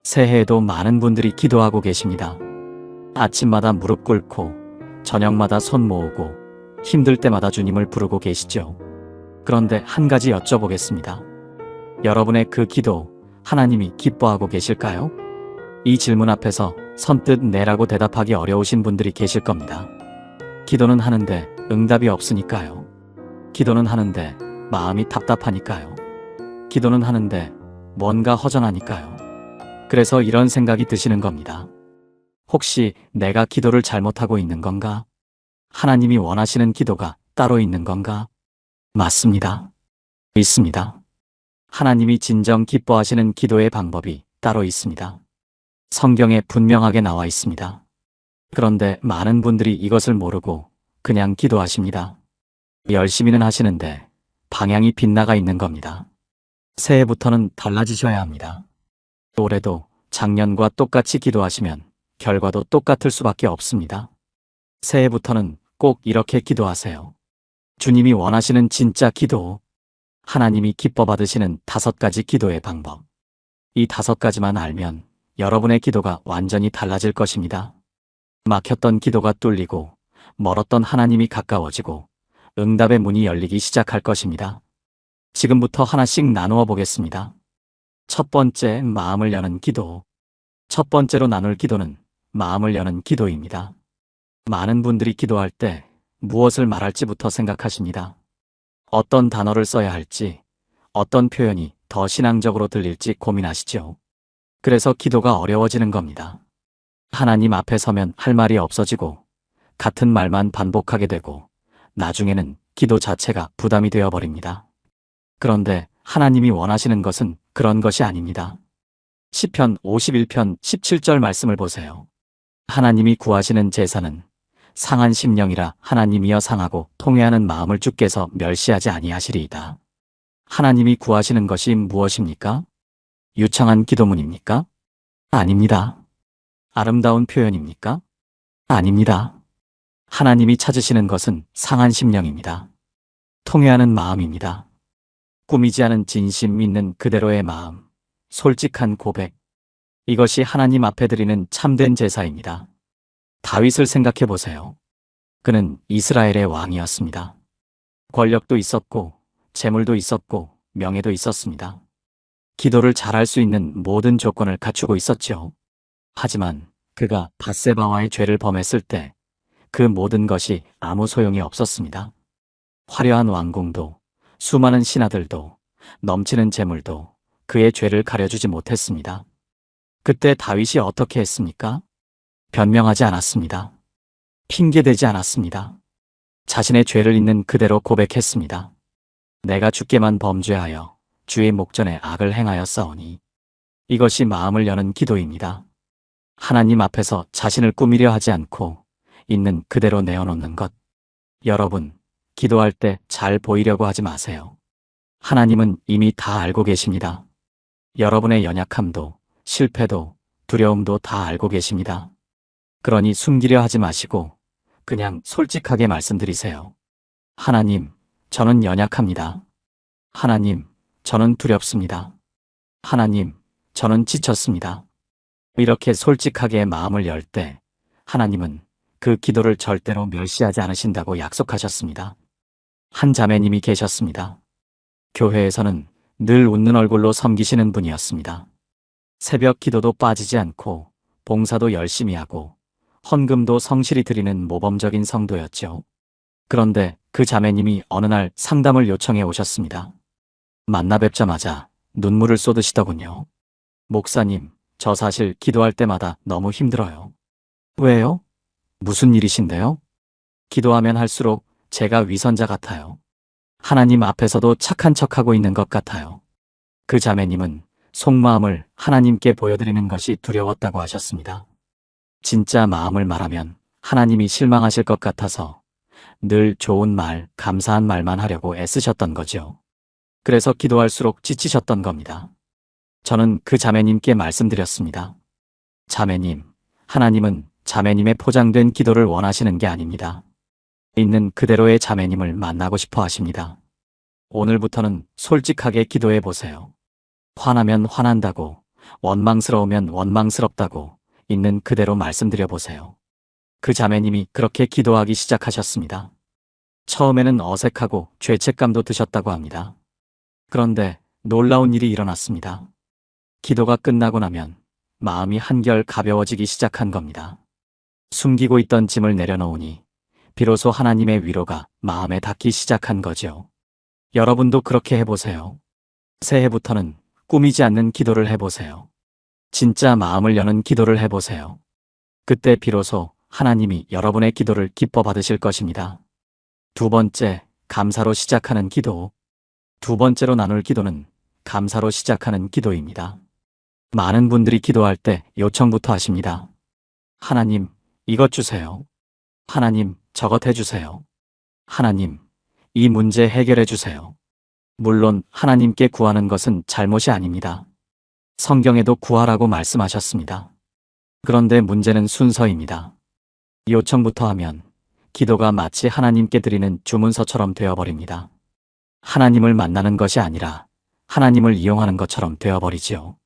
새해에도 많은 분들이 기도하고 계십니다. 아침마다 무릎 꿇고 저녁마다 손 모으고 힘들 때마다 주님을 부르고 계시죠. 그런데 한 가지 여쭤보겠습니다. 여러분의 그 기도 하나님이 기뻐하고 계실까요? 이 질문 앞에서 선뜻 네라고 대답하기 어려우신 분들이 계실 겁니다. 기도는 하는데 응답이 없으니까요. 기도는 하는데 마음이 답답하니까요. 기도는 하는데 뭔가 허전하니까요. 그래서 이런 생각이 드시는 겁니다. 혹시 내가 기도를 잘못하고 있는 건가? 하나님이 원하시는 기도가 따로 있는 건가? 맞습니다. 있습니다. 하나님이 진정 기뻐하시는 기도의 방법이 따로 있습니다. 성경에 분명하게 나와 있습니다. 그런데 많은 분들이 이것을 모르고 그냥 기도하십니다. 열심히는 하시는데 방향이 빗나가 있는 겁니다. 새해부터는 달라지셔야 합니다. 올해도 작년과 똑같이 기도하시면 결과도 똑같을 수밖에 없습니다. 새해부터는 꼭 이렇게 기도하세요. 주님이 원하시는 진짜 기도, 하나님이 기뻐 받으시는 5가지 기도의 방법. 이 5가지만 알면 여러분의 기도가 완전히 달라질 것입니다. 막혔던 기도가 뚫리고 멀었던 하나님이 가까워지고 응답의 문이 열리기 시작할 것입니다. 지금부터 하나씩 나누어 보겠습니다. 첫 번째, 마음을 여는 기도. 첫 번째로 나눌 기도는 마음을 여는 기도입니다. 많은 분들이 기도할 때 무엇을 말할지부터 생각하십니다. 어떤 단어를 써야 할지, 어떤 표현이 더 신앙적으로 들릴지 고민하시죠. 그래서 기도가 어려워지는 겁니다. 하나님 앞에 서면 할 말이 없어지고 같은 말만 반복하게 되고 나중에는 기도 자체가 부담이 되어버립니다. 그런데 하나님이 원하시는 것은 그런 것이 아닙니다. 시편 51편 17절 말씀을 보세요. 하나님이 구하시는 제사는 상한 심령이라 하나님이여 상하고 통회하는 마음을 주께서 멸시하지 아니하시리이다. 하나님이 구하시는 것이 무엇입니까? 유창한 기도문입니까? 아닙니다. 아름다운 표현입니까? 아닙니다. 하나님이 찾으시는 것은 상한 심령입니다. 통회하는 마음입니다. 꾸미지 않은 진심 있는 그대로의 마음, 솔직한 고백. 이것이 하나님 앞에 드리는 참된 제사입니다. 다윗을 생각해 보세요. 그는 이스라엘의 왕이었습니다. 권력도 있었고, 재물도 있었고, 명예도 있었습니다. 기도를 잘할 수 있는 모든 조건을 갖추고 있었죠. 하지만 그가 밧세바와의 죄를 범했을 때 그 모든 것이 아무 소용이 없었습니다. 화려한 왕궁도, 수많은 신하들도, 넘치는 재물도 그의 죄를 가려주지 못했습니다. 그때 다윗이 어떻게 했습니까? 변명하지 않았습니다. 핑계대지 않았습니다. 자신의 죄를 있는 그대로 고백했습니다. 내가 주께만 범죄하여 주의 목전에 악을 행하였사오니. 이것이 마음을 여는 기도입니다. 하나님 앞에서 자신을 꾸미려 하지 않고 있는 그대로 내어놓는 것. 여러분, 기도할 때 잘 보이려고 하지 마세요. 하나님은 이미 다 알고 계십니다. 여러분의 연약함도, 실패도, 두려움도 다 알고 계십니다. 그러니 숨기려 하지 마시고 그냥 솔직하게 말씀드리세요. 하나님, 저는 연약합니다. 하나님, 저는 두렵습니다. 하나님, 저는 지쳤습니다. 이렇게 솔직하게 마음을 열 때 하나님은 그 기도를 절대로 멸시하지 않으신다고 약속하셨습니다. 한 자매님이 계셨습니다. 교회에서는 늘 웃는 얼굴로 섬기시는 분이었습니다. 새벽 기도도 빠지지 않고 봉사도 열심히 하고 헌금도 성실히 드리는 모범적인 성도였죠. 그런데 그 자매님이 어느 날 상담을 요청해 오셨습니다. 만나 뵙자마자 눈물을 쏟으시더군요. 목사님, 저 사실 기도할 때마다 너무 힘들어요. 왜요? 무슨 일이신데요? 기도하면 할수록 제가 위선자 같아요. 하나님 앞에서도 착한 척하고 있는 것 같아요. 그 자매님은 속마음을 하나님께 보여드리는 것이 두려웠다고 하셨습니다. 진짜 마음을 말하면 하나님이 실망하실 것 같아서 늘 좋은 말, 감사한 말만 하려고 애쓰셨던 거죠. 그래서 기도할수록 지치셨던 겁니다. 저는 그 자매님께 말씀드렸습니다. 자매님, 하나님은 자매님의 포장된 기도를 원하시는 게 아닙니다. 있는 그대로의 자매님을 만나고 싶어 하십니다. 오늘부터는 솔직하게 기도해 보세요. 화나면 화난다고, 원망스러우면 원망스럽다고 있는 그대로 말씀드려 보세요. 그 자매님이 그렇게 기도하기 시작하셨습니다. 처음에는 어색하고 죄책감도 드셨다고 합니다. 그런데 놀라운 일이 일어났습니다. 기도가 끝나고 나면 마음이 한결 가벼워지기 시작한 겁니다. 숨기고 있던 짐을 내려놓으니 비로소 하나님의 위로가 마음에 닿기 시작한 거죠. 여러분도 그렇게 해보세요. 새해부터는 꾸미지 않는 기도를 해보세요. 진짜 마음을 여는 기도를 해보세요. 그때 비로소 하나님이 여러분의 기도를 기뻐 받으실 것입니다. 두 번째, 감사로 시작하는 기도. 두 번째로 나눌 기도는 감사로 시작하는 기도입니다. 많은 분들이 기도할 때 요청부터 하십니다. 하나님, 이것 주세요. 하나님, 저것 해주세요. 하나님, 이 문제 해결해 주세요. 물론 하나님께 구하는 것은 잘못이 아닙니다. 성경에도 구하라고 말씀하셨습니다. 그런데 문제는 순서입니다. 요청부터 하면 기도가 마치 하나님께 드리는 주문서처럼 되어버립니다. 하나님을 만나는 것이 아니라 하나님을 이용하는 것처럼 되어버리지요.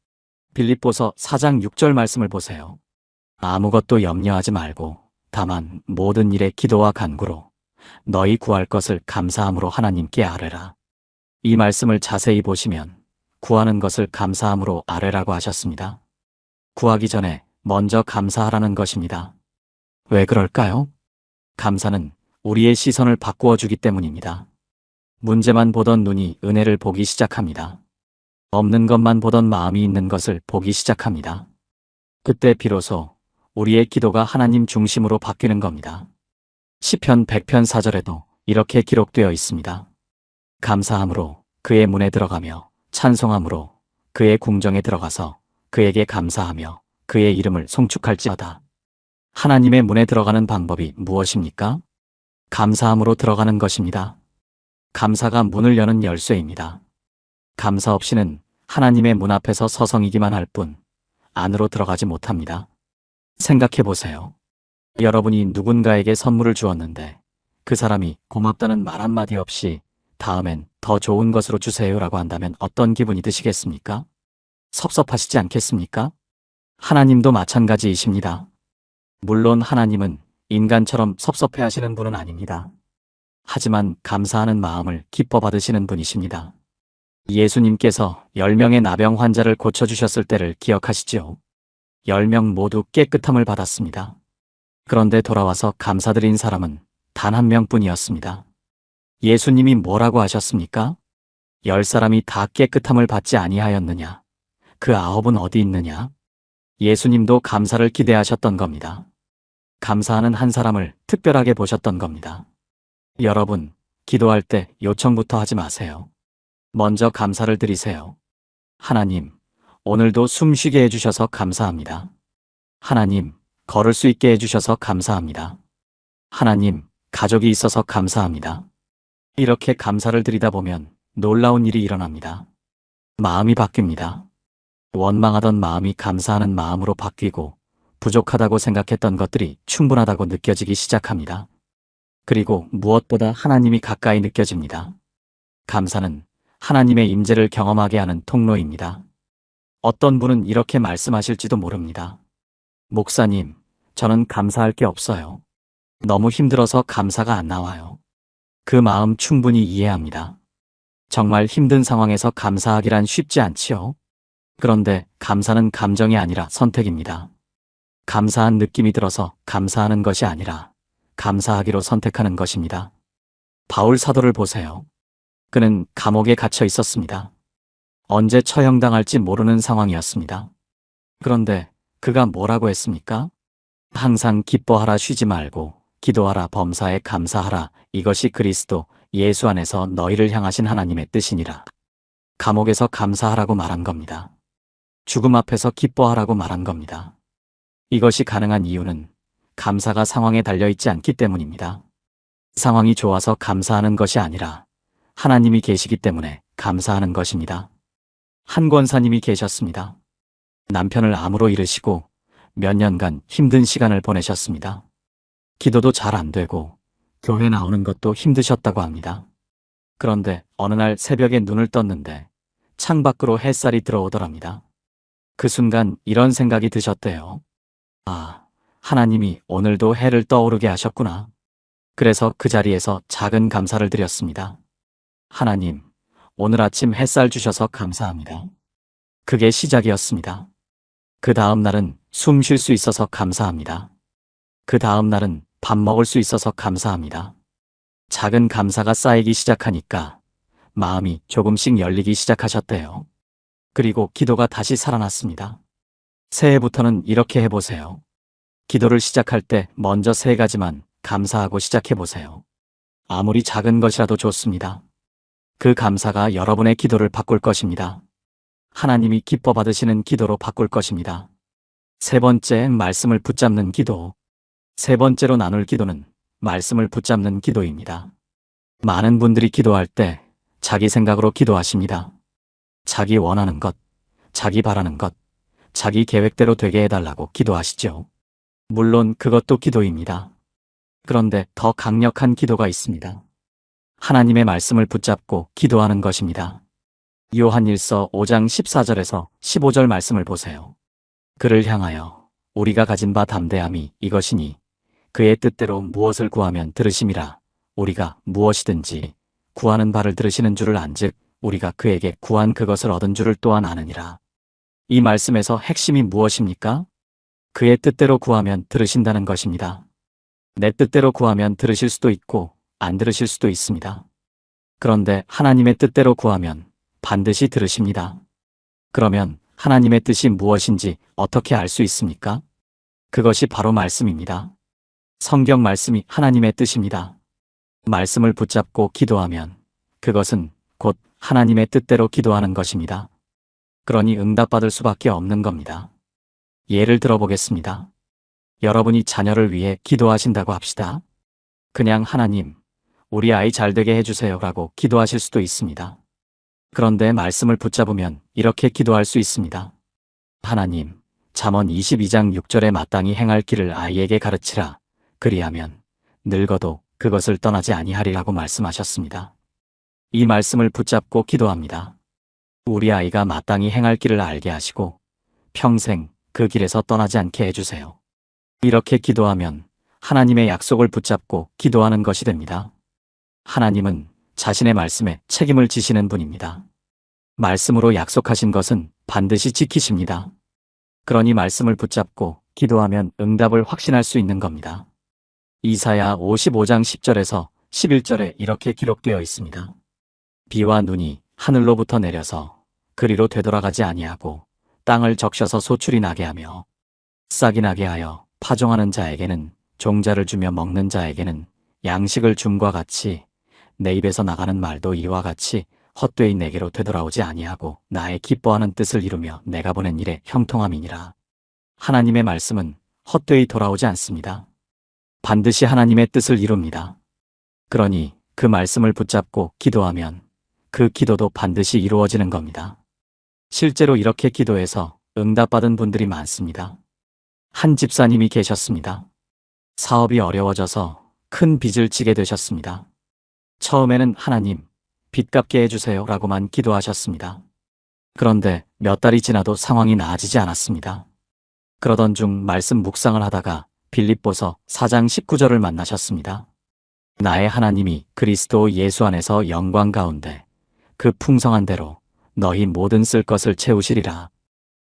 빌립보서 4장 6절 말씀을 보세요. 아무것도 염려하지 말고 다만 모든 일에 기도와 간구로 너희 구할 것을 감사함으로 하나님께 아뢰라. 이 말씀을 자세히 보시면 구하는 것을 감사함으로 아뢰라고 하셨습니다. 구하기 전에 먼저 감사하라는 것입니다. 왜 그럴까요? 감사는 우리의 시선을 바꾸어 주기 때문입니다. 문제만 보던 눈이 은혜를 보기 시작합니다. 없는 것만 보던 마음이 있는 것을 보기 시작합니다. 그때 비로소 우리의 기도가 하나님 중심으로 바뀌는 겁니다. 시편 100편 4절에도 이렇게 기록되어 있습니다. 감사함으로 그의 문에 들어가며 찬송함으로 그의 궁정에 들어가서 그에게 감사하며 그의 이름을 송축할지어다. 하나님의 문에 들어가는 방법이 무엇입니까? 감사함으로 들어가는 것입니다. 감사가 문을 여는 열쇠입니다. 감사 없이는 하나님의 문 앞에서 서성이기만 할 뿐 안으로 들어가지 못합니다. 생각해 보세요. 여러분이 누군가에게 선물을 주었는데 그 사람이 고맙다는 말 한마디 없이 다음엔 더 좋은 것으로 주세요라고 한다면 어떤 기분이 드시겠습니까? 섭섭하시지 않겠습니까? 하나님도 마찬가지이십니다. 물론 하나님은 인간처럼 섭섭해하시는 분은 아닙니다. 하지만 감사하는 마음을 기뻐 받으시는 분이십니다. 예수님께서 10명의 나병 환자를 고쳐주셨을 때를 기억하시지요? 10명 모두 깨끗함을 받았습니다. 그런데 돌아와서 감사드린 사람은 단 한 명뿐이었습니다. 예수님이 뭐라고 하셨습니까? 10사람이 다 깨끗함을 받지 아니하였느냐? 그 9은 어디 있느냐? 예수님도 감사를 기대하셨던 겁니다. 감사하는 한 사람을 특별하게 보셨던 겁니다. 여러분, 기도할 때 요청부터 하지 마세요. 먼저 감사를 드리세요. 하나님, 오늘도 숨쉬게 해주셔서 감사합니다. 하나님, 걸을 수 있게 해주셔서 감사합니다. 하나님, 가족이 있어서 감사합니다. 이렇게 감사를 드리다 보면 놀라운 일이 일어납니다. 마음이 바뀝니다. 원망하던 마음이 감사하는 마음으로 바뀌고 부족하다고 생각했던 것들이 충분하다고 느껴지기 시작합니다. 그리고 무엇보다 하나님이 가까이 느껴집니다. 감사는 하나님의 임재를 경험하게 하는 통로입니다. 어떤 분은 이렇게 말씀하실지도 모릅니다. 목사님, 저는 감사할 게 없어요. 너무 힘들어서 감사가 안 나와요. 그 마음 충분히 이해합니다. 정말 힘든 상황에서 감사하기란 쉽지 않지요. 그런데 감사는 감정이 아니라 선택입니다. 감사한 느낌이 들어서 감사하는 것이 아니라 감사하기로 선택하는 것입니다. 바울 사도를 보세요. 그는 감옥에 갇혀 있었습니다. 언제 처형당할지 모르는 상황이었습니다. 그런데 그가 뭐라고 했습니까? 항상 기뻐하라 쉬지 말고 기도하라 범사에 감사하라 이것이 그리스도 예수 안에서 너희를 향하신 하나님의 뜻이니라. 감옥에서 감사하라고 말한 겁니다. 죽음 앞에서 기뻐하라고 말한 겁니다. 이것이 가능한 이유는 감사가 상황에 달려있지 않기 때문입니다. 상황이 좋아서 감사하는 것이 아니라 하나님이 계시기 때문에 감사하는 것입니다. 한 권사님이 계셨습니다. 남편을 암으로 잃으시고 몇 년간 힘든 시간을 보내셨습니다. 기도도 잘 안 되고 교회 나오는 것도 힘드셨다고 합니다. 그런데 어느 날 새벽에 눈을 떴는데 창밖으로 햇살이 들어오더랍니다. 그 순간 이런 생각이 드셨대요. 아, 하나님이 오늘도 해를 떠오르게 하셨구나. 그래서 그 자리에서 작은 감사를 드렸습니다. 하나님, 오늘 아침 햇살 주셔서 감사합니다. 그게 시작이었습니다. 그 다음 날은 숨 쉴 수 있어서 감사합니다. 그 다음 날은 밥 먹을 수 있어서 감사합니다. 작은 감사가 쌓이기 시작하니까 마음이 조금씩 열리기 시작하셨대요. 그리고 기도가 다시 살아났습니다. 새해부터는 이렇게 해보세요. 기도를 시작할 때 먼저 3가지만 감사하고 시작해보세요. 아무리 작은 것이라도 좋습니다. 그 감사가 여러분의 기도를 바꿀 것입니다. 하나님이 기뻐 받으시는 기도로 바꿀 것입니다. 3번째, 말씀을 붙잡는 기도. 3번째로 나눌 기도는 말씀을 붙잡는 기도입니다. 많은 분들이 기도할 때 자기 생각으로 기도하십니다. 자기 원하는 것, 자기 바라는 것, 자기 계획대로 되게 해달라고 기도하시죠. 물론 그것도 기도입니다. 그런데 더 강력한 기도가 있습니다. 하나님의 말씀을 붙잡고 기도하는 것입니다. 요한일서 5장 14절에서 15절 말씀을 보세요. 그를 향하여 우리가 가진 바 담대함이 이것이니 그의 뜻대로 무엇을 구하면 들으심이라. 우리가 무엇이든지 구하는 바를 들으시는 줄을 안즉 우리가 그에게 구한 그것을 얻은 줄을 또한 아느니라. 이 말씀에서 핵심이 무엇입니까? 그의 뜻대로 구하면 들으신다는 것입니다. 내 뜻대로 구하면 들으실 수도 있고 안 들으실 수도 있습니다. 그런데 하나님의 뜻대로 구하면 반드시 들으십니다. 그러면 하나님의 뜻이 무엇인지 어떻게 알 수 있습니까? 그것이 바로 말씀입니다. 성경 말씀이 하나님의 뜻입니다. 말씀을 붙잡고 기도하면 그것은 곧 하나님의 뜻대로 기도하는 것입니다. 그러니 응답받을 수밖에 없는 겁니다. 예를 들어보겠습니다. 여러분이 자녀를 위해 기도하신다고 합시다. 그냥 하나님, 우리 아이 잘되게 해주세요 라고 기도하실 수도 있습니다. 그런데 말씀을 붙잡으면 이렇게 기도할 수 있습니다. 하나님, 잠언 22장 6절에 마땅히 행할 길을 아이에게 가르치라. 그리하면 늙어도 그것을 떠나지 아니하리라고 말씀하셨습니다. 이 말씀을 붙잡고 기도합니다. 우리 아이가 마땅히 행할 길을 알게 하시고 평생 그 길에서 떠나지 않게 해주세요. 이렇게 기도하면 하나님의 약속을 붙잡고 기도하는 것이 됩니다. 하나님은 자신의 말씀에 책임을 지시는 분입니다. 말씀으로 약속하신 것은 반드시 지키십니다. 그러니 말씀을 붙잡고 기도하면 응답을 확신할 수 있는 겁니다. 이사야 55장 10절에서 11절에 이렇게 기록되어 있습니다. 비와 눈이 하늘로부터 내려서 그리로 되돌아가지 아니하고 땅을 적셔서 소출이 나게 하며 싹이 나게 하여 파종하는 자에게는 종자를 주며 먹는 자에게는 양식을 줌과 같이 내 입에서 나가는 말도 이와 같이 헛되이 내게로 되돌아오지 아니하고 나의 기뻐하는 뜻을 이루며 내가 보낸 일에 형통함이니라. 하나님의 말씀은 헛되이 돌아오지 않습니다. 반드시 하나님의 뜻을 이룹니다. 그러니 그 말씀을 붙잡고 기도하면 그 기도도 반드시 이루어지는 겁니다. 실제로 이렇게 기도해서 응답받은 분들이 많습니다. 한 집사님이 계셨습니다. 사업이 어려워져서 큰 빚을 지게 되셨습니다. 처음에는 하나님, 빚 갚게 해주세요 라고만 기도하셨습니다. 그런데 몇 달이 지나도 상황이 나아지지 않았습니다. 그러던 중 말씀 묵상을 하다가 빌립보서 4장 19절을 만나셨습니다. 나의 하나님이 그리스도 예수 안에서 영광 가운데 그 풍성한 대로 너희 모든 쓸 것을 채우시리라.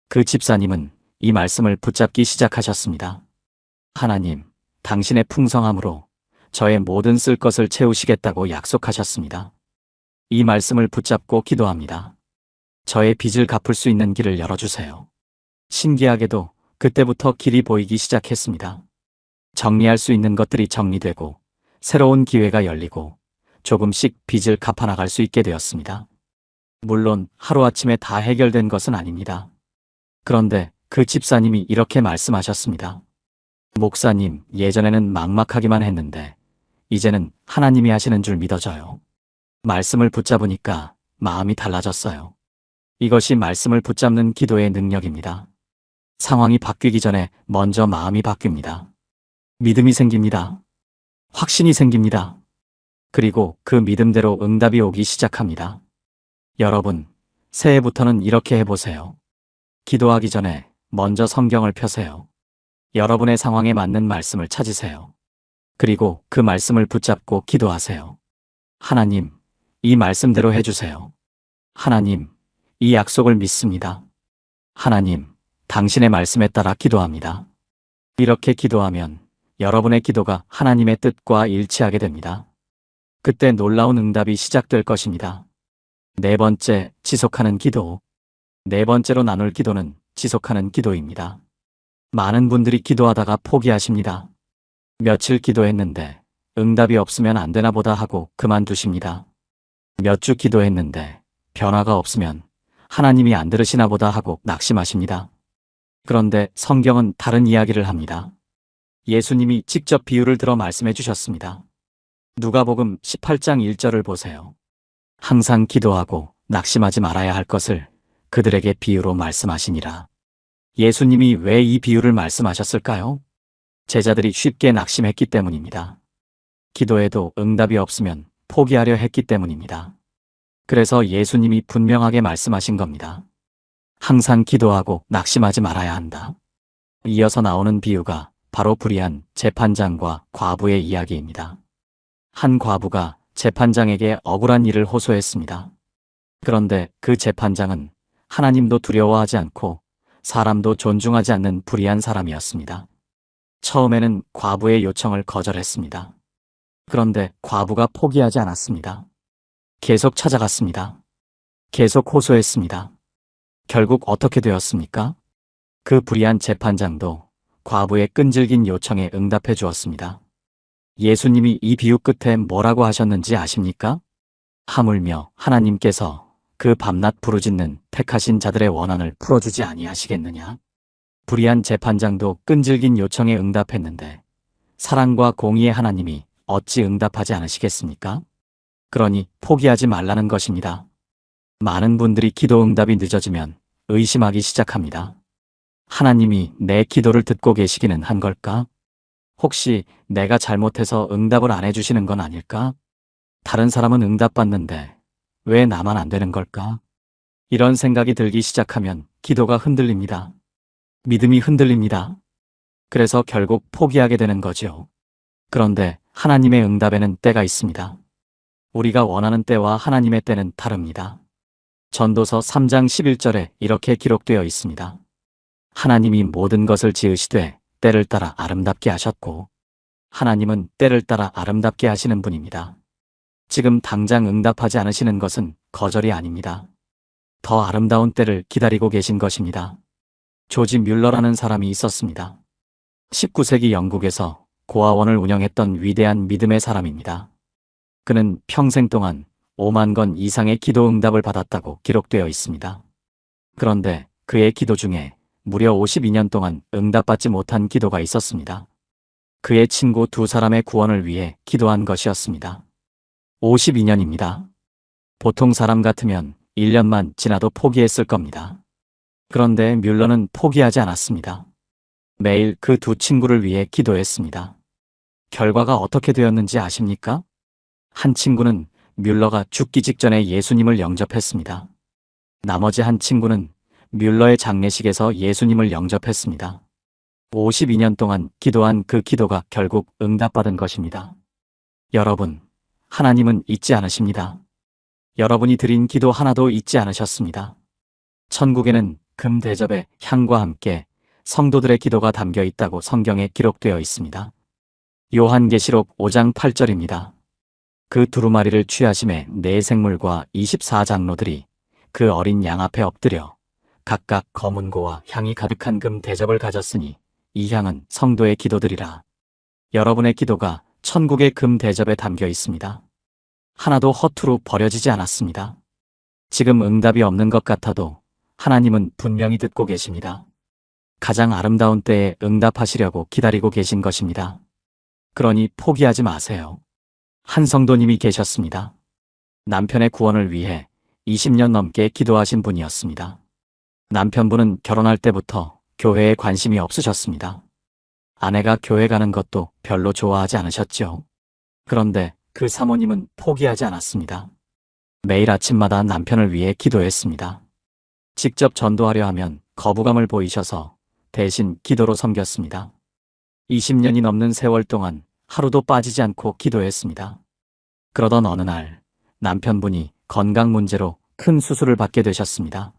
그 집사님은 이 말씀을 붙잡기 시작하셨습니다. 하나님, 당신의 풍성함으로 저의 모든 쓸 것을 채우시겠다고 약속하셨습니다. 이 말씀을 붙잡고 기도합니다. 저의 빚을 갚을 수 있는 길을 열어주세요. 신기하게도 그때부터 길이 보이기 시작했습니다. 정리할 수 있는 것들이 정리되고 새로운 기회가 열리고 조금씩 빚을 갚아나갈 수 있게 되었습니다. 물론 하루아침에 다 해결된 것은 아닙니다. 그런데 그 집사님이 이렇게 말씀하셨습니다. 목사님, 예전에는 막막하기만 했는데 이제는 하나님이 하시는 줄 믿어져요. 말씀을 붙잡으니까 마음이 달라졌어요. 이것이 말씀을 붙잡는 기도의 능력입니다. 상황이 바뀌기 전에 먼저 마음이 바뀝니다. 믿음이 생깁니다. 확신이 생깁니다. 그리고 그 믿음대로 응답이 오기 시작합니다. 여러분, 새해부터는 이렇게 해보세요. 기도하기 전에 먼저 성경을 펴세요. 여러분의 상황에 맞는 말씀을 찾으세요. 그리고 그 말씀을 붙잡고 기도하세요. 하나님, 이 말씀대로 해주세요. 하나님, 이 약속을 믿습니다. 하나님, 당신의 말씀에 따라 기도합니다. 이렇게 기도하면 여러분의 기도가 하나님의 뜻과 일치하게 됩니다. 그때 놀라운 응답이 시작될 것입니다. 네 번째, 지속하는 기도. 네 번째로 나눌 기도는 지속하는 기도입니다. 많은 분들이 기도하다가 포기하십니다. 며칠 기도했는데 응답이 없으면 안 되나 보다 하고 그만두십니다. 몇 주 기도했는데 변화가 없으면 하나님이 안 들으시나 보다 하고 낙심하십니다. 그런데 성경은 다른 이야기를 합니다. 예수님이 직접 비유를 들어 말씀해 주셨습니다. 누가복음 18장 1절을 보세요. 항상 기도하고 낙심하지 말아야 할 것을 그들에게 비유로 말씀하시니라. 예수님이 왜 이 비유를 말씀하셨을까요? 제자들이 쉽게 낙심했기 때문입니다. 기도해도 응답이 없으면 포기하려 했기 때문입니다. 그래서 예수님이 분명하게 말씀하신 겁니다. 항상 기도하고 낙심하지 말아야 한다. 이어서 나오는 비유가 바로 불의한 재판장과 과부의 이야기입니다. 한 과부가 재판장에게 억울한 일을 호소했습니다. 그런데 그 재판장은 하나님도 두려워하지 않고 사람도 존중하지 않는 불의한 사람이었습니다. 처음에는 과부의 요청을 거절했습니다. 그런데 과부가 포기하지 않았습니다. 계속 찾아갔습니다. 계속 호소했습니다. 결국 어떻게 되었습니까? 그 불의한 재판장도 과부의 끈질긴 요청에 응답해 주었습니다. 예수님이 이 비유 끝에 뭐라고 하셨는지 아십니까? 하물며 하나님께서 그 밤낮 부르짖는 택하신 자들의 원한을 풀어주지 아니하시겠느냐? 불의한 재판장도 끈질긴 요청에 응답했는데 사랑과 공의의 하나님이 어찌 응답하지 않으시겠습니까? 그러니 포기하지 말라는 것입니다. 많은 분들이 기도 응답이 늦어지면 의심하기 시작합니다. 하나님이 내 기도를 듣고 계시기는 한 걸까? 혹시 내가 잘못해서 응답을 안 해주시는 건 아닐까? 다른 사람은 응답받는데 왜 나만 안 되는 걸까? 이런 생각이 들기 시작하면 기도가 흔들립니다. 믿음이 흔들립니다. 그래서 결국 포기하게 되는 거죠. 그런데 하나님의 응답에는 때가 있습니다. 우리가 원하는 때와 하나님의 때는 다릅니다. 전도서 3장 11절에 이렇게 기록되어 있습니다. 하나님이 모든 것을 지으시되 때를 따라 아름답게 하셨고 하나님은 때를 따라 아름답게 하시는 분입니다. 지금 당장 응답하지 않으시는 것은 거절이 아닙니다. 더 아름다운 때를 기다리고 계신 것입니다. 조지 뮬러라는 사람이 있었습니다. 19세기 영국에서 고아원을 운영했던 위대한 믿음의 사람입니다. 그는 평생 동안 5만 건 이상의 기도 응답을 받았다고 기록되어 있습니다. 그런데 그의 기도 중에 무려 52년 동안 응답받지 못한 기도가 있었습니다. 그의 친구 두 사람의 구원을 위해 기도한 것이었습니다. 52년입니다. 보통 사람 같으면 1년만 지나도 포기했을 겁니다. 그런데 뮬러는 포기하지 않았습니다. 매일 그 두 친구를 위해 기도했습니다. 결과가 어떻게 되었는지 아십니까? 한 친구는 뮬러가 죽기 직전에 예수님을 영접했습니다. 나머지 한 친구는 뮬러의 장례식에서 예수님을 영접했습니다. 52년 동안 기도한 그 기도가 결국 응답받은 것입니다. 여러분, 하나님은 잊지 않으십니다. 여러분이 드린 기도 하나도 잊지 않으셨습니다. 천국에는 금 대접에 향과 함께 성도들의 기도가 담겨 있다고 성경에 기록되어 있습니다. 요한계시록 5장 8절입니다. 그 두루마리를 취하심에 네 생물과 24장로들이 그 어린 양 앞에 엎드려 각각 검은 고와 향이 가득한 금 대접을 가졌으니 이 향은 성도의 기도들이라. 여러분의 기도가 천국의 금 대접에 담겨 있습니다. 하나도 허투루 버려지지 않았습니다. 지금 응답이 없는 것 같아도 하나님은 분명히 듣고 계십니다. 가장 아름다운 때에 응답하시려고 기다리고 계신 것입니다. 그러니 포기하지 마세요. 한 성도님이 계셨습니다. 남편의 구원을 위해 20년 넘게 기도하신 분이었습니다. 남편분은 결혼할 때부터 교회에 관심이 없으셨습니다. 아내가 교회 가는 것도 별로 좋아하지 않으셨죠. 그런데 그 사모님은 포기하지 않았습니다. 매일 아침마다 남편을 위해 기도했습니다. 직접 전도하려 하면 거부감을 보이셔서 대신 기도로 섬겼습니다. 20년이 넘는 세월 동안 하루도 빠지지 않고 기도했습니다. 그러던 어느 날 남편분이 건강 문제로 큰 수술을 받게 되셨습니다.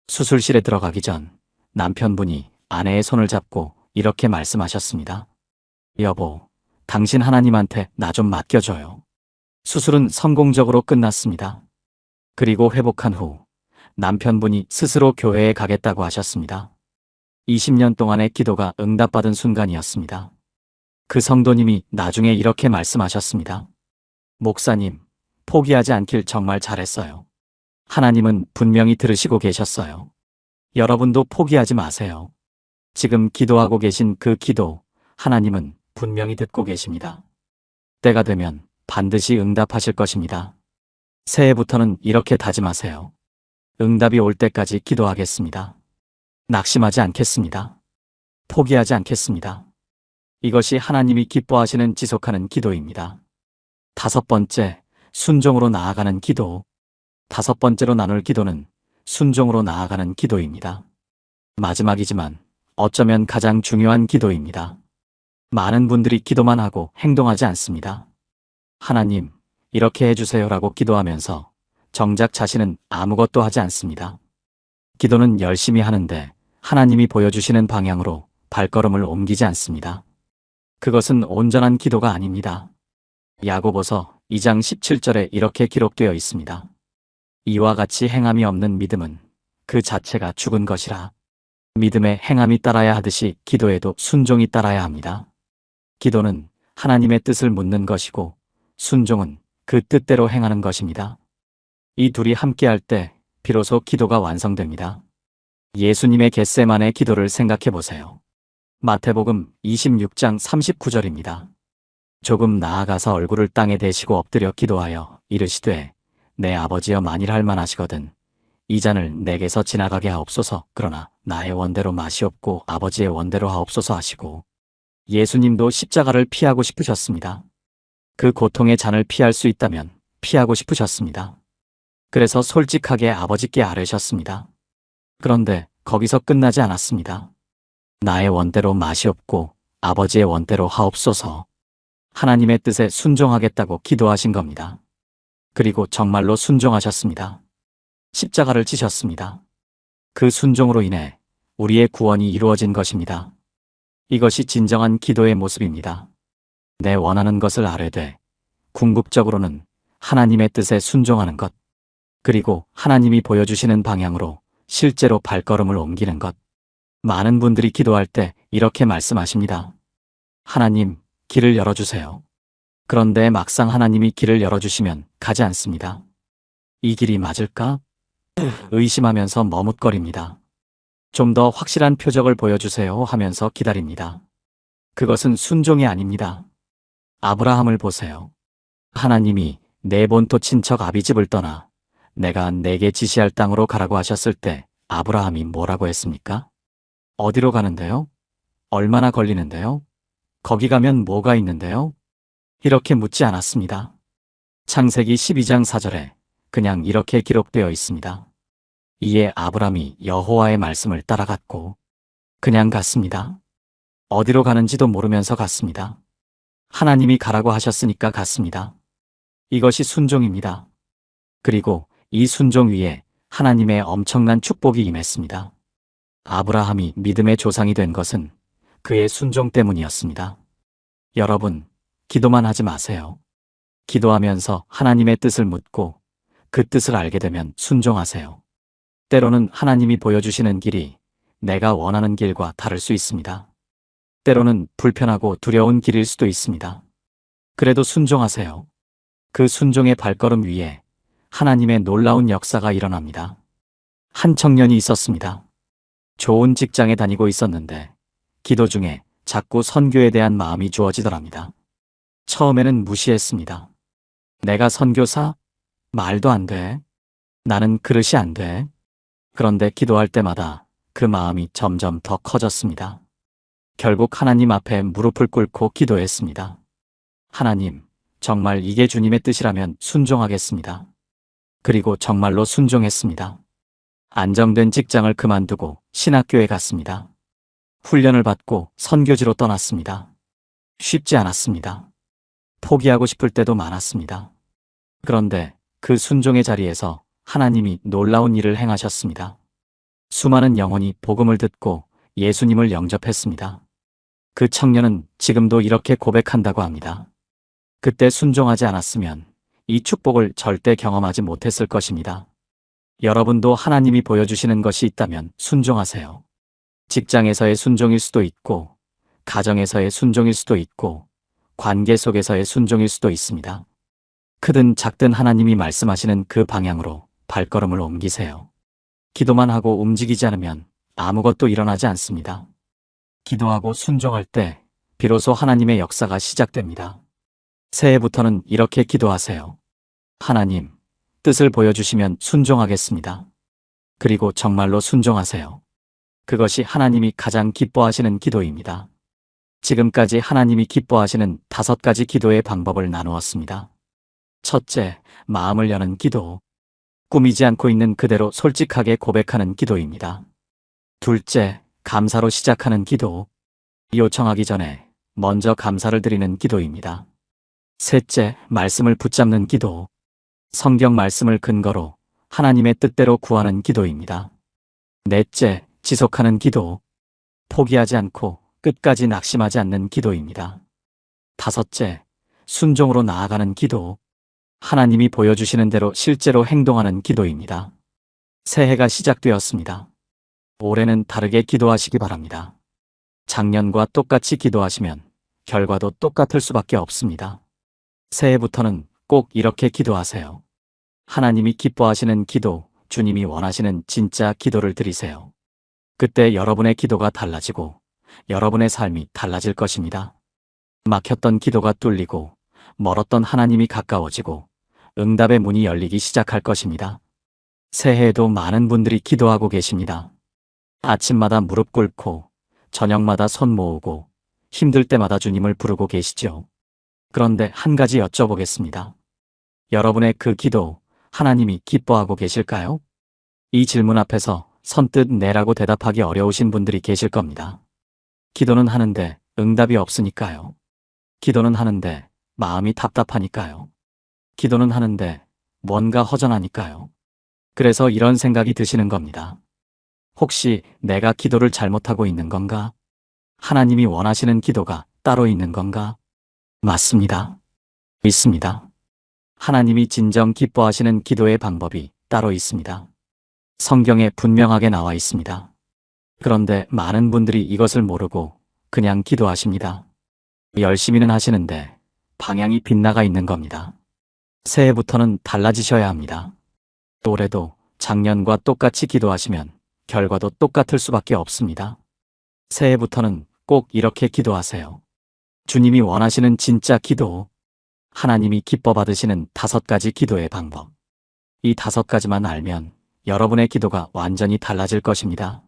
수술실에 들어가기 전 남편분이 아내의 손을 잡고 이렇게 말씀하셨습니다. 여보, 당신 하나님한테 나 좀 맡겨줘요. 수술은 성공적으로 끝났습니다. 그리고 회복한 후 남편분이 스스로 교회에 가겠다고 하셨습니다. 20년 동안의 기도가 응답받은 순간이었습니다. 그 성도님이 나중에 이렇게 말씀하셨습니다. 목사님, 포기하지 않길 정말 잘했어요. 하나님은 분명히 들으시고 계셨어요. 여러분도 포기하지 마세요. 지금 기도하고 계신 그 기도, 하나님은 분명히 듣고 계십니다. 때가 되면 반드시 응답하실 것입니다. 새해부터는 이렇게 다짐하세요. 응답이 올 때까지 기도하겠습니다. 낙심하지 않겠습니다. 포기하지 않겠습니다. 이것이 하나님이 기뻐하시는 지속하는 기도입니다. 5번째, 순종으로 나아가는 기도. 5번째로 나눌 기도는 순종으로 나아가는 기도입니다. 마지막이지만 어쩌면 가장 중요한 기도입니다. 많은 분들이 기도만 하고 행동하지 않습니다. 하나님, 이렇게 해주세요라고 기도하면서 정작 자신은 아무것도 하지 않습니다. 기도는 열심히 하는데 하나님이 보여주시는 방향으로 발걸음을 옮기지 않습니다. 그것은 온전한 기도가 아닙니다. 야고보서 2장 17절에 이렇게 기록되어 있습니다. 이와 같이 행함이 없는 믿음은 그 자체가 죽은 것이라. 믿음에 행함이 따라야 하듯이 기도에도 순종이 따라야 합니다. 기도는 하나님의 뜻을 묻는 것이고 순종은 그 뜻대로 행하는 것입니다. 이 둘이 함께할 때 비로소 기도가 완성됩니다. 예수님의 겟세마네 기도를 생각해 보세요. 마태복음 26장 39절입니다. 조금 나아가서 얼굴을 땅에 대시고 엎드려 기도하여 이르시되 내 아버지여 만일 할만하시거든 이 잔을 내게서 지나가게 하옵소서. 그러나 나의 원대로 마시옵고 아버지의 원대로 하옵소서 하시고, 예수님도 십자가를 피하고 싶으셨습니다. 그 고통의 잔을 피할 수 있다면 피하고 싶으셨습니다. 그래서 솔직하게 아버지께 아뢰셨습니다. 그런데 거기서 끝나지 않았습니다. 나의 원대로 마시옵고 아버지의 원대로 하옵소서. 하나님의 뜻에 순종하겠다고 기도하신 겁니다. 그리고 정말로 순종하셨습니다. 십자가를 지셨습니다. 그 순종으로 인해 우리의 구원이 이루어진 것입니다. 이것이 진정한 기도의 모습입니다. 내 원하는 것을 아뢰되 궁극적으로는 하나님의 뜻에 순종하는 것, 그리고 하나님이 보여주시는 방향으로 실제로 발걸음을 옮기는 것. 많은 분들이 기도할 때 이렇게 말씀하십니다. 하나님, 길을 열어주세요. 그런데 막상 하나님이 길을 열어주시면 가지 않습니다. 이 길이 맞을까? 의심하면서 머뭇거립니다. 좀 더 확실한 표적을 보여주세요 하면서 기다립니다. 그것은 순종이 아닙니다. 아브라함을 보세요. 하나님이 내 본토 친척 아비집을 떠나 내가 내게 지시할 땅으로 가라고 하셨을 때 아브라함이 뭐라고 했습니까? 어디로 가는데요? 얼마나 걸리는데요? 거기 가면 뭐가 있는데요? 이렇게 묻지 않았습니다. 창세기 12장 4절에 그냥 이렇게 기록되어 있습니다. 이에 아브람이 여호와의 말씀을 따라갔고 그냥 갔습니다. 어디로 가는지도 모르면서 갔습니다. 하나님이 가라고 하셨으니까 갔습니다. 이것이 순종입니다. 그리고 이 순종 위에 하나님의 엄청난 축복이 임했습니다. 아브라함이 믿음의 조상이 된 것은 그의 순종 때문이었습니다. 여러분, 기도만 하지 마세요. 기도하면서 하나님의 뜻을 묻고 그 뜻을 알게 되면 순종하세요. 때로는 하나님이 보여주시는 길이 내가 원하는 길과 다를 수 있습니다. 때로는 불편하고 두려운 길일 수도 있습니다. 그래도 순종하세요. 그 순종의 발걸음 위에 하나님의 놀라운 역사가 일어납니다. 한 청년이 있었습니다. 좋은 직장에 다니고 있었는데 기도 중에 자꾸 선교에 대한 마음이 주어지더랍니다. 처음에는 무시했습니다. 내가 선교사? 말도 안 돼. 나는 그릇이 안 돼. 그런데 기도할 때마다 그 마음이 점점 더 커졌습니다. 결국 하나님 앞에 무릎을 꿇고 기도했습니다. 하나님, 정말 이게 주님의 뜻이라면 순종하겠습니다. 그리고 정말로 순종했습니다. 안정된 직장을 그만두고 신학교에 갔습니다. 훈련을 받고 선교지로 떠났습니다. 쉽지 않았습니다. 포기하고 싶을 때도 많았습니다. 그런데 그 순종의 자리에서 하나님이 놀라운 일을 행하셨습니다. 수많은 영혼이 복음을 듣고 예수님을 영접했습니다. 그 청년은 지금도 이렇게 고백한다고 합니다. 그때 순종하지 않았으면 이 축복을 절대 경험하지 못했을 것입니다. 여러분도 하나님이 보여주시는 것이 있다면 순종하세요. 직장에서의 순종일 수도 있고, 가정에서의 순종일 수도 있고, 관계 속에서의 순종일 수도 있습니다. 크든 작든 하나님이 말씀하시는 그 방향으로 발걸음을 옮기세요. 기도만 하고 움직이지 않으면 아무것도 일어나지 않습니다. 기도하고 순종할 때 비로소 하나님의 역사가 시작됩니다. 새해부터는 이렇게 기도하세요. 하나님, 뜻을 보여주시면 순종하겠습니다. 그리고 정말로 순종하세요. 그것이 하나님이 가장 기뻐하시는 기도입니다. 지금까지 하나님이 기뻐하시는 5가지 기도의 방법을 나누었습니다. 첫째, 마음을 여는 기도. 꾸미지 않고 있는 그대로 솔직하게 고백하는 기도입니다. 둘째, 감사로 시작하는 기도. 요청하기 전에 먼저 감사를 드리는 기도입니다. 셋째, 말씀을 붙잡는 기도. 성경 말씀을 근거로 하나님의 뜻대로 구하는 기도입니다. 넷째, 지속하는 기도. 포기하지 않고 끝까지 낙심하지 않는 기도입니다. 다섯째, 순종으로 나아가는 기도. 하나님이 보여주시는 대로 실제로 행동하는 기도입니다. 새해가 시작되었습니다. 올해는 다르게 기도하시기 바랍니다. 작년과 똑같이 기도하시면 결과도 똑같을 수밖에 없습니다. 새해부터는 꼭 이렇게 기도하세요. 하나님이 기뻐하시는 기도, 주님이 원하시는 진짜 기도를 드리세요. 그때 여러분의 기도가 달라지고 여러분의 삶이 달라질 것입니다. 막혔던 기도가 뚫리고 멀었던 하나님이 가까워지고 응답의 문이 열리기 시작할 것입니다. 새해에도 많은 분들이 기도하고 계십니다. 아침마다 무릎 꿇고 저녁마다 손 모으고 힘들 때마다 주님을 부르고 계시죠. 그런데 한 가지 여쭤보겠습니다. 여러분의 그 기도 하나님이 기뻐하고 계실까요? 이 질문 앞에서 선뜻 네라고 대답하기 어려우신 분들이 계실 겁니다. 기도는 하는데 응답이 없으니까요. 기도는 하는데 마음이 답답하니까요. 기도는 하는데 뭔가 허전하니까요. 그래서 이런 생각이 드시는 겁니다. 혹시 내가 기도를 잘못하고 있는 건가? 하나님이 원하시는 기도가 따로 있는 건가? 맞습니다. 믿습니다. 하나님이 진정 기뻐하시는 기도의 방법이 따로 있습니다. 성경에 분명하게 나와 있습니다. 그런데 많은 분들이 이것을 모르고 그냥 기도하십니다. 열심히는 하시는데 방향이 빗나가 있는 겁니다. 새해부터는 달라지셔야 합니다. 올해도 작년과 똑같이 기도하시면 결과도 똑같을 수밖에 없습니다. 새해부터는 꼭 이렇게 기도하세요. 주님이 원하시는 진짜 기도, 하나님이 기뻐 받으시는 5가지 기도의 방법. 이 5가지만 알면 여러분의 기도가 완전히 달라질 것입니다.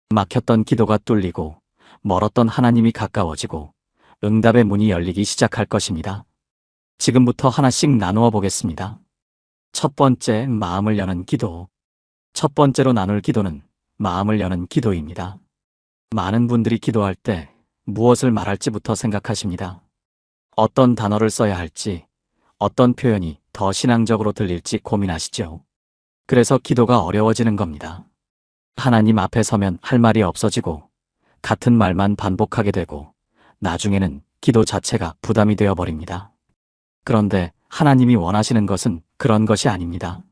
막혔던 기도가 뚫리고 멀었던 하나님이 가까워지고 응답의 문이 열리기 시작할 것입니다. 지금부터 하나씩 나누어 보겠습니다. 첫 번째, 마음을 여는 기도. 첫 번째로 나눌 기도는 마음을 여는 기도입니다. 많은 분들이 기도할 때 무엇을 말할지부터 생각하십니다. 어떤 단어를 써야 할지, 어떤 표현이 더 신앙적으로 들릴지 고민하시죠. 그래서 기도가 어려워지는 겁니다. 하나님 앞에 서면 할 말이 없어지고 같은 말만 반복하게 되고 나중에는 기도 자체가 부담이 되어버립니다. 그런데 하나님이 원하시는 것은 그런 것이 아닙니다.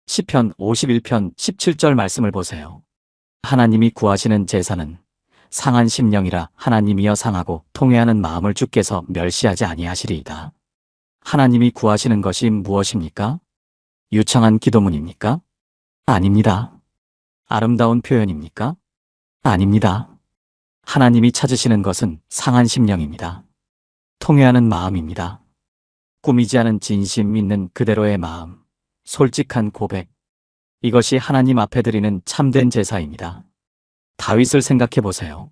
시편 51편 17절 말씀을 보세요. 하나님이 구하시는 제사는 상한 심령이라 하나님이여 상하고 통회하는 마음을 주께서 멸시하지 아니하시리이다. 하나님이 구하시는 것이 무엇입니까? 유창한 기도문입니까? 아닙니다. 아름다운 표현입니까? 아닙니다. 하나님이 찾으시는 것은 상한 심령입니다. 통회하는 마음입니다. 꾸미지 않은 진심 있는 그대로의 마음, 솔직한 고백. 이것이 하나님 앞에 드리는 참된 제사입니다. 다윗을 생각해 보세요.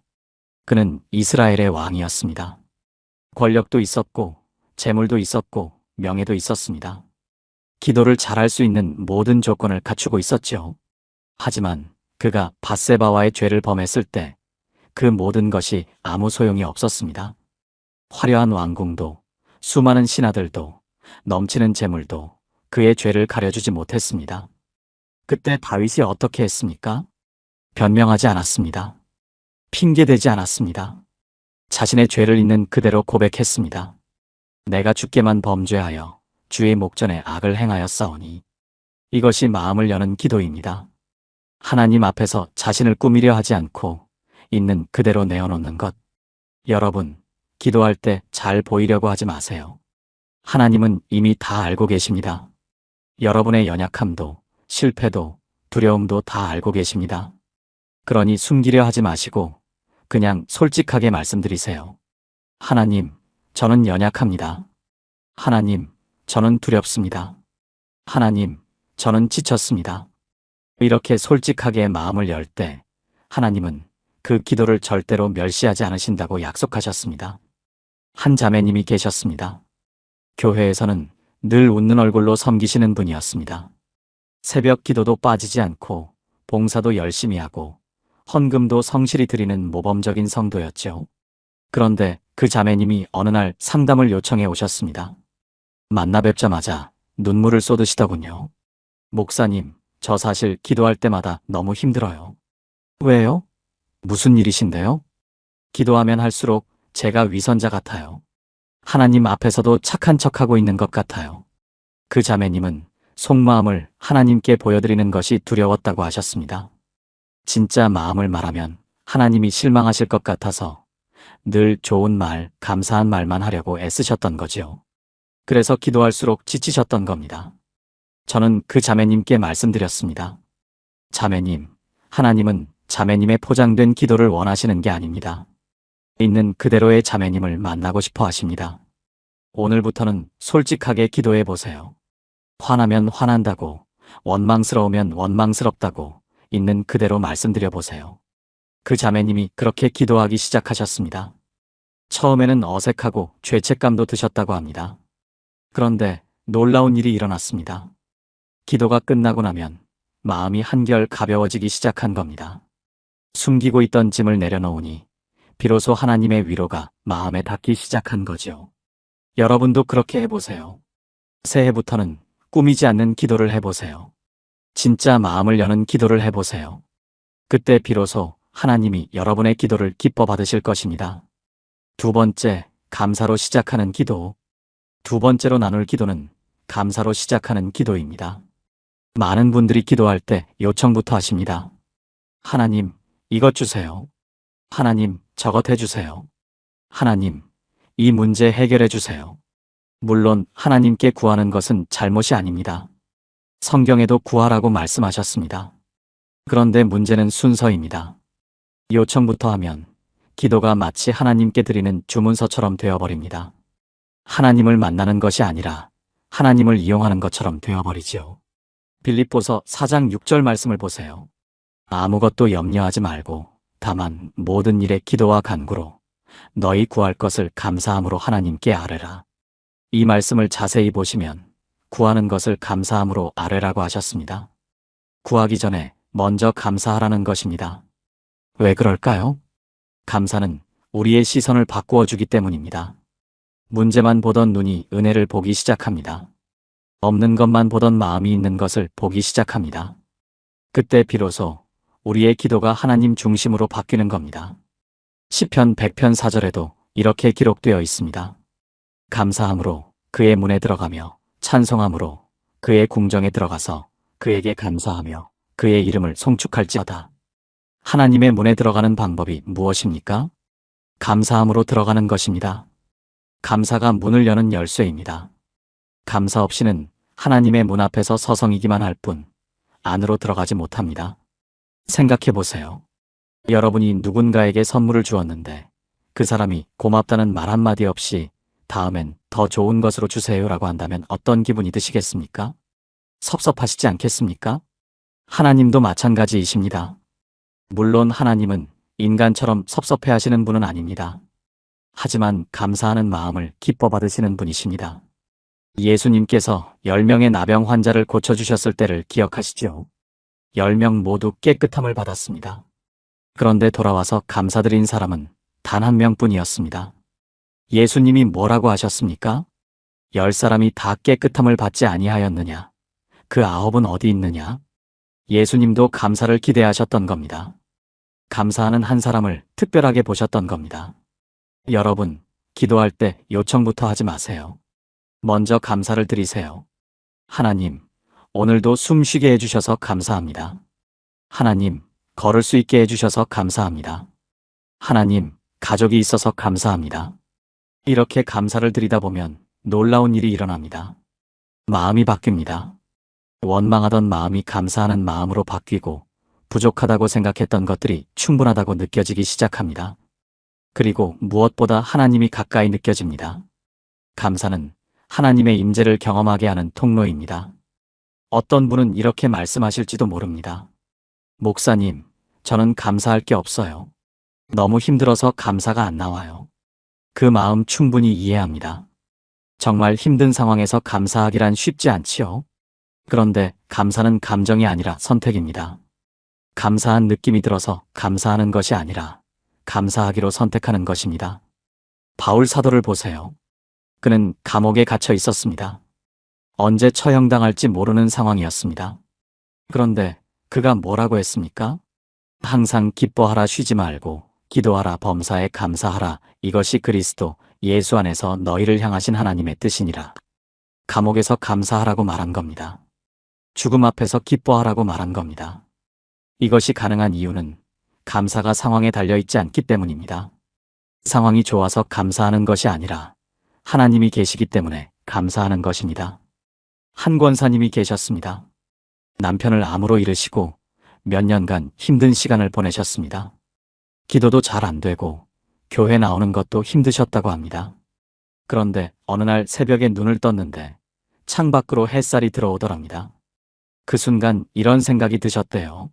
그는 이스라엘의 왕이었습니다. 권력도 있었고, 재물도 있었고, 명예도 있었습니다. 기도를 잘할 수 있는 모든 조건을 갖추고 있었죠. 하지만 그가 밧세바와의 죄를 범했을 때 그 모든 것이 아무 소용이 없었습니다. 화려한 왕궁도, 수많은 신하들도, 넘치는 재물도 그의 죄를 가려주지 못했습니다. 그때 다윗이 어떻게 했습니까? 변명하지 않았습니다. 핑계대지 않았습니다. 자신의 죄를 있는 그대로 고백했습니다. 내가 주께만 범죄하여 주의 목전에 악을 행하였사오니. 이것이 마음을 여는 기도입니다. 하나님 앞에서 자신을 꾸미려 하지 않고 있는 그대로 내어놓는 것. 여러분, 기도할 때 잘 보이려고 하지 마세요. 하나님은 이미 다 알고 계십니다. 여러분의 연약함도, 실패도, 두려움도 다 알고 계십니다. 그러니 숨기려 하지 마시고 그냥 솔직하게 말씀드리세요. 하나님, 저는 연약합니다. 하나님, 저는 두렵습니다. 하나님, 저는 지쳤습니다. 이렇게 솔직하게 마음을 열 때 하나님은 그 기도를 절대로 멸시하지 않으신다고 약속하셨습니다. 한 자매님이 계셨습니다. 교회에서는 늘 웃는 얼굴로 섬기시는 분이었습니다. 새벽 기도도 빠지지 않고 봉사도 열심히 하고 헌금도 성실히 드리는 모범적인 성도였죠. 그런데 그 자매님이 어느 날 상담을 요청해 오셨습니다. 만나 뵙자마자 눈물을 쏟으시더군요. 목사님, 저 사실 기도할 때마다 너무 힘들어요. 왜요? 무슨 일이신데요? 기도하면 할수록 제가 위선자 같아요. 하나님 앞에서도 착한 척하고 있는 것 같아요. 그 자매님은 속마음을 하나님께 보여드리는 것이 두려웠다고 하셨습니다. 진짜 마음을 말하면 하나님이 실망하실 것 같아서 늘 좋은 말, 감사한 말만 하려고 애쓰셨던 거지요. 그래서 기도할수록 지치셨던 겁니다. 저는 그 자매님께 말씀드렸습니다. 자매님, 하나님은 자매님의 포장된 기도를 원하시는 게 아닙니다. 있는 그대로의 자매님을 만나고 싶어 하십니다. 오늘부터는 솔직하게 기도해 보세요. 화나면 화난다고, 원망스러우면 원망스럽다고 있는 그대로 말씀드려 보세요. 그 자매님이 그렇게 기도하기 시작하셨습니다. 처음에는 어색하고 죄책감도 드셨다고 합니다. 그런데 놀라운 일이 일어났습니다. 기도가 끝나고 나면 마음이 한결 가벼워지기 시작한 겁니다. 숨기고 있던 짐을 내려놓으니 비로소 하나님의 위로가 마음에 닿기 시작한 거죠. 여러분도 그렇게 해보세요. 새해부터는 꾸미지 않는 기도를 해보세요. 진짜 마음을 여는 기도를 해보세요. 그때 비로소 하나님이 여러분의 기도를 기뻐 받으실 것입니다. 두 번째, 감사로 시작하는 기도. 두 번째로 나눌 기도는 감사로 시작하는 기도입니다. 많은 분들이 기도할 때 요청부터 하십니다. 하나님, 이것 주세요. 하나님, 저것 해주세요. 하나님, 이 문제 해결해 주세요. 물론 하나님께 구하는 것은 잘못이 아닙니다. 성경에도 구하라고 말씀하셨습니다. 그런데 문제는 순서입니다. 요청부터 하면 기도가 마치 하나님께 드리는 주문서처럼 되어버립니다. 하나님을 만나는 것이 아니라 하나님을 이용하는 것처럼 되어버리지요. 빌립보서 4장 6절 말씀을 보세요. 아무것도 염려하지 말고 다만 모든 일에 기도와 간구로 너희 구할 것을 감사함으로 하나님께 아뢰라. 이 말씀을 자세히 보시면 구하는 것을 감사함으로 아뢰라고 하셨습니다. 구하기 전에 먼저 감사하라는 것입니다. 왜 그럴까요? 감사는 우리의 시선을 바꾸어 주기 때문입니다. 문제만 보던 눈이 은혜를 보기 시작합니다. 없는 것만 보던 마음이 있는 것을 보기 시작합니다. 그때 비로소 우리의 기도가 하나님 중심으로 바뀌는 겁니다. 시편 100편 4절에도 이렇게 기록되어 있습니다. 감사함으로 그의 문에 들어가며 찬송함으로 그의 궁정에 들어가서 그에게 감사하며 그의 이름을 송축할지어다. 하나님의 문에 들어가는 방법이 무엇입니까? 감사함으로 들어가는 것입니다. 감사가 문을 여는 열쇠입니다. 감사 없이는 하나님의 문 앞에서 서성이기만 할 뿐 안으로 들어가지 못합니다. 생각해 보세요. 여러분이 누군가에게 선물을 주었는데 그 사람이 고맙다는 말 한마디 없이 다음엔 더 좋은 것으로 주세요라고 한다면 어떤 기분이 드시겠습니까? 섭섭하시지 않겠습니까? 하나님도 마찬가지이십니다. 물론 하나님은 인간처럼 섭섭해하시는 분은 아닙니다. 하지만 감사하는 마음을 기뻐 받으시는 분이십니다. 예수님께서 10명의 나병 환자를 고쳐주셨을 때를 기억하시죠? 10명 모두 깨끗함을 받았습니다. 그런데 돌아와서 감사드린 사람은 단 한 명뿐이었습니다. 예수님이 뭐라고 하셨습니까? 10사람이 다 깨끗함을 받지 아니하였느냐? 그 9은 어디 있느냐? 예수님도 감사를 기대하셨던 겁니다. 감사하는 한 사람을 특별하게 보셨던 겁니다. 여러분, 기도할 때 요청부터 하지 마세요. 먼저 감사를 드리세요. 하나님, 오늘도 숨 쉬게 해주셔서 감사합니다. 하나님, 걸을 수 있게 해주셔서 감사합니다. 하나님, 가족이 있어서 감사합니다. 이렇게 감사를 드리다 보면 놀라운 일이 일어납니다. 마음이 바뀝니다. 원망하던 마음이 감사하는 마음으로 바뀌고 부족하다고 생각했던 것들이 충분하다고 느껴지기 시작합니다. 그리고 무엇보다 하나님이 가까이 느껴집니다. 감사는 하나님의 임재를 경험하게 하는 통로입니다. 어떤 분은 이렇게 말씀하실지도 모릅니다. 목사님, 저는 감사할 게 없어요. 너무 힘들어서 감사가 안 나와요. 그 마음 충분히 이해합니다. 정말 힘든 상황에서 감사하기란 쉽지 않지요. 그런데 감사는 감정이 아니라 선택입니다. 감사한 느낌이 들어서 감사하는 것이 아니라 감사하기로 선택하는 것입니다. 바울 사도를 보세요. 그는 감옥에 갇혀 있었습니다. 언제 처형당할지 모르는 상황이었습니다. 그런데 그가 뭐라고 했습니까? 항상 기뻐하라, 쉬지 말고 기도하라, 범사에 감사하라. 이것이 그리스도 예수 안에서 너희를 향하신 하나님의 뜻이니라. 감옥에서 감사하라고 말한 겁니다. 죽음 앞에서 기뻐하라고 말한 겁니다. 이것이 가능한 이유는 감사가 상황에 달려있지 않기 때문입니다. 상황이 좋아서 감사하는 것이 아니라 하나님이 계시기 때문에 감사하는 것입니다. 한 권사님이 계셨습니다. 남편을 암으로 잃으시고 몇 년간 힘든 시간을 보내셨습니다. 기도도 잘 안 되고 교회 나오는 것도 힘드셨다고 합니다. 그런데 어느 날 새벽에 눈을 떴는데 창밖으로 햇살이 들어오더랍니다. 그 순간 이런 생각이 드셨대요.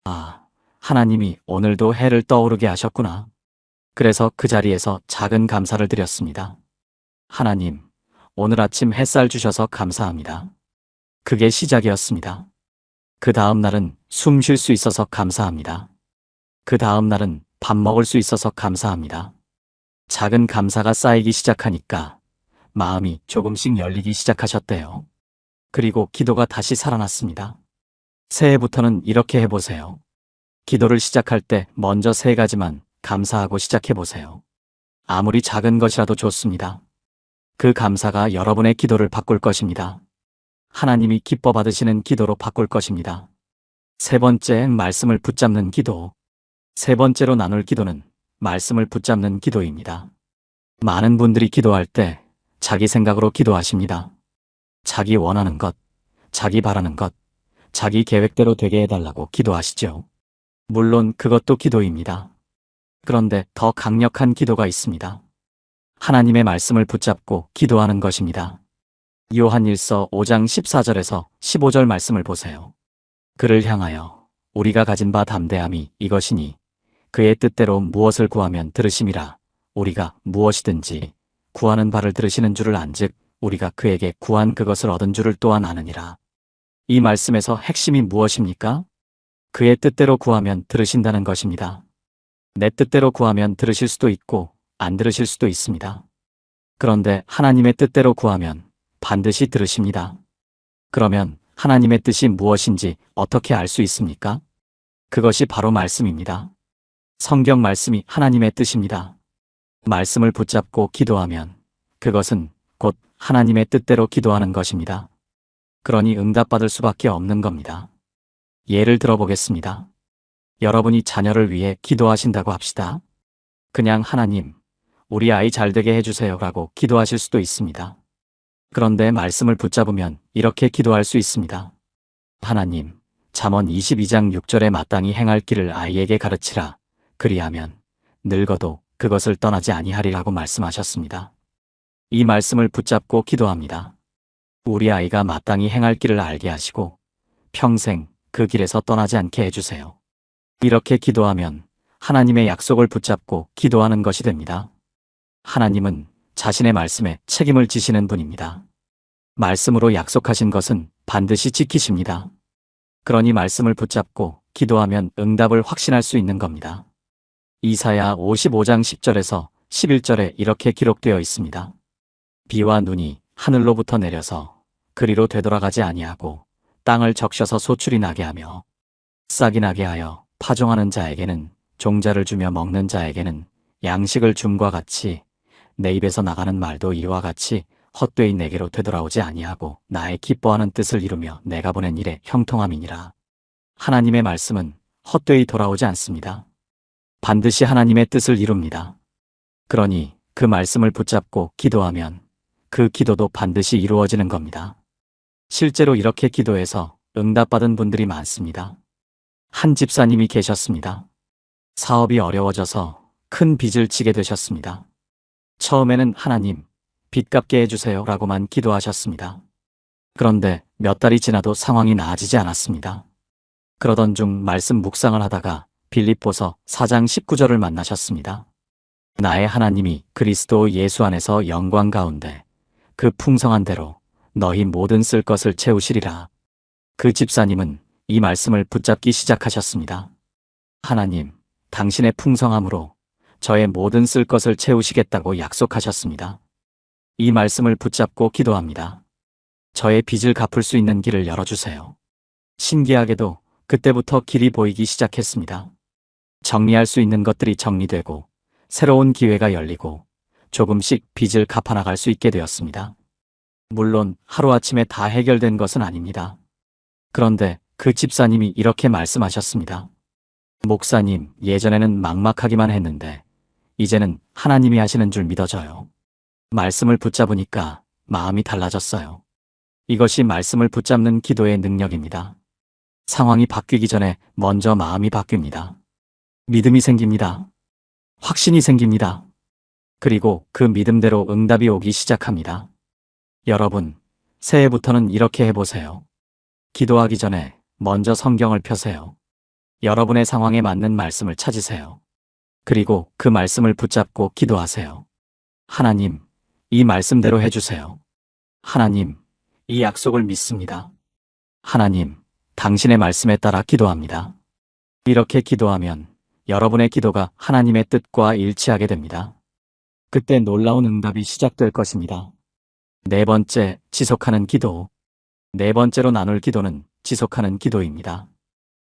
아, 하나님이 오늘도 해를 떠오르게 하셨구나. 그래서 그 자리에서 작은 감사를 드렸습니다. 하나님, 오늘 아침 햇살 주셔서 감사합니다. 그게 시작이었습니다. 그 다음 날은 숨 쉴 수 있어서 감사합니다. 그 다음 날은 밥 먹을 수 있어서 감사합니다. 작은 감사가 쌓이기 시작하니까 마음이 조금씩 열리기 시작하셨대요. 그리고 기도가 다시 살아났습니다. 새해부터는 이렇게 해보세요. 기도를 시작할 때 먼저 3가지만 감사하고 시작해보세요. 아무리 작은 것이라도 좋습니다. 그 감사가 여러분의 기도를 바꿀 것입니다. 하나님이 기뻐 받으시는 기도로 바꿀 것입니다. 3번째, 말씀을 붙잡는 기도. 3번째로 나눌 기도는 말씀을 붙잡는 기도입니다. 많은 분들이 기도할 때 자기 생각으로 기도하십니다. 자기 원하는 것, 자기 바라는 것, 자기 계획대로 되게 해달라고 기도하시죠. 물론 그것도 기도입니다. 그런데 더 강력한 기도가 있습니다. 하나님의 말씀을 붙잡고 기도하는 것입니다. 요한일서 5장 14절에서 15절 말씀을 보세요. 그를 향하여 우리가 가진 바 담대함이 이것이니 그의 뜻대로 무엇을 구하면 들으심이라. 우리가 무엇이든지 구하는 바를 들으시는 줄을 안즉 우리가 그에게 구한 그것을 얻은 줄을 또한 아느니라. 이 말씀에서 핵심이 무엇입니까? 그의 뜻대로 구하면 들으신다는 것입니다. 내 뜻대로 구하면 들으실 수도 있고 안 들으실 수도 있습니다. 그런데 하나님의 뜻대로 구하면 반드시 들으십니다. 그러면 하나님의 뜻이 무엇인지 어떻게 알 수 있습니까? 그것이 바로 말씀입니다. 성경 말씀이 하나님의 뜻입니다. 말씀을 붙잡고 기도하면 그것은 곧 하나님의 뜻대로 기도하는 것입니다. 그러니 응답받을 수밖에 없는 겁니다. 예를 들어보겠습니다. 여러분이 자녀를 위해 기도하신다고 합시다. 그냥 하나님, 우리 아이 잘되게 해주세요 라고 기도하실 수도 있습니다. 그런데 말씀을 붙잡으면 이렇게 기도할 수 있습니다. 하나님, 잠언 22장 6절에 마땅히 행할 길을 아이에게 가르치라. 그리하면 늙어도 그것을 떠나지 아니하리라고 말씀하셨습니다. 이 말씀을 붙잡고 기도합니다. 우리 아이가 마땅히 행할 길을 알게 하시고 평생 그 길에서 떠나지 않게 해주세요. 이렇게 기도하면 하나님의 약속을 붙잡고 기도하는 것이 됩니다. 하나님은 자신의 말씀에 책임을 지시는 분입니다. 말씀으로 약속하신 것은 반드시 지키십니다. 그러니 말씀을 붙잡고 기도하면 응답을 확신할 수 있는 겁니다. 이사야 55장 10절에서 11절에 이렇게 기록되어 있습니다. 비와 눈이 하늘로부터 내려서 그리로 되돌아가지 아니하고 땅을 적셔서 소출이 나게 하며 싹이 나게 하여 파종하는 자에게는 종자를 주며 먹는 자에게는 양식을 줌과 같이 내 입에서 나가는 말도 이와 같이 헛되이 내게로 되돌아오지 아니하고 나의 기뻐하는 뜻을 이루며 내가 보낸 일에 형통함이니라. 하나님의 말씀은 헛되이 돌아오지 않습니다. 반드시 하나님의 뜻을 이룹니다. 그러니 그 말씀을 붙잡고 기도하면 그 기도도 반드시 이루어지는 겁니다. 실제로 이렇게 기도해서 응답받은 분들이 많습니다. 한 집사님이 계셨습니다. 사업이 어려워져서 큰 빚을 지게 되셨습니다. 처음에는 하나님, 빚 갚게 해주세요 라고만 기도하셨습니다. 그런데 몇 달이 지나도 상황이 나아지지 않았습니다. 그러던 중 말씀 묵상을 하다가 빌립보서 4장 19절을 만나셨습니다. 나의 하나님이 그리스도 예수 안에서 영광 가운데 그 풍성한 대로 너희 모든 쓸 것을 채우시리라. 그 집사님은 이 말씀을 붙잡기 시작하셨습니다. 하나님, 당신의 풍성함으로 저의 모든 쓸 것을 채우시겠다고 약속하셨습니다. 이 말씀을 붙잡고 기도합니다. 저의 빚을 갚을 수 있는 길을 열어주세요. 신기하게도 그때부터 길이 보이기 시작했습니다. 정리할 수 있는 것들이 정리되고 새로운 기회가 열리고 조금씩 빚을 갚아나갈 수 있게 되었습니다. 물론 하루아침에 다 해결된 것은 아닙니다. 그런데 그 집사님이 이렇게 말씀하셨습니다. 목사님, 예전에는 막막하기만 했는데 이제는 하나님이 하시는 줄 믿어져요. 말씀을 붙잡으니까 마음이 달라졌어요. 이것이 말씀을 붙잡는 기도의 능력입니다. 상황이 바뀌기 전에 먼저 마음이 바뀝니다. 믿음이 생깁니다. 확신이 생깁니다. 그리고 그 믿음대로 응답이 오기 시작합니다. 여러분, 새해부터는 이렇게 해보세요. 기도하기 전에 먼저 성경을 펴세요. 여러분의 상황에 맞는 말씀을 찾으세요. 그리고 그 말씀을 붙잡고 기도하세요. 하나님, 이 말씀대로 해주세요. 하나님, 이 약속을 믿습니다. 하나님, 당신의 말씀에 따라 기도합니다. 이렇게 기도하면 여러분의 기도가 하나님의 뜻과 일치하게 됩니다. 그때 놀라운 응답이 시작될 것입니다. 네 번째, 지속하는 기도. 네 번째로 나눌 기도는 지속하는 기도입니다.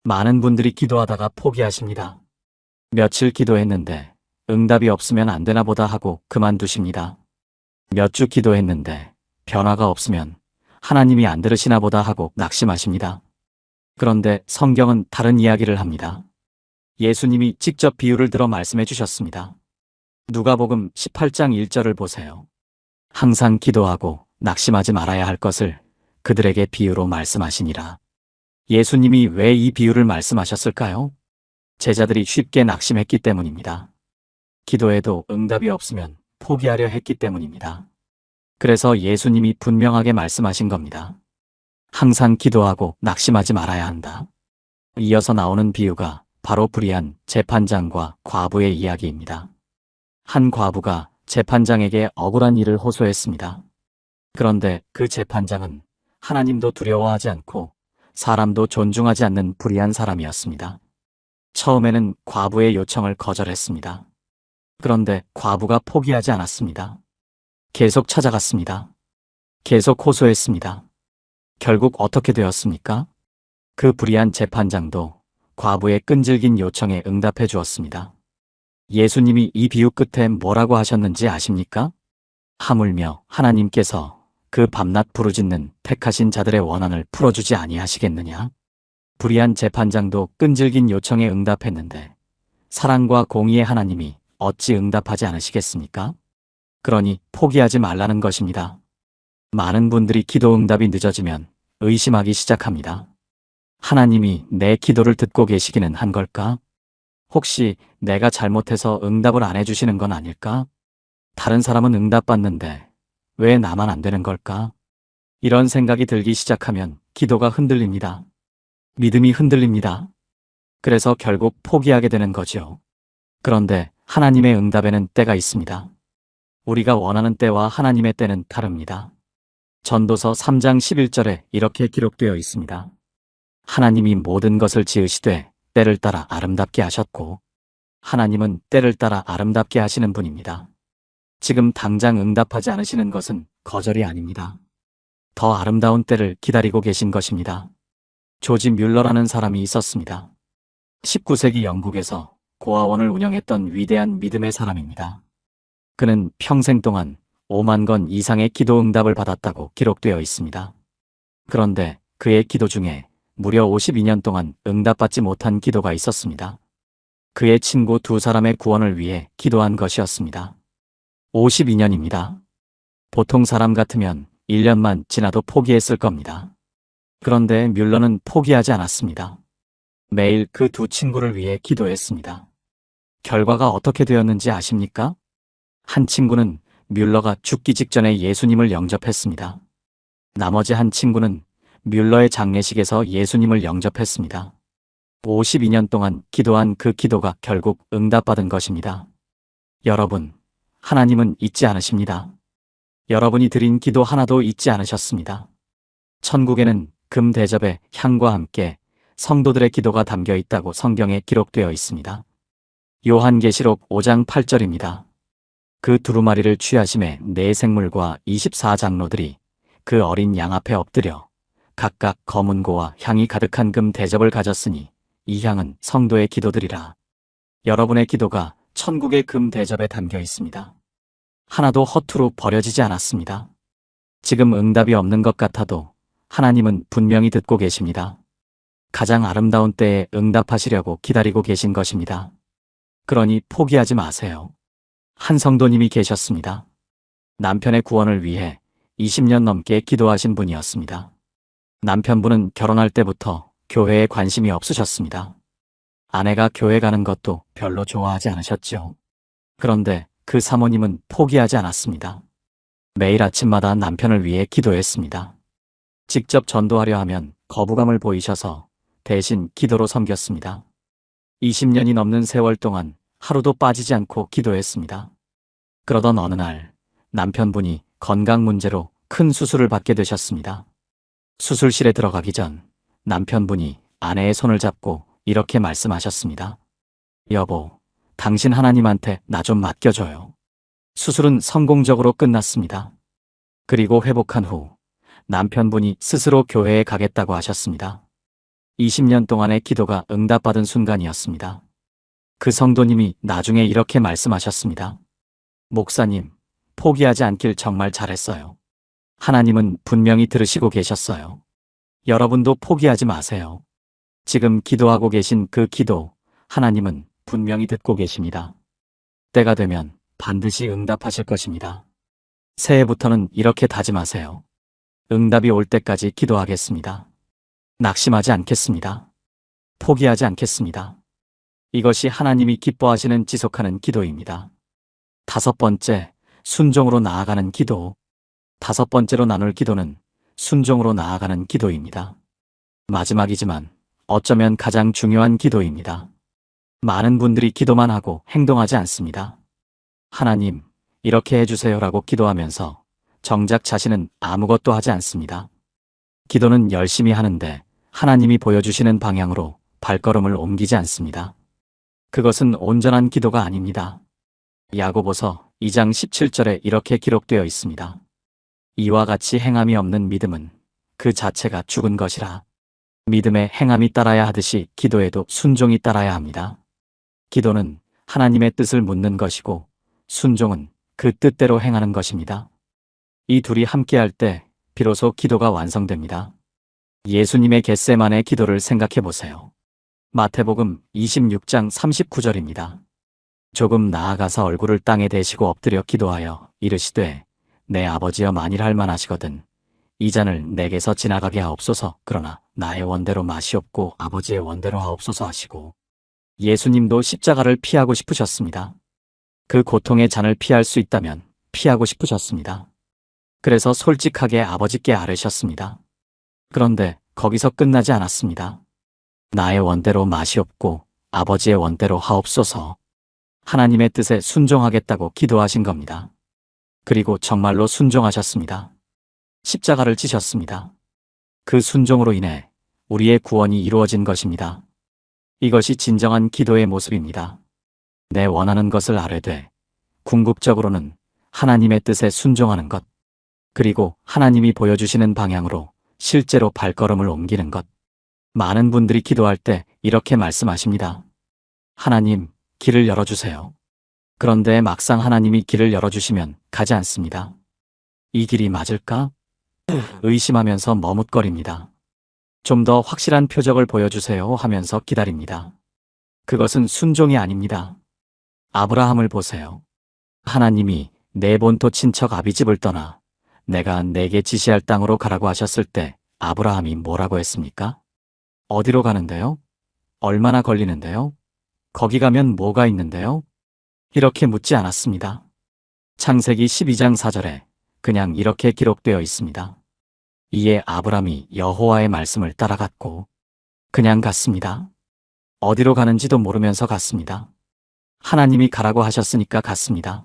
많은 분들이 기도하다가 포기하십니다. 며칠 기도했는데 응답이 없으면 안 되나 보다 하고 그만두십니다. 몇 주 기도했는데 변화가 없으면 하나님이 안 들으시나 보다 하고 낙심하십니다. 그런데 성경은 다른 이야기를 합니다. 예수님이 직접 비유를 들어 말씀해 주셨습니다. 누가복음 18장 1절을 보세요. 항상 기도하고 낙심하지 말아야 할 것을 그들에게 비유로 말씀하시니라. 예수님이 왜 이 비유를 말씀하셨을까요? 제자들이 쉽게 낙심했기 때문입니다. 기도해도 응답이 없으면 포기하려 했기 때문입니다. 그래서 예수님이 분명하게 말씀하신 겁니다. 항상 기도하고 낙심하지 말아야 한다. 이어서 나오는 비유가 바로 불의한 재판장과 과부의 이야기입니다. 한 과부가 재판장에게 억울한 일을 호소했습니다. 그런데 그 재판장은 하나님도 두려워하지 않고 사람도 존중하지 않는 불의한 사람이었습니다. 처음에는 과부의 요청을 거절했습니다. 그런데 과부가 포기하지 않았습니다. 계속 찾아갔습니다. 계속 호소했습니다. 결국 어떻게 되었습니까? 그 불의한 재판장도 과부의 끈질긴 요청에 응답해 주었습니다. 예수님이 이 비유 끝에 뭐라고 하셨는지 아십니까? 하물며 하나님께서 그 밤낮 부르짖는 택하신 자들의 원한을 풀어주지 아니하시겠느냐? 불의한 재판장도 끈질긴 요청에 응답했는데 사랑과 공의의 하나님이 어찌 응답하지 않으시겠습니까? 그러니 포기하지 말라는 것입니다. 많은 분들이 기도 응답이 늦어지면 의심하기 시작합니다. 하나님이 내 기도를 듣고 계시기는 한 걸까? 혹시 내가 잘못해서 응답을 안 해주시는 건 아닐까? 다른 사람은 응답받는데 왜 나만 안 되는 걸까? 이런 생각이 들기 시작하면 기도가 흔들립니다. 믿음이 흔들립니다. 그래서 결국 포기하게 되는 거죠. 그런데 하나님의 응답에는 때가 있습니다. 우리가 원하는 때와 하나님의 때는 다릅니다. 전도서 3장 11절에 이렇게 기록되어 있습니다. 하나님이 모든 것을 지으시되 때를 따라 아름답게 하셨고, 하나님은 때를 따라 아름답게 하시는 분입니다. 지금 당장 응답하지 않으시는 것은 거절이 아닙니다. 더 아름다운 때를 기다리고 계신 것입니다. 조지 뮬러라는 사람이 있었습니다. 19세기 영국에서 고아원을 운영했던 위대한 믿음의 사람입니다. 그는 평생 동안 5만 건 이상의 기도 응답을 받았다고 기록되어 있습니다. 그런데 그의 기도 중에 무려 52년 동안 응답받지 못한 기도가 있었습니다. 그의 친구 두 사람의 구원을 위해 기도한 것이었습니다. 52년입니다. 보통 사람 같으면 1년만 지나도 포기했을 겁니다. 그런데 뮬러는 포기하지 않았습니다. 매일 그 두 친구를 위해 기도했습니다. 결과가 어떻게 되었는지 아십니까? 한 친구는 뮬러가 죽기 직전에 예수님을 영접했습니다. 나머지 한 친구는 뮬러의 장례식에서 예수님을 영접했습니다. 52년 동안 기도한 그 기도가 결국 응답받은 것입니다. 여러분, 하나님은 잊지 않으십니다. 여러분이 드린 기도 하나도 잊지 않으셨습니다. 천국에는 금 대접에 향과 함께 성도들의 기도가 담겨 있다고 성경에 기록되어 있습니다. 요한계시록 5장 8절입니다. 그 두루마리를 취하심에 네 생물과 24장로들이 그 어린 양 앞에 엎드려 각각 검은 고와 향이 가득한 금 대접을 가졌으니 이 향은 성도의 기도들이라. 여러분의 기도가 천국의 금 대접에 담겨 있습니다. 하나도 허투루 버려지지 않았습니다. 지금 응답이 없는 것 같아도 하나님은 분명히 듣고 계십니다. 가장 아름다운 때에 응답하시려고 기다리고 계신 것입니다. 그러니 포기하지 마세요. 한 성도님이 계셨습니다. 남편의 구원을 위해 20년 넘게 기도하신 분이었습니다. 남편분은 결혼할 때부터 교회에 관심이 없으셨습니다. 아내가 교회 가는 것도 별로 좋아하지 않으셨죠. 그런데 그 사모님은 포기하지 않았습니다. 매일 아침마다 남편을 위해 기도했습니다. 직접 전도하려 하면 거부감을 보이셔서 대신 기도로 섬겼습니다. 20년이 넘는 세월 동안 하루도 빠지지 않고 기도했습니다. 그러던 어느 날 남편분이 건강 문제로 큰 수술을 받게 되셨습니다. 수술실에 들어가기 전 남편분이 아내의 손을 잡고 이렇게 말씀하셨습니다. 여보, 당신 하나님한테 나 좀 맡겨줘요. 수술은 성공적으로 끝났습니다. 그리고 회복한 후 남편분이 스스로 교회에 가겠다고 하셨습니다. 20년 동안의 기도가 응답받은 순간이었습니다. 그 성도님이 나중에 이렇게 말씀하셨습니다. 목사님, 포기하지 않길 정말 잘했어요. 하나님은 분명히 들으시고 계셨어요. 여러분도 포기하지 마세요. 지금 기도하고 계신 그 기도, 하나님은 분명히 듣고 계십니다. 때가 되면 반드시 응답하실 것입니다. 새해부터는 이렇게 다짐하세요. 응답이 올 때까지 기도하겠습니다. 낙심하지 않겠습니다. 포기하지 않겠습니다. 이것이 하나님이 기뻐하시는 지속하는 기도입니다. 5번째, 순종으로 나아가는 기도. 5번째로 나눌 기도는 순종으로 나아가는 기도입니다. 마지막이지만 어쩌면 가장 중요한 기도입니다. 많은 분들이 기도만 하고 행동하지 않습니다. 하나님, 이렇게 해주세요라고 기도하면서 정작 자신은 아무것도 하지 않습니다. 기도는 열심히 하는데 하나님이 보여주시는 방향으로 발걸음을 옮기지 않습니다. 그것은 온전한 기도가 아닙니다. 야고보서 2장 17절에 이렇게 기록되어 있습니다. 이와 같이 행함이 없는 믿음은 그 자체가 죽은 것이라. 믿음에 행함이 따라야 하듯이 기도에도 순종이 따라야 합니다. 기도는 하나님의 뜻을 묻는 것이고 순종은 그 뜻대로 행하는 것입니다. 이 둘이 함께할 때 비로소 기도가 완성됩니다. 예수님의 겟세마네 기도를 생각해 보세요. 마태복음 26장 39절입니다. 조금 나아가서 얼굴을 땅에 대시고 엎드려 기도하여 이르시되 내 아버지여 만일 할 만하시거든 이 잔을 내게서 지나가게 하옵소서. 그러나 나의 원대로 마시옵고 아버지의 원대로 하옵소서 하시고. 예수님도 십자가를 피하고 싶으셨습니다. 그 고통의 잔을 피할 수 있다면 피하고 싶으셨습니다. 그래서 솔직하게 아버지께 아뢰셨습니다. 그런데 거기서 끝나지 않았습니다. 나의 원대로 마시옵고 아버지의 원대로 하옵소서. 하나님의 뜻에 순종하겠다고 기도하신 겁니다. 그리고 정말로 순종하셨습니다. 십자가를 지셨습니다. 그 순종으로 인해 우리의 구원이 이루어진 것입니다. 이것이 진정한 기도의 모습입니다. 내 원하는 것을 아뢰되 궁극적으로는 하나님의 뜻에 순종하는 것, 그리고 하나님이 보여주시는 방향으로 실제로 발걸음을 옮기는 것. 많은 분들이 기도할 때 이렇게 말씀하십니다. 하나님, 길을 열어주세요. 그런데 막상 하나님이 길을 열어주시면 가지 않습니다. 이 길이 맞을까? 의심하면서 머뭇거립니다. 좀 더 확실한 표적을 보여주세요 하면서 기다립니다. 그것은 순종이 아닙니다. 아브라함을 보세요. 하나님이 내 본토 친척 아비집을 떠나 내가 내게 지시할 땅으로 가라고 하셨을 때 아브라함이 뭐라고 했습니까? 어디로 가는데요? 얼마나 걸리는데요? 거기 가면 뭐가 있는데요? 이렇게 묻지 않았습니다. 창세기 12장 4절에 그냥 이렇게 기록되어 있습니다. 이에 아브람이 여호와의 말씀을 따라갔고 그냥 갔습니다. 어디로 가는지도 모르면서 갔습니다. 하나님이 가라고 하셨으니까 갔습니다.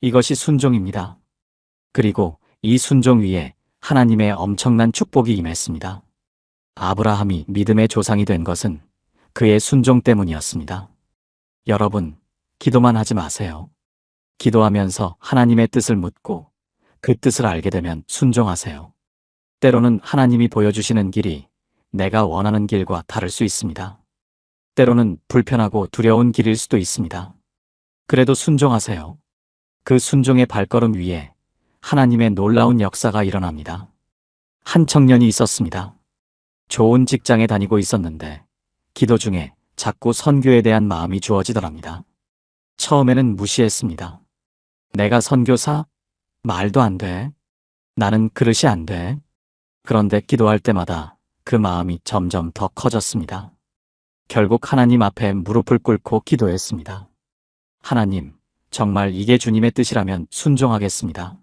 이것이 순종입니다. 그리고 이 순종 위에 하나님의 엄청난 축복이 임했습니다. 아브라함이 믿음의 조상이 된 것은 그의 순종 때문이었습니다. 여러분, 기도만 하지 마세요. 기도하면서 하나님의 뜻을 묻고 그 뜻을 알게 되면 순종하세요. 때로는 하나님이 보여주시는 길이 내가 원하는 길과 다를 수 있습니다. 때로는 불편하고 두려운 길일 수도 있습니다. 그래도 순종하세요. 그 순종의 발걸음 위에 하나님의 놀라운 역사가 일어납니다. 한 청년이 있었습니다. 좋은 직장에 다니고 있었는데 기도 중에 자꾸 선교에 대한 마음이 주어지더랍니다. 처음에는 무시했습니다. 내가 선교사? 말도 안 돼. 나는 그릇이 안 돼. 그런데 기도할 때마다 그 마음이 점점 더 커졌습니다. 결국 하나님 앞에 무릎을 꿇고 기도했습니다. 하나님, 정말 이게 주님의 뜻이라면 순종하겠습니다.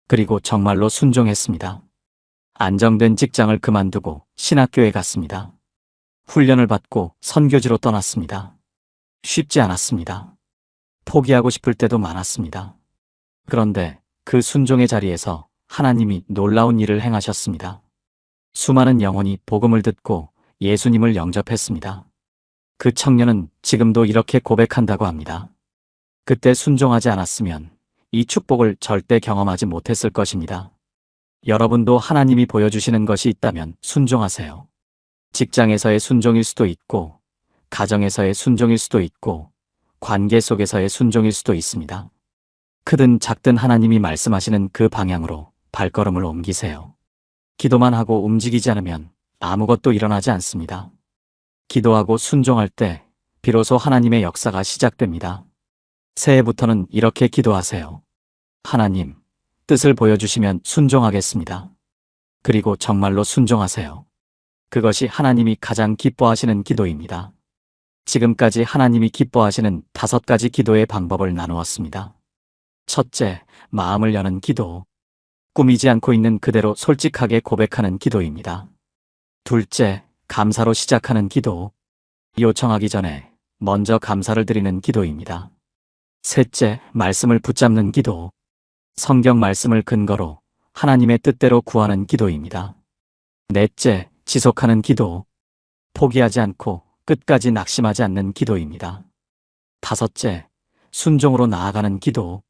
그리고 정말로 순종했습니다. 안정된 직장을 그만두고 신학교에 갔습니다. 훈련을 받고 선교지로 떠났습니다. 쉽지 않았습니다. 포기하고 싶을 때도 많았습니다. 그런데 그 순종의 자리에서 하나님이 놀라운 일을 행하셨습니다. 수많은 영혼이 복음을 듣고 예수님을 영접했습니다. 그 청년은 지금도 이렇게 고백한다고 합니다. 그때 순종하지 않았으면 이 축복을 절대 경험하지 못했을 것입니다. 여러분도 하나님이 보여주시는 것이 있다면 순종하세요. 직장에서의 순종일 수도 있고, 가정에서의 순종일 수도 있고, 관계 속에서의 순종일 수도 있습니다. 크든 작든 하나님이 말씀하시는 그 방향으로 발걸음을 옮기세요. 기도만 하고 움직이지 않으면 아무것도 일어나지 않습니다. 기도하고 순종할 때 비로소 하나님의 역사가 시작됩니다. 새해부터는 이렇게 기도하세요. 하나님, 뜻을 보여주시면 순종하겠습니다. 그리고 정말로 순종하세요. 그것이 하나님이 가장 기뻐하시는 기도입니다. 지금까지 하나님이 기뻐하시는 5가지 기도의 방법을 나누었습니다. 첫째, 마음을 여는 기도. 꾸미지 않고 있는 그대로 솔직하게 고백하는 기도입니다. 둘째, 감사로 시작하는 기도. 요청하기 전에 먼저 감사를 드리는 기도입니다. 셋째, 말씀을 붙잡는 기도. 성경 말씀을 근거로 하나님의 뜻대로 구하는 기도입니다. 넷째, 지속하는 기도. 포기하지 않고 끝까지 낙심하지 않는 기도입니다. 다섯째, 순종으로 나아가는 기도.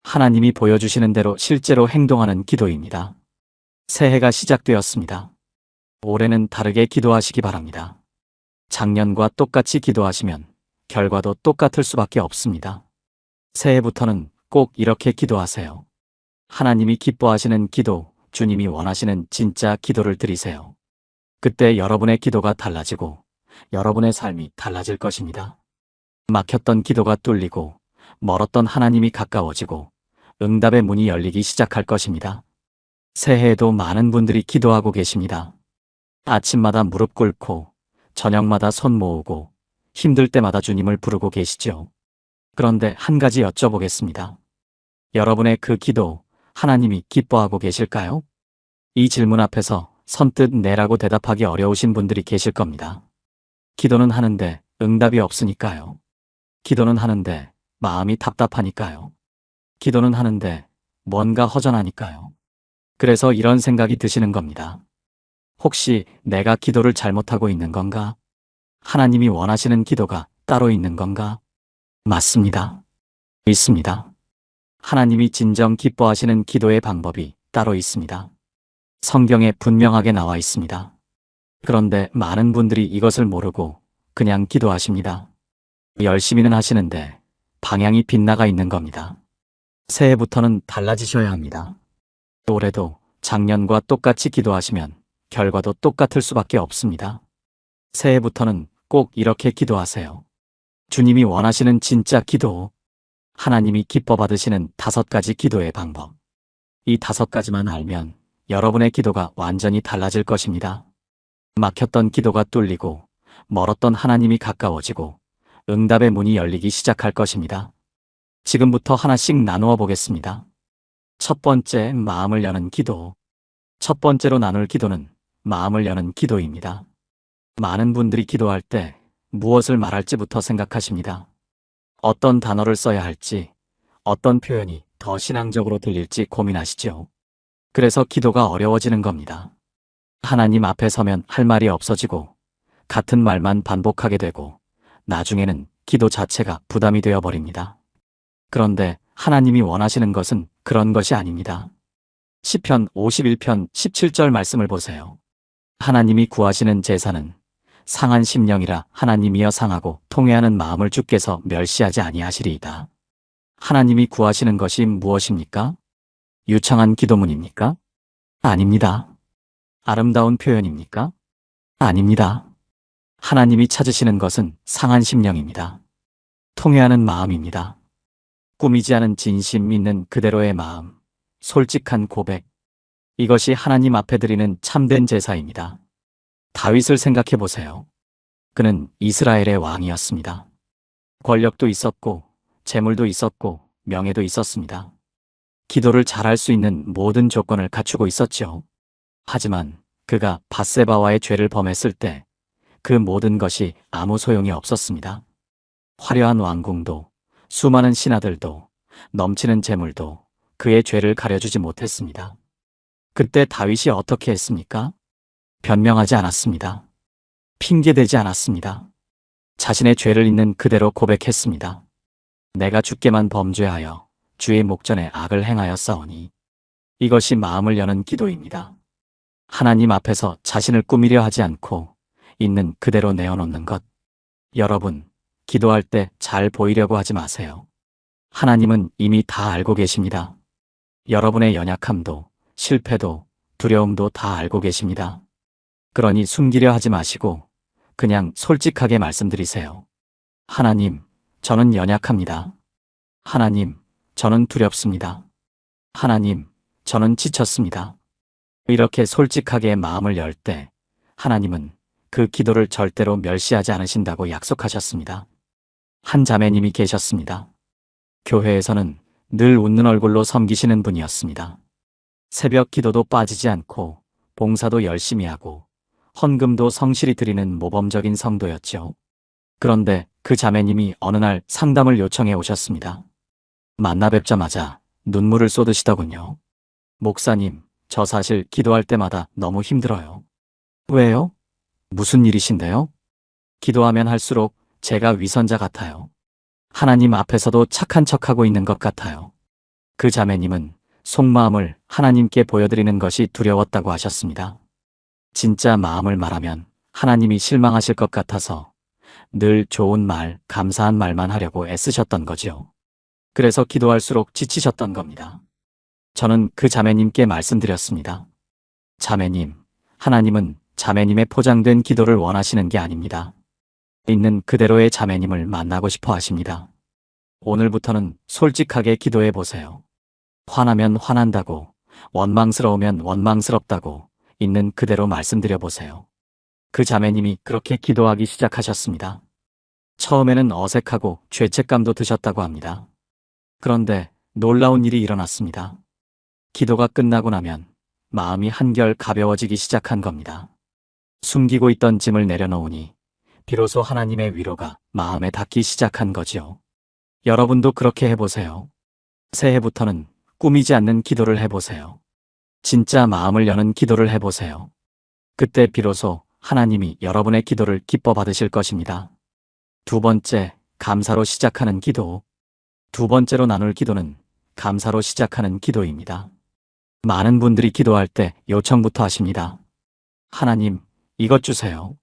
하나님이 보여주시는 대로 실제로 행동하는 기도입니다. 새해가 시작되었습니다. 올해는 다르게 기도하시기 바랍니다. 작년과 똑같이 기도하시면 결과도 똑같을 수밖에 없습니다. 새해부터는 꼭 이렇게 기도하세요. 하나님이 기뻐하시는 기도, 주님이 원하시는 진짜 기도를 드리세요. 그때 여러분의 기도가 달라지고 여러분의 삶이 달라질 것입니다. 막혔던 기도가 뚫리고 멀었던 하나님이 가까워지고 응답의 문이 열리기 시작할 것입니다. 새해에도 많은 분들이 기도하고 계십니다. 아침마다 무릎 꿇고 저녁마다 손 모으고 힘들 때마다 주님을 부르고 계시죠. 그런데 한 가지 여쭤보겠습니다. 여러분의 그 기도 하나님이 기뻐하고 계실까요? 이 질문 앞에서 선뜻 네라고 대답하기 어려우신 분들이 계실 겁니다. 기도는 하는데 응답이 없으니까요. 기도는 하는데 마음이 답답하니까요. 기도는 하는데 뭔가 허전하니까요. 그래서 이런 생각이 드시는 겁니다. 혹시 내가 기도를 잘못하고 있는 건가? 하나님이 원하시는 기도가 따로 있는 건가? 맞습니다. 있습니다. 하나님이 진정 기뻐하시는 기도의 방법이 따로 있습니다. 성경에 분명하게 나와 있습니다. 그런데 많은 분들이 이것을 모르고 그냥 기도하십니다. 열심히는 하시는데 방향이 빗나가 있는 겁니다. 새해부터는 달라지셔야 합니다. 올해도 작년과 똑같이 기도하시면 결과도 똑같을 수밖에 없습니다. 새해부터는 꼭 이렇게 기도하세요. 주님이 원하시는 진짜 기도, 하나님이 기뻐 받으시는 5가지 기도의 방법. 이 5가지만 알면 여러분의 기도가 완전히 달라질 것입니다. 막혔던 기도가 뚫리고 멀었던 하나님이 가까워지고 응답의 문이 열리기 시작할 것입니다. 지금부터 하나씩 나누어 보겠습니다. 첫 번째, 마음을 여는 기도. 첫 번째로 나눌 기도는 마음을 여는 기도입니다. 많은 분들이 기도할 때 무엇을 말할지부터 생각하십니다. 어떤 단어를 써야 할지, 어떤 표현이 더 신앙적으로 들릴지 고민하시죠. 그래서 기도가 어려워지는 겁니다. 하나님 앞에 서면 할 말이 없어지고 같은 말만 반복하게 되고 나중에는 기도 자체가 부담이 되어 버립니다. 그런데 하나님이 원하시는 것은 그런 것이 아닙니다. 시편 51편 17절 말씀을 보세요. 하나님이 구하시는 제사는 상한 심령이라 하나님이여 상하고 통회하는 마음을 주께서 멸시하지 아니하시리이다. 하나님이 구하시는 것이 무엇입니까? 유창한 기도문입니까? 아닙니다. 아름다운 표현입니까? 아닙니다. 하나님이 찾으시는 것은 상한 심령입니다. 통회하는 마음입니다. 꾸미지 않은 진심 있는 그대로의 마음, 솔직한 고백. 이것이 하나님 앞에 드리는 참된 제사입니다. 다윗을 생각해 보세요. 그는 이스라엘의 왕이었습니다. 권력도 있었고, 재물도 있었고, 명예도 있었습니다. 기도를 잘할 수 있는 모든 조건을 갖추고 있었죠. 하지만 그가 밧세바와의 죄를 범했을 때 그 모든 것이 아무 소용이 없었습니다. 화려한 왕궁도, 수많은 신하들도, 넘치는 재물도 그의 죄를 가려주지 못했습니다. 그때 다윗이 어떻게 했습니까? 변명하지 않았습니다. 핑계대지 않았습니다. 자신의 죄를 있는 그대로 고백했습니다. 내가 주께만 범죄하여 주의 목전에 악을 행하였사오니. 이것이 마음을 여는 기도입니다. 하나님 앞에서 자신을 꾸미려 하지 않고 있는 그대로 내어놓는 것. 여러분, 기도할 때 잘 보이려고 하지 마세요. 하나님은 이미 다 알고 계십니다. 여러분의 연약함도, 실패도, 두려움도 다 알고 계십니다. 그러니 숨기려 하지 마시고 그냥 솔직하게 말씀드리세요. 하나님, 저는 연약합니다. 하나님, 저는 두렵습니다. 하나님, 저는 지쳤습니다. 이렇게 솔직하게 마음을 열 때 하나님은 그 기도를 절대로 멸시하지 않으신다고 약속하셨습니다. 한 자매님이 계셨습니다. 교회에서는 늘 웃는 얼굴로 섬기시는 분이었습니다. 새벽 기도도 빠지지 않고 봉사도 열심히 하고 헌금도 성실히 드리는 모범적인 성도였죠. 그런데 그 자매님이 어느 날 상담을 요청해 오셨습니다. 만나 뵙자마자 눈물을 쏟으시더군요. 목사님, 저 사실 기도할 때마다 너무 힘들어요. 왜요? 무슨 일이신데요? 기도하면 할수록 제가 위선자 같아요. 하나님 앞에서도 착한 척하고 있는 것 같아요. 그 자매님은 속마음을 하나님께 보여드리는 것이 두려웠다고 하셨습니다. 진짜 마음을 말하면 하나님이 실망하실 것 같아서 늘 좋은 말, 감사한 말만 하려고 애쓰셨던 거지요. 그래서 기도할수록 지치셨던 겁니다. 저는 그 자매님께 말씀드렸습니다. 자매님, 하나님은 자매님의 포장된 기도를 원하시는 게 아닙니다. 있는 그대로의 자매님을 만나고 싶어 하십니다. 오늘부터는 솔직하게 기도해 보세요. 화나면 화난다고, 원망스러우면 원망스럽다고 있는 그대로 말씀드려 보세요. 그 자매님이 그렇게 기도하기 시작하셨습니다. 처음에는 어색하고 죄책감도 드셨다고 합니다. 그런데 놀라운 일이 일어났습니다. 기도가 끝나고 나면 마음이 한결 가벼워지기 시작한 겁니다. 숨기고 있던 짐을 내려놓으니 비로소 하나님의 위로가 마음에 닿기 시작한 거지요. 여러분도 그렇게 해보세요. 새해부터는 꾸미지 않는 기도를 해보세요. 진짜 마음을 여는 기도를 해보세요. 그때 비로소 하나님이 여러분의 기도를 기뻐 받으실 것입니다. 두 번째, 감사로 시작하는 기도. 두 번째로 나눌 기도는 감사로 시작하는 기도입니다. 많은 분들이 기도할 때 요청부터 하십니다. 하나님, 이것 주세요.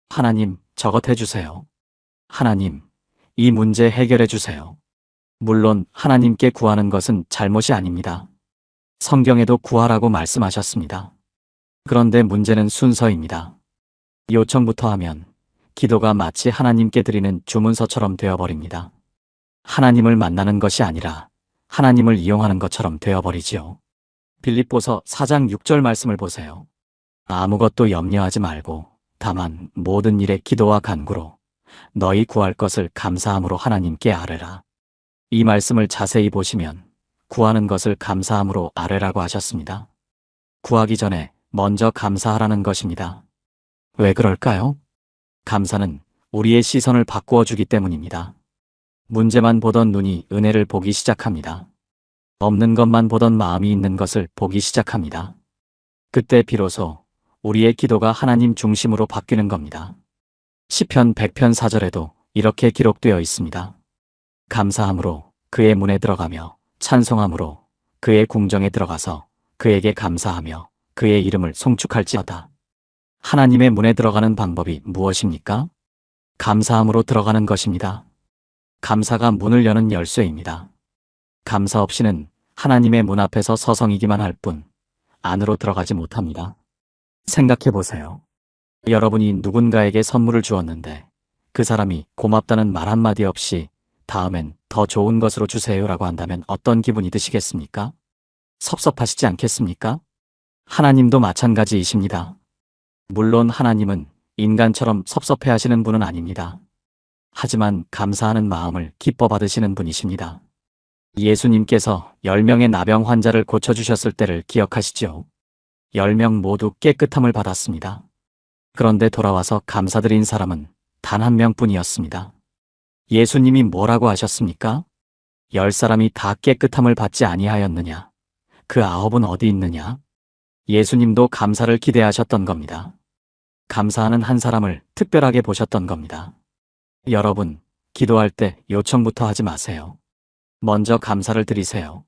하나님, 저것 해주세요. 하나님, 이 문제 해결해 주세요. 물론 하나님께 구하는 것은 잘못이 아닙니다. 성경에도 구하라고 말씀하셨습니다. 그런데 문제는 순서입니다. 요청부터 하면 기도가 마치 하나님께 드리는 주문서처럼 되어버립니다. 하나님을 만나는 것이 아니라 하나님을 이용하는 것처럼 되어버리지요. 빌립보서 4장 6절 말씀을 보세요. 아무것도 염려하지 말고 다만 모든 일에 기도와 간구로 너희 구할 것을 감사함으로 하나님께 아뢰라. 이 말씀을 자세히 보시면 구하는 것을 감사함으로 아뢰라고 하셨습니다. 구하기 전에 먼저 감사하라는 것입니다. 왜 그럴까요? 감사는 우리의 시선을 바꾸어 주기 때문입니다. 문제만 보던 눈이 은혜를 보기 시작합니다. 없는 것만 보던 마음이 있는 것을 보기 시작합니다. 그때 비로소 우리의 기도가 하나님 중심으로 바뀌는 겁니다. 시편 100편 4절에도 이렇게 기록되어 있습니다. 감사함으로 그의 문에 들어가며 찬송함으로 그의 궁정에 들어가서 그에게 감사하며 그의 이름을 송축할지어다. 하나님의 문에 들어가는 방법이 무엇입니까? 감사함으로 들어가는 것입니다. 감사가 문을 여는 열쇠입니다. 감사 없이는 하나님의 문 앞에서 서성이기만 할 뿐 안으로 들어가지 못합니다. 생각해 보세요. 여러분이 누군가에게 선물을 주었는데 그 사람이 고맙다는 말 한마디 없이 다음엔 더 좋은 것으로 주세요라고 한다면 어떤 기분이 드시겠습니까? 섭섭하시지 않겠습니까? 하나님도 마찬가지이십니다. 물론 하나님은 인간처럼 섭섭해하시는 분은 아닙니다. 하지만 감사하는 마음을 기뻐 받으시는 분이십니다. 예수님께서 10명의 나병 환자를 고쳐주셨을 때를 기억하시죠? 10명 모두 깨끗함을 받았습니다. 그런데 돌아와서 감사드린 사람은 단 한 명뿐이었습니다. 예수님이 뭐라고 하셨습니까? 10사람이 다 깨끗함을 받지 아니하였느냐? 그 9은 어디 있느냐? 예수님도 감사를 기대하셨던 겁니다. 감사하는 한 사람을 특별하게 보셨던 겁니다. 여러분, 기도할 때 요청부터 하지 마세요. 먼저 감사를 드리세요.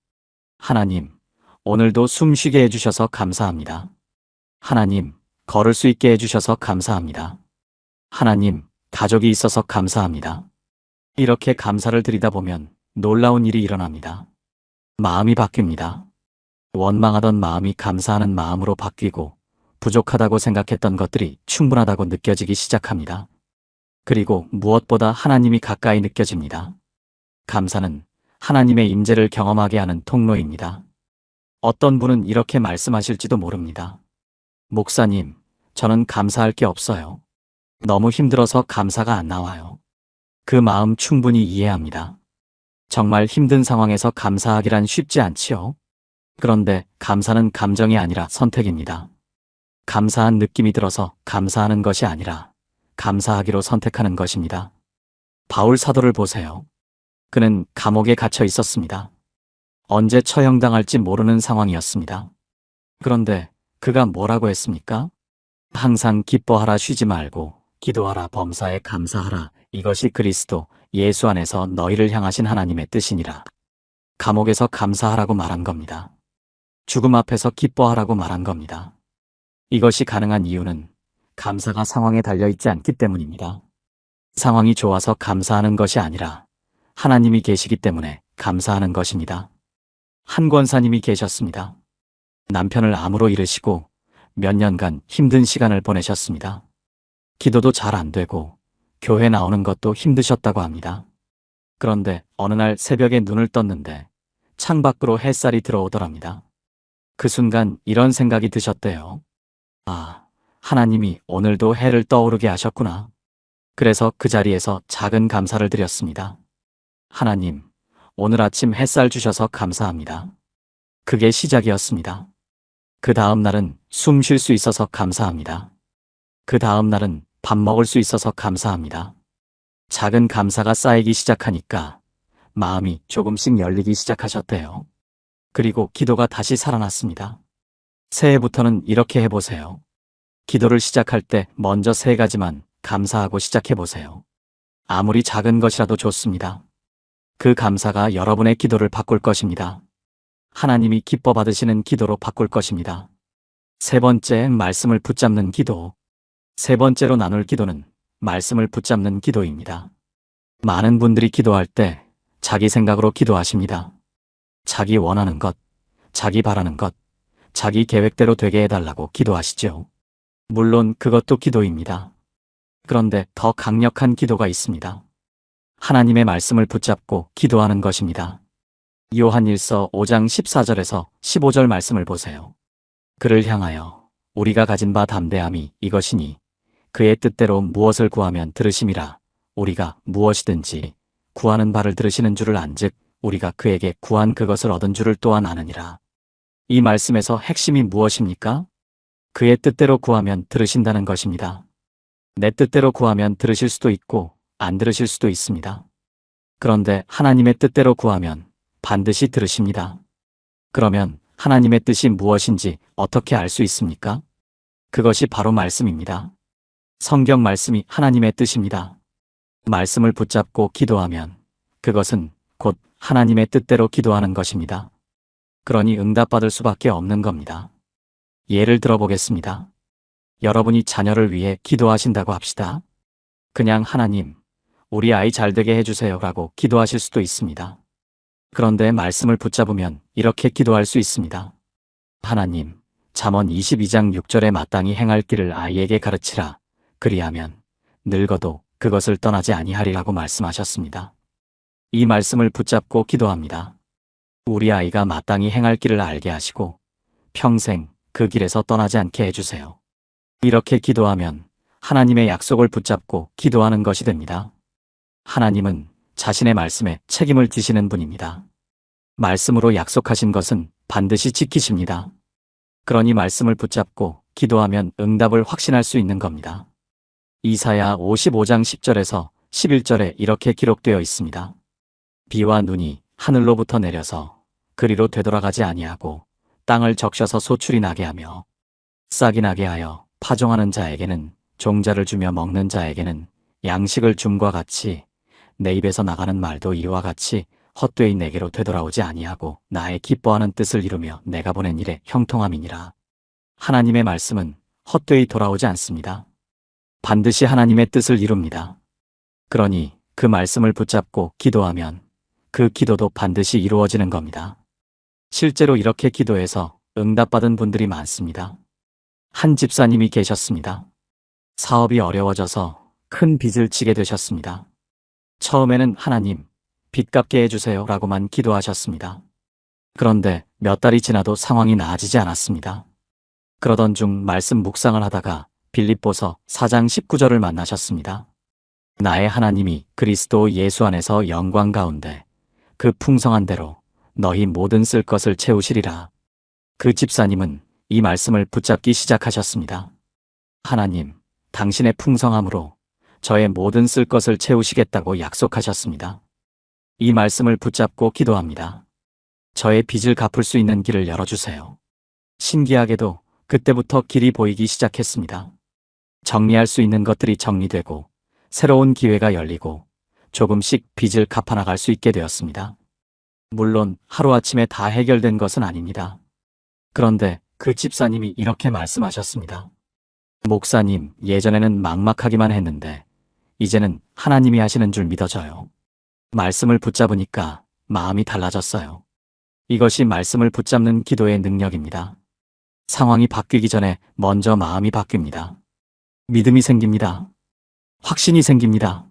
하나님, 오늘도 숨 쉬게 해주셔서 감사합니다. 하나님, 걸을 수 있게 해주셔서 감사합니다. 하나님, 가족이 있어서 감사합니다. 이렇게 감사를 드리다 보면 놀라운 일이 일어납니다. 마음이 바뀝니다. 원망하던 마음이 감사하는 마음으로 바뀌고 부족하다고 생각했던 것들이 충분하다고 느껴지기 시작합니다. 그리고 무엇보다 하나님이 가까이 느껴집니다. 감사는 하나님의 임재를 경험하게 하는 통로입니다. 어떤 분은 이렇게 말씀하실지도 모릅니다. 목사님, 저는 감사할 게 없어요. 너무 힘들어서 감사가 안 나와요. 그 마음 충분히 이해합니다. 정말 힘든 상황에서 감사하기란 쉽지 않지요. 그런데 감사는 감정이 아니라 선택입니다. 감사한 느낌이 들어서 감사하는 것이 아니라 감사하기로 선택하는 것입니다. 바울 사도를 보세요. 그는 감옥에 갇혀 있었습니다. 언제 처형당할지 모르는 상황이었습니다. 그런데 그가 뭐라고 했습니까? 항상 기뻐하라, 쉬지 말고 기도하라, 범사에 감사하라. 이것이 그리스도 예수 안에서 너희를 향하신 하나님의 뜻이니라. 감옥에서 감사하라고 말한 겁니다. 죽음 앞에서 기뻐하라고 말한 겁니다. 이것이 가능한 이유는 감사가 상황에 달려있지 않기 때문입니다. 상황이 좋아서 감사하는 것이 아니라 하나님이 계시기 때문에 감사하는 것입니다. 한 권사님이 계셨습니다. 남편을 암으로 잃으시고 몇 년간 힘든 시간을 보내셨습니다. 기도도 잘 안 되고 교회 나오는 것도 힘드셨다고 합니다. 그런데 어느 날 새벽에 눈을 떴는데 창밖으로 햇살이 들어오더랍니다. 그 순간 이런 생각이 드셨대요. 아, 하나님이 오늘도 해를 떠오르게 하셨구나. 그래서 그 자리에서 작은 감사를 드렸습니다. 하나님, 오늘 아침 햇살 주셔서 감사합니다. 그게 시작이었습니다. 그 다음 날은 숨 쉴 수 있어서 감사합니다. 그 다음 날은 밥 먹을 수 있어서 감사합니다. 작은 감사가 쌓이기 시작하니까 마음이 조금씩 열리기 시작하셨대요. 그리고 기도가 다시 살아났습니다. 새해부터는 이렇게 해보세요. 기도를 시작할 때 먼저 3가지만 감사하고 시작해 보세요. 아무리 작은 것이라도 좋습니다. 그 감사가 여러분의 기도를 바꿀 것입니다. 하나님이 기뻐 받으시는 기도로 바꿀 것입니다. 3번째, 말씀을 붙잡는 기도. 3번째로 나눌 기도는 말씀을 붙잡는 기도입니다. 많은 분들이 기도할 때 자기 생각으로 기도하십니다. 자기 원하는 것, 자기 바라는 것, 자기 계획대로 되게 해달라고 기도하시죠. 물론 그것도 기도입니다. 그런데 더 강력한 기도가 있습니다. 하나님의 말씀을 붙잡고 기도하는 것입니다. 요한일서 5장 14절에서 15절 말씀을 보세요. 그를 향하여 우리가 가진 바 담대함이 이것이니 그의 뜻대로 무엇을 구하면 들으심이라. 우리가 무엇이든지 구하는 바를 들으시는 줄을 안즉 우리가 그에게 구한 그것을 얻은 줄을 또한 아느니라. 이 말씀에서 핵심이 무엇입니까? 그의 뜻대로 구하면 들으신다는 것입니다. 내 뜻대로 구하면 들으실 수도 있고 안 들으실 수도 있습니다. 그런데 하나님의 뜻대로 구하면 반드시 들으십니다. 그러면 하나님의 뜻이 무엇인지 어떻게 알 수 있습니까? 그것이 바로 말씀입니다. 성경 말씀이 하나님의 뜻입니다. 말씀을 붙잡고 기도하면 그것은 곧 하나님의 뜻대로 기도하는 것입니다. 그러니 응답받을 수밖에 없는 겁니다. 예를 들어보겠습니다. 여러분이 자녀를 위해 기도하신다고 합시다. 그냥 하나님, 우리 아이 잘되게 해주세요 라고 기도하실 수도 있습니다. 그런데 말씀을 붙잡으면 이렇게 기도할 수 있습니다. 하나님, 잠언 22장 6절에 마땅히 행할 길을 아이에게 가르치라. 그리하면 늙어도 그것을 떠나지 아니하리라고 말씀하셨습니다. 이 말씀을 붙잡고 기도합니다. 우리 아이가 마땅히 행할 길을 알게 하시고 평생 그 길에서 떠나지 않게 해주세요. 이렇게 기도하면 하나님의 약속을 붙잡고 기도하는 것이 됩니다. 하나님은 자신의 말씀에 책임을 지시는 분입니다. 말씀으로 약속하신 것은 반드시 지키십니다. 그러니 말씀을 붙잡고 기도하면 응답을 확신할 수 있는 겁니다. 이사야 55장 10절에서 11절에 이렇게 기록되어 있습니다. 비와 눈이 하늘로부터 내려서 그리로 되돌아가지 아니하고 땅을 적셔서 소출이 나게 하며 싹이 나게 하여 파종하는 자에게는 종자를 주며 먹는 자에게는 양식을 줌과 같이 내 입에서 나가는 말도 이와 같이 헛되이 내게로 되돌아오지 아니하고 나의 기뻐하는 뜻을 이루며 내가 보낸 일에 형통함이니라. 하나님의 말씀은 헛되이 돌아오지 않습니다. 반드시 하나님의 뜻을 이룹니다. 그러니 그 말씀을 붙잡고 기도하면 그 기도도 반드시 이루어지는 겁니다. 실제로 이렇게 기도해서 응답받은 분들이 많습니다. 한 집사님이 계셨습니다. 사업이 어려워져서 큰 빚을 지게 되셨습니다. 처음에는 하나님, 빚 갚게 해주세요 라고만 기도하셨습니다. 그런데 몇 달이 지나도 상황이 나아지지 않았습니다. 그러던 중 말씀 묵상을 하다가 빌립보서 4장 19절을 만나셨습니다. 나의 하나님이 그리스도 예수 안에서 영광 가운데 그 풍성한 대로 너희 모든 쓸 것을 채우시리라. 그 집사님은 이 말씀을 붙잡기 시작하셨습니다. 하나님, 당신의 풍성함으로 저의 모든 쓸 것을 채우시겠다고 약속하셨습니다. 이 말씀을 붙잡고 기도합니다. 저의 빚을 갚을 수 있는 길을 열어주세요. 신기하게도 그때부터 길이 보이기 시작했습니다. 정리할 수 있는 것들이 정리되고 새로운 기회가 열리고 조금씩 빚을 갚아나갈 수 있게 되었습니다. 물론 하루아침에 다 해결된 것은 아닙니다. 그런데 그 집사님이 이렇게 말씀하셨습니다. 목사님, 예전에는 막막하기만 했는데 이제는 하나님이 하시는 줄 믿어져요. 말씀을 붙잡으니까 마음이 달라졌어요. 이것이 말씀을 붙잡는 기도의 능력입니다. 상황이 바뀌기 전에 먼저 마음이 바뀝니다. 믿음이 생깁니다. 확신이 생깁니다.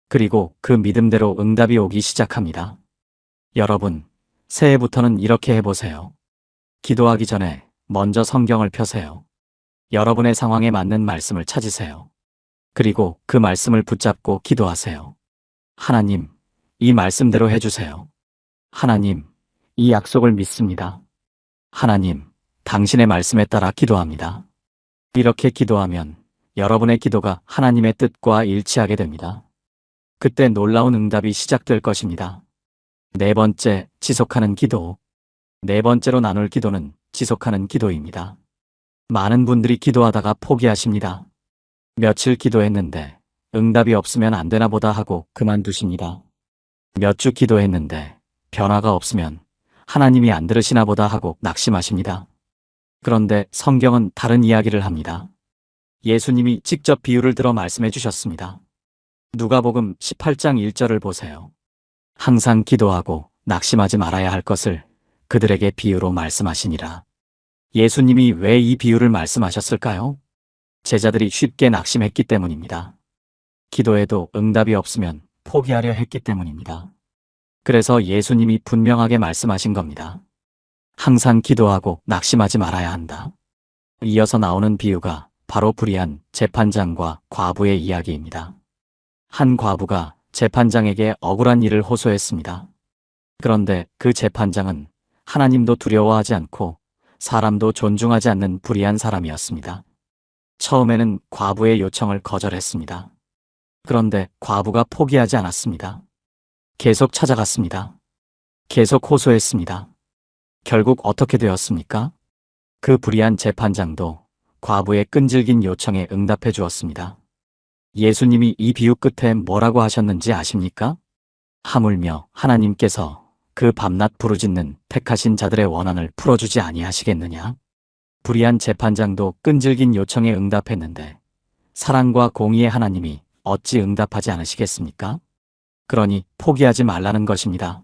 그리고 그 믿음대로 응답이 오기 시작합니다. 여러분, 새해부터는 이렇게 해보세요. 기도하기 전에 먼저 성경을 펴세요. 여러분의 상황에 맞는 말씀을 찾으세요. 그리고 그 말씀을 붙잡고 기도하세요. 하나님, 이 말씀대로 해주세요. 하나님, 이 약속을 믿습니다. 하나님, 당신의 말씀에 따라 기도합니다. 이렇게 기도하면 여러분의 기도가 하나님의 뜻과 일치하게 됩니다. 그때 놀라운 응답이 시작될 것입니다. 4번째, 지속하는 기도. 4번째로 나눌 기도는 지속하는 기도입니다. 많은 분들이 기도하다가 포기하십니다. 며칠 기도했는데 응답이 없으면 안 되나 보다 하고 그만두십니다. 몇 주 기도했는데 변화가 없으면 하나님이 안 들으시나 보다 하고 낙심하십니다. 그런데 성경은 다른 이야기를 합니다. 예수님이 직접 비유를 들어 말씀해 주셨습니다. 누가복음 18장 1절을 보세요. 항상 기도하고 낙심하지 말아야 할 것을 그들에게 비유로 말씀하시니라. 예수님이 왜 이 비유를 말씀하셨을까요? 제자들이 쉽게 낙심했기 때문입니다. 기도해도 응답이 없으면 포기하려 했기 때문입니다. 그래서 예수님이 분명하게 말씀하신 겁니다. 항상 기도하고 낙심하지 말아야 한다. 이어서 나오는 비유가 바로 불의한 재판장과 과부의 이야기입니다. 한 과부가 재판장에게 억울한 일을 호소했습니다. 그런데 그 재판장은 하나님도 두려워하지 않고 사람도 존중하지 않는 불의한 사람이었습니다. 처음에는 과부의 요청을 거절했습니다. 그런데 과부가 포기하지 않았습니다. 계속 찾아갔습니다. 계속 호소했습니다. 결국 어떻게 되었습니까? 그 불의한 재판장도 과부의 끈질긴 요청에 응답해 주었습니다. 예수님이 이 비유 끝에 뭐라고 하셨는지 아십니까? 하물며 하나님께서 그 밤낮 부르짖는 택하신 자들의 원한을 풀어주지 아니하시겠느냐? 불의한 재판장도 끈질긴 요청에 응답했는데 사랑과 공의의 하나님이 어찌 응답하지 않으시겠습니까? 그러니 포기하지 말라는 것입니다.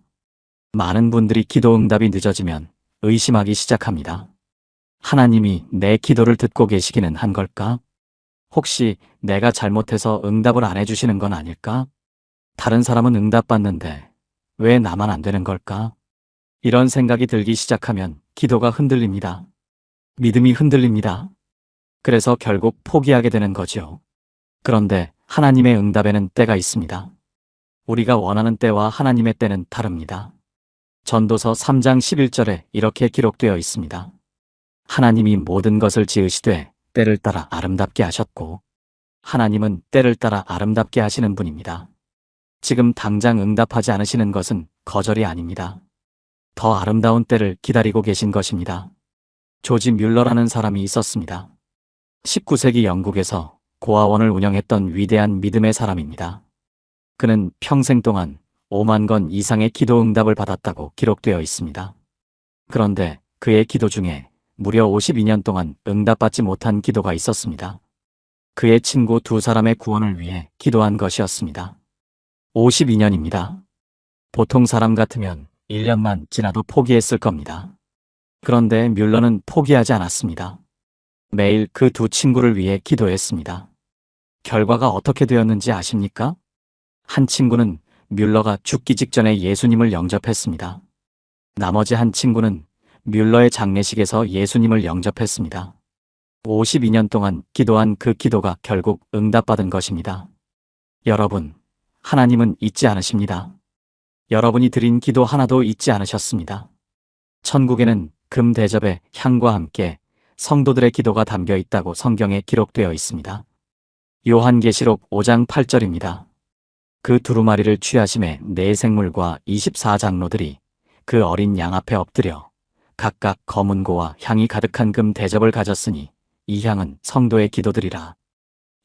많은 분들이 기도 응답이 늦어지면 의심하기 시작합니다. 하나님이 내 기도를 듣고 계시기는 한 걸까? 혹시 내가 잘못해서 응답을 안 해주시는 건 아닐까? 다른 사람은 응답받는데 왜 나만 안 되는 걸까? 이런 생각이 들기 시작하면 기도가 흔들립니다. 믿음이 흔들립니다. 그래서 결국 포기하게 되는 거죠. 그런데 하나님의 응답에는 때가 있습니다. 우리가 원하는 때와 하나님의 때는 다릅니다. 전도서 3장 11절에 이렇게 기록되어 있습니다. 하나님이 모든 것을 지으시되 때를 따라 아름답게 하셨고 하나님은 때를 따라 아름답게 하시는 분입니다. 지금 당장 응답하지 않으시는 것은 거절이 아닙니다. 더 아름다운 때를 기다리고 계신 것입니다. 조지 뮬러라는 사람이 있었습니다. 19세기 영국에서 고아원을 운영했던 위대한 믿음의 사람입니다. 그는 평생 동안 5만 건 이상의 기도 응답을 받았다고 기록되어 있습니다. 그런데 그의 기도 중에 무려 52년 동안 응답받지 못한 기도가 있었습니다. 그의 친구 두 사람의 구원을 위해 기도한 것이었습니다. 52년입니다. 보통 사람 같으면 1년만 지나도 포기했을 겁니다. 그런데 뮬러는 포기하지 않았습니다. 매일 그 두 친구를 위해 기도했습니다. 결과가 어떻게 되었는지 아십니까? 한 친구는 뮬러가 죽기 직전에 예수님을 영접했습니다. 나머지 한 친구는 뮬러의 장례식에서 예수님을 영접했습니다. 52년 동안 기도한 그 기도가 결국 응답받은 것입니다. 여러분, 하나님은 잊지 않으십니다. 여러분이 드린 기도 하나도 잊지 않으셨습니다. 천국에는 금 대접에 향과 함께 성도들의 기도가 담겨 있다고 성경에 기록되어 있습니다. 요한계시록 5장 8절입니다. 그 두루마리를 취하심에 네 생물과 24장로들이 그 어린 양 앞에 엎드려 각각 검은 고와 향이 가득한 금 대접을 가졌으니 이 향은 성도의 기도들이라.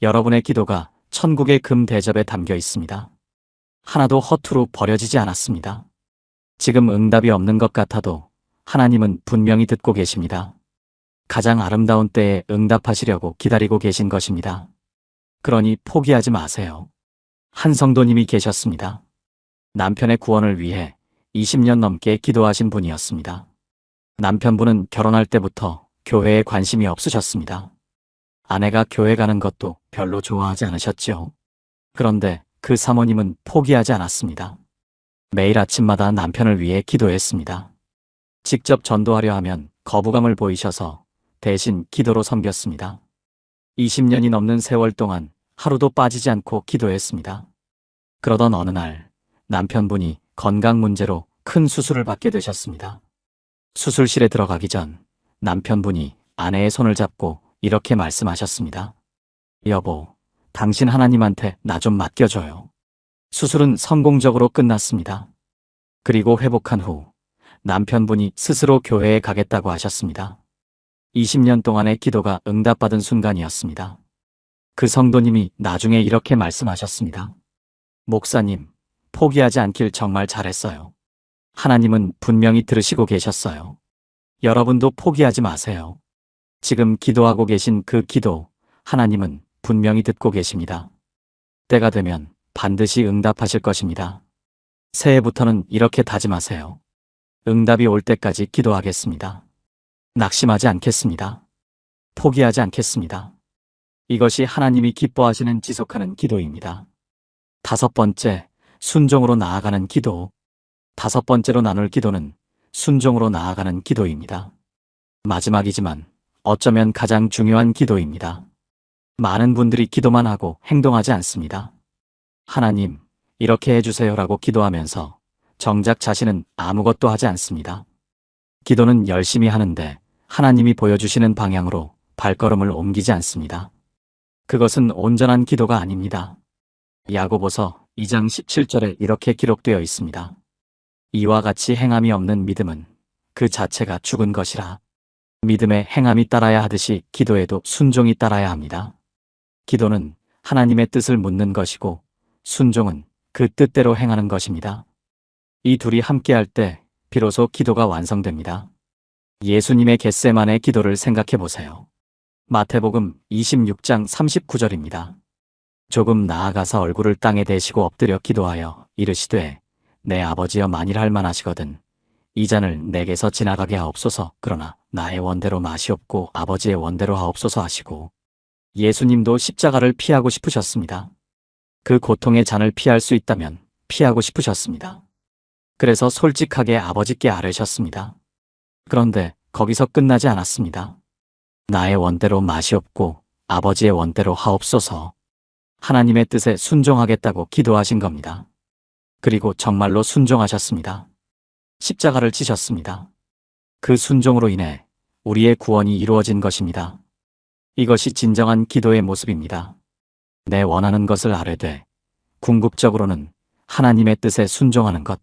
여러분의 기도가 천국의 금 대접에 담겨 있습니다. 하나도 허투루 버려지지 않았습니다. 지금 응답이 없는 것 같아도 하나님은 분명히 듣고 계십니다. 가장 아름다운 때에 응답하시려고 기다리고 계신 것입니다. 그러니 포기하지 마세요. 한 성도님이 계셨습니다. 남편의 구원을 위해 20년 넘게 기도하신 분이었습니다. 남편분은 결혼할 때부터 교회에 관심이 없으셨습니다. 아내가 교회 가는 것도 별로 좋아하지 않으셨죠. 그런데 그 사모님은 포기하지 않았습니다. 매일 아침마다 남편을 위해 기도했습니다. 직접 전도하려 하면 거부감을 보이셔서 대신 기도로 섬겼습니다. 20년이 넘는 세월 동안 하루도 빠지지 않고 기도했습니다. 그러던 어느 날 남편분이 건강 문제로 큰 수술을 받게 되셨습니다. 수술실에 들어가기 전 남편분이 아내의 손을 잡고 이렇게 말씀하셨습니다. 여보, 당신 하나님한테 나 좀 맡겨줘요. 수술은 성공적으로 끝났습니다. 그리고 회복한 후 남편분이 스스로 교회에 가겠다고 하셨습니다. 20년 동안의 기도가 응답받은 순간이었습니다. 그 성도님이 나중에 이렇게 말씀하셨습니다. 목사님, 포기하지 않길 정말 잘했어요. 하나님은 분명히 들으시고 계셨어요. 여러분도 포기하지 마세요. 지금 기도하고 계신 그 기도, 하나님은 분명히 듣고 계십니다. 때가 되면 반드시 응답하실 것입니다. 새해부터는 이렇게 다짐하세요. 응답이 올 때까지 기도하겠습니다. 낙심하지 않겠습니다. 포기하지 않겠습니다. 이것이 하나님이 기뻐하시는 지속하는 기도입니다. 5번째, 순종으로 나아가는 기도. 5번째로 나눌 기도는 순종으로 나아가는 기도입니다. 마지막이지만 어쩌면 가장 중요한 기도입니다. 많은 분들이 기도만 하고 행동하지 않습니다. 하나님, 이렇게 해주세요라고 기도하면서 정작 자신은 아무것도 하지 않습니다. 기도는 열심히 하는데 하나님이 보여주시는 방향으로 발걸음을 옮기지 않습니다. 그것은 온전한 기도가 아닙니다. 야고보서 2장 17절에 이렇게 기록되어 있습니다. 이와 같이 행함이 없는 믿음은 그 자체가 죽은 것이라. 믿음에 행함이 따라야 하듯이 기도에도 순종이 따라야 합니다. 기도는 하나님의 뜻을 묻는 것이고 순종은 그 뜻대로 행하는 것입니다. 이 둘이 함께할 때 비로소 기도가 완성됩니다. 예수님의 겟세마네 기도를 생각해 보세요. 마태복음 26장 39절입니다. 조금 나아가서 얼굴을 땅에 대시고 엎드려 기도하여 이르시되 내 아버지여 만일 할 만하시거든 이 잔을 내게서 지나가게 하옵소서. 그러나 나의 원대로 마시옵고 아버지의 원대로 하옵소서 하시고, 예수님도 십자가를 피하고 싶으셨습니다. 그 고통의 잔을 피할 수 있다면 피하고 싶으셨습니다. 그래서 솔직하게 아버지께 아뢰셨습니다. 그런데 거기서 끝나지 않았습니다. 나의 원대로 마시옵고 아버지의 원대로 하옵소서. 하나님의 뜻에 순종하겠다고 기도하신 겁니다. 그리고 정말로 순종하셨습니다. 십자가를 지셨습니다. 그 순종으로 인해 우리의 구원이 이루어진 것입니다. 이것이 진정한 기도의 모습입니다. 내 원하는 것을 아뢰되 궁극적으로는 하나님의 뜻에 순종하는 것,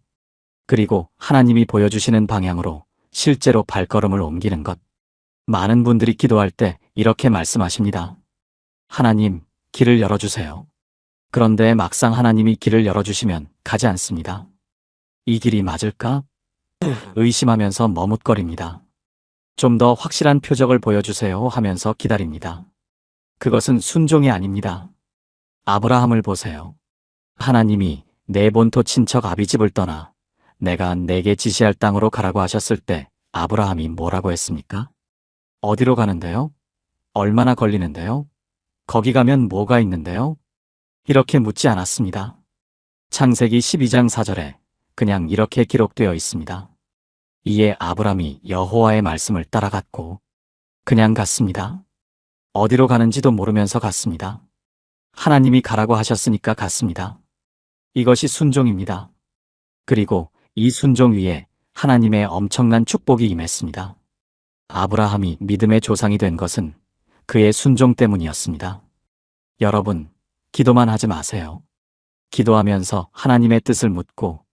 그리고 하나님이 보여주시는 방향으로 실제로 발걸음을 옮기는 것. 많은 분들이 기도할 때 이렇게 말씀하십니다. 하나님, 길을 열어주세요. 그런데 막상 하나님이 길을 열어주시면 가지 않습니다. 이 길이 맞을까? 의심하면서 머뭇거립니다. 좀 더 확실한 표적을 보여주세요 하면서 기다립니다. 그것은 순종이 아닙니다. 아브라함을 보세요. 하나님이 내 본토 친척 아비집을 떠나 내가 내게 지시할 땅으로 가라고 하셨을 때 아브라함이 뭐라고 했습니까? 어디로 가는데요? 얼마나 걸리는데요? 거기 가면 뭐가 있는데요? 이렇게 묻지 않았습니다. 창세기 12장 4절에 그냥 이렇게 기록되어 있습니다. 이에 아브람이 여호와의 말씀을 따라갔고 그냥 갔습니다. 어디로 가는지도 모르면서 갔습니다. 하나님이 가라고 하셨으니까 갔습니다. 이것이 순종입니다. 그리고 이 순종 위에 하나님의 엄청난 축복이 임했습니다. 아브라함이 믿음의 조상이 된 것은 그의 순종 때문이었습니다. 여러분, 기도만 하지 마세요. 기도하면서 하나님의 뜻을 묻고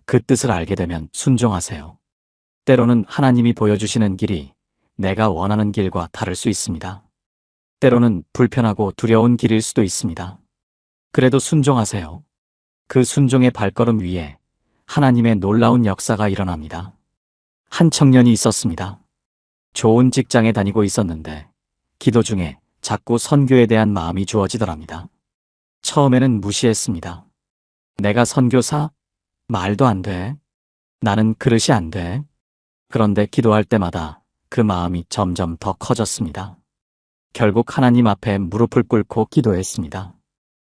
그 뜻을 알게 되면 순종하세요. 때로는 하나님이 보여주시는 길이 내가 원하는 길과 다를 수 있습니다. 때로는 불편하고 두려운 길일 수도 있습니다. 그래도 순종하세요. 그 순종의 발걸음 위에 하나님의 놀라운 역사가 일어납니다. 한 청년이 있었습니다. 좋은 직장에 다니고 있었는데 기도 중에 자꾸 선교에 대한 마음이 주어지더랍니다. 처음에는 무시했습니다. 내가 선교사? 말도 안 돼. 나는 그릇이 안 돼. 그런데 기도할 때마다 그 마음이 점점 더 커졌습니다. 결국 하나님 앞에 무릎을 꿇고 기도했습니다.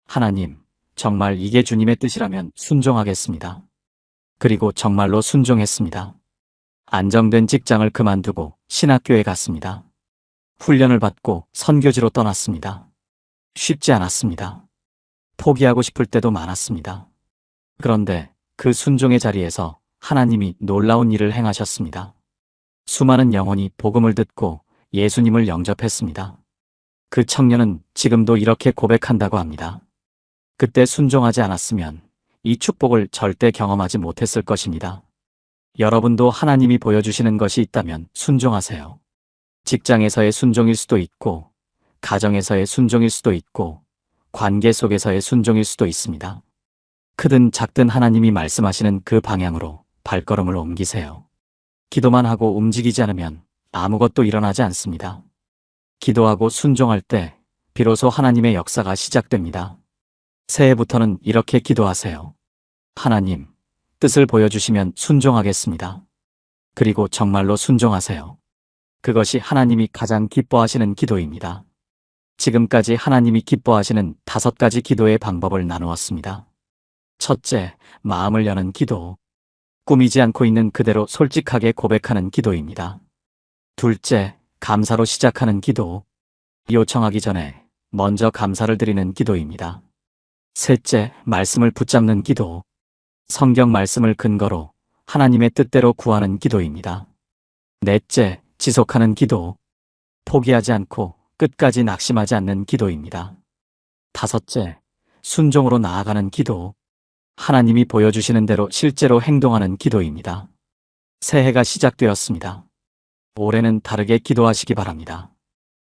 하나님, 정말 이게 주님의 뜻이라면 순종하겠습니다. 그리고 정말로 순종했습니다. 안정된 직장을 그만두고 신학교에 갔습니다. 훈련을 받고 선교지로 떠났습니다. 쉽지 않았습니다. 포기하고 싶을 때도 많았습니다. 그런데 그 순종의 자리에서 하나님이 놀라운 일을 행하셨습니다. 수많은 영혼이 복음을 듣고 예수님을 영접했습니다. 그 청년은 지금도 이렇게 고백한다고 합니다. 그때 순종하지 않았으면 이 축복을 절대 경험하지 못했을 것입니다. 여러분도 하나님이 보여주시는 것이 있다면 순종하세요. 직장에서의 순종일 수도 있고, 가정에서의 순종일 수도 있고, 관계 속에서의 순종일 수도 있습니다. 크든 작든 하나님이 말씀하시는 그 방향으로 발걸음을 옮기세요. 기도만 하고 움직이지 않으면 아무것도 일어나지 않습니다. 기도하고 순종할 때 비로소 하나님의 역사가 시작됩니다. 새해부터는 이렇게 기도하세요. 하나님, 뜻을 보여주시면 순종하겠습니다. 그리고 정말로 순종하세요. 그것이 하나님이 가장 기뻐하시는 기도입니다. 지금까지 하나님이 기뻐하시는 5가지 기도의 방법을 나누었습니다. 첫째, 마음을 여는 기도. 꾸미지 않고 있는 그대로 솔직하게 고백하는 기도입니다. 둘째, 감사로 시작하는 기도. 요청하기 전에 먼저 감사를 드리는 기도입니다. 셋째, 말씀을 붙잡는 기도. 성경 말씀을 근거로 하나님의 뜻대로 구하는 기도입니다. 넷째, 지속하는 기도. 포기하지 않고 끝까지 낙심하지 않는 기도입니다. 다섯째, 순종으로 나아가는 기도. 하나님이 보여주시는 대로 실제로 행동하는 기도입니다. 새해가 시작되었습니다. 올해는 다르게 기도하시기 바랍니다.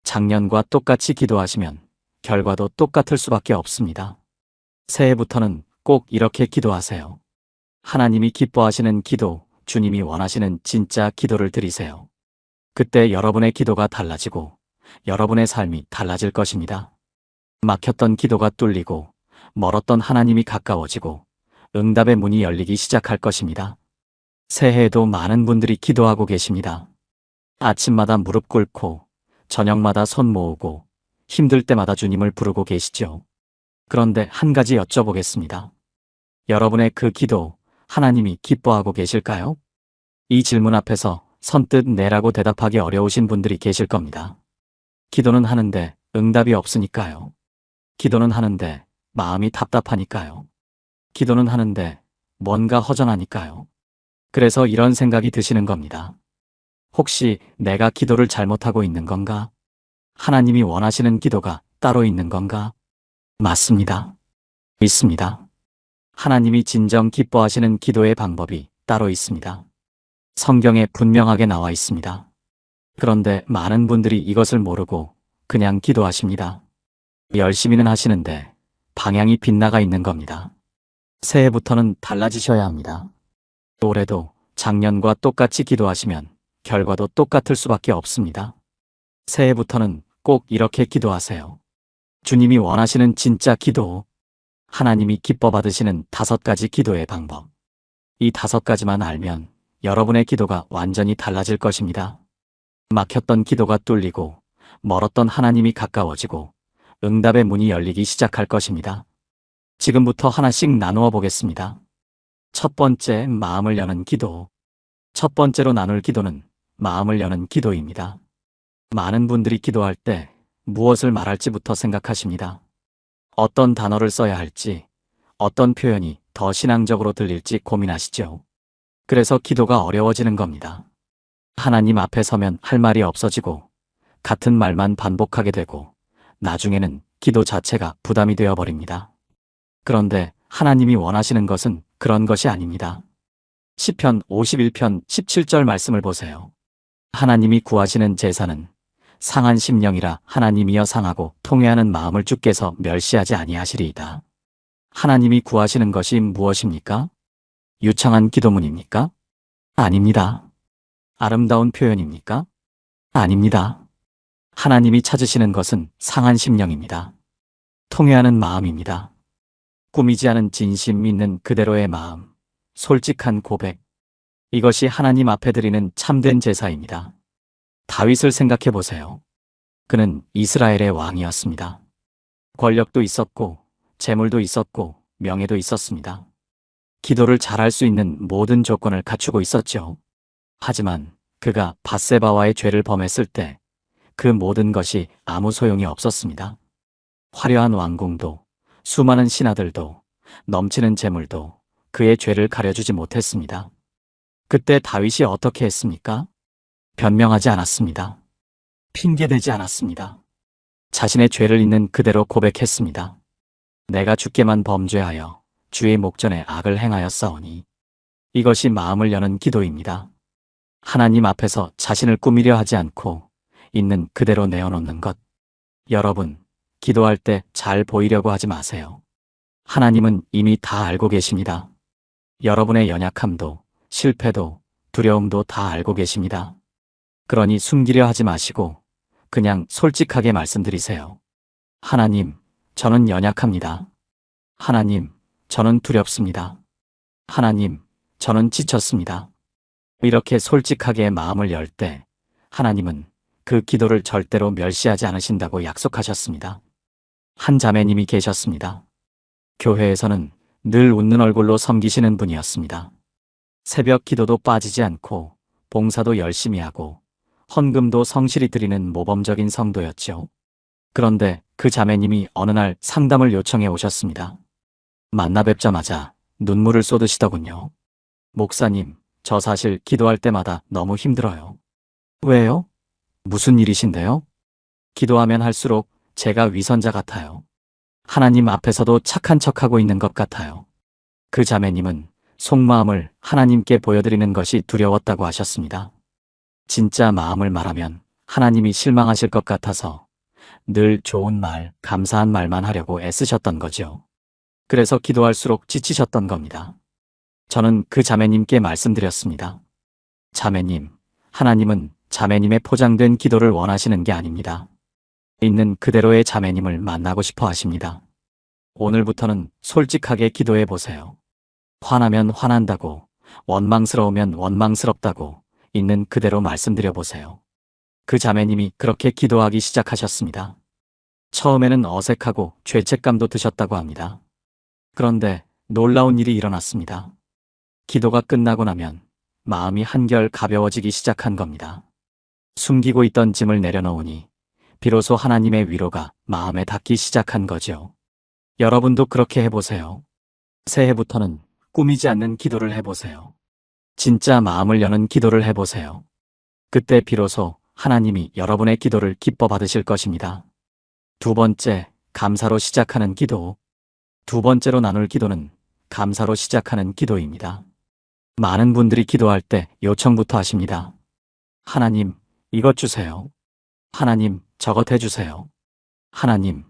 작년과 똑같이 기도하시면 결과도 똑같을 수밖에 없습니다. 새해부터는 꼭 이렇게 기도하세요. 하나님이 기뻐하시는 기도, 주님이 원하시는 진짜 기도를 드리세요. 그때 여러분의 기도가 달라지고 여러분의 삶이 달라질 것입니다. 막혔던 기도가 뚫리고 멀었던 하나님이 가까워지고 응답의 문이 열리기 시작할 것입니다. 새해에도 많은 분들이 기도하고 계십니다. 아침마다 무릎 꿇고 저녁마다 손 모으고 힘들 때마다 주님을 부르고 계시죠. 그런데 한 가지 여쭤보겠습니다. 여러분의 그 기도 하나님이 기뻐하고 계실까요? 이 질문 앞에서 선뜻 네라고 대답하기 어려우신 분들이 계실 겁니다. 기도는 하는데 응답이 없으니까요. 기도는 하는데 마음이 답답하니까요. 기도는 하는데 뭔가 허전하니까요. 그래서 이런 생각이 드시는 겁니다. 혹시 내가 기도를 잘못하고 있는 건가? 하나님이 원하시는 기도가 따로 있는 건가? 맞습니다. 믿습니다. 하나님이 진정 기뻐하시는 기도의 방법이 따로 있습니다. 성경에 분명하게 나와 있습니다. 그런데 많은 분들이 이것을 모르고 그냥 기도하십니다. 열심히는 하시는데 방향이 빗나가 있는 겁니다. 새해부터는 달라지셔야 합니다. 올해도 작년과 똑같이 기도하시면 결과도 똑같을 수밖에 없습니다. 새해부터는 꼭 이렇게 기도하세요. 주님이 원하시는 진짜 기도, 하나님이 기뻐 받으시는 5가지 기도의 방법. 이 5가지만 알면 여러분의 기도가 완전히 달라질 것입니다. 막혔던 기도가 뚫리고 멀었던 하나님이 가까워지고 응답의 문이 열리기 시작할 것입니다. 지금부터 하나씩 나누어 보겠습니다. 첫 번째, 마음을 여는 기도. 첫 번째로 나눌 기도는 마음을 여는 기도입니다. 많은 분들이 기도할 때 무엇을 말할지부터 생각하십니다. 어떤 단어를 써야 할지, 어떤 표현이 더 신앙적으로 들릴지 고민하시죠. 그래서 기도가 어려워지는 겁니다. 하나님 앞에 서면 할 말이 없어지고 같은 말만 반복하게 되고 나중에는 기도 자체가 부담이 되어 버립니다. 그런데 하나님이 원하시는 것은 그런 것이 아닙니다. 시편 51편 17절 말씀을 보세요. 하나님이 구하시는 제사는 상한 심령이라 하나님이여 상하고 통회하는 마음을 주께서 멸시하지 아니하시리이다. 하나님이 구하시는 것이 무엇입니까? 유창한 기도문입니까? 아닙니다. 아름다운 표현입니까? 아닙니다. 하나님이 찾으시는 것은 상한 심령입니다. 통회하는 마음입니다. 꾸미지 않은 진심 있는 그대로의 마음, 솔직한 고백. 이것이 하나님 앞에 드리는 참된 제사입니다. 다윗을 생각해 보세요. 그는 이스라엘의 왕이었습니다. 권력도 있었고, 재물도 있었고, 명예도 있었습니다. 기도를 잘할 수 있는 모든 조건을 갖추고 있었죠. 하지만 그가 밧세바와의 죄를 범했을 때 그 모든 것이 아무 소용이 없었습니다. 화려한 왕궁도, 수많은 신하들도, 넘치는 재물도 그의 죄를 가려주지 못했습니다. 그때 다윗이 어떻게 했습니까? 변명하지 않았습니다. 핑계대지 않았습니다. 자신의 죄를 있는 그대로 고백했습니다. 내가 주께만 범죄하여 주의 목전에 악을 행하였사오니. 이것이 마음을 여는 기도입니다. 하나님 앞에서 자신을 꾸미려 하지 않고 있는 그대로 내어놓는 것. 여러분, 기도할 때 잘 보이려고 하지 마세요. 하나님은 이미 다 알고 계십니다. 여러분의 연약함도, 실패도, 두려움도 다 알고 계십니다. 그러니 숨기려 하지 마시고 그냥 솔직하게 말씀드리세요. 하나님, 저는 연약합니다. 하나님, 저는 두렵습니다. 하나님, 저는 지쳤습니다. 이렇게 솔직하게 마음을 열 때 하나님은 그 기도를 절대로 멸시하지 않으신다고 약속하셨습니다. 한 자매님이 계셨습니다. 교회에서는 늘 웃는 얼굴로 섬기시는 분이었습니다. 새벽 기도도 빠지지 않고 봉사도 열심히 하고 헌금도 성실히 드리는 모범적인 성도였죠. 그런데 그 자매님이 어느 날 상담을 요청해 오셨습니다. 만나 뵙자마자 눈물을 쏟으시더군요. 목사님, 저 사실 기도할 때마다 너무 힘들어요. 왜요? 무슨 일이신데요? 기도하면 할수록 제가 위선자 같아요. 하나님 앞에서도 착한 척하고 있는 것 같아요. 그 자매님은 속마음을 하나님께 보여드리는 것이 두려웠다고 하셨습니다. 진짜 마음을 말하면 하나님이 실망하실 것 같아서 늘 좋은 말, 감사한 말만 하려고 애쓰셨던 거죠. 그래서 기도할수록 지치셨던 겁니다. 저는 그 자매님께 말씀드렸습니다. 자매님, 하나님은 자매님의 포장된 기도를 원하시는 게 아닙니다. 있는 그대로의 자매님을 만나고 싶어 하십니다. 오늘부터는 솔직하게 기도해 보세요. 화나면 화난다고, 원망스러우면 원망스럽다고 있는 그대로 말씀드려 보세요. 그 자매님이 그렇게 기도하기 시작하셨습니다. 처음에는 어색하고 죄책감도 드셨다고 합니다. 그런데 놀라운 일이 일어났습니다. 기도가 끝나고 나면 마음이 한결 가벼워지기 시작한 겁니다. 숨기고 있던 짐을 내려놓으니 비로소 하나님의 위로가 마음에 닿기 시작한 거죠. 여러분도 그렇게 해보세요. 새해부터는 꾸미지 않는 기도를 해보세요. 진짜 마음을 여는 기도를 해보세요. 그때 비로소 하나님이 여러분의 기도를 기뻐 받으실 것입니다. 두 번째, 감사로 시작하는 기도. 두 번째로 나눌 기도는 감사로 시작하는 기도입니다. 많은 분들이 기도할 때 요청부터 하십니다. 하나님, 이것 주세요. 하나님, 저것 해주세요. 하나님,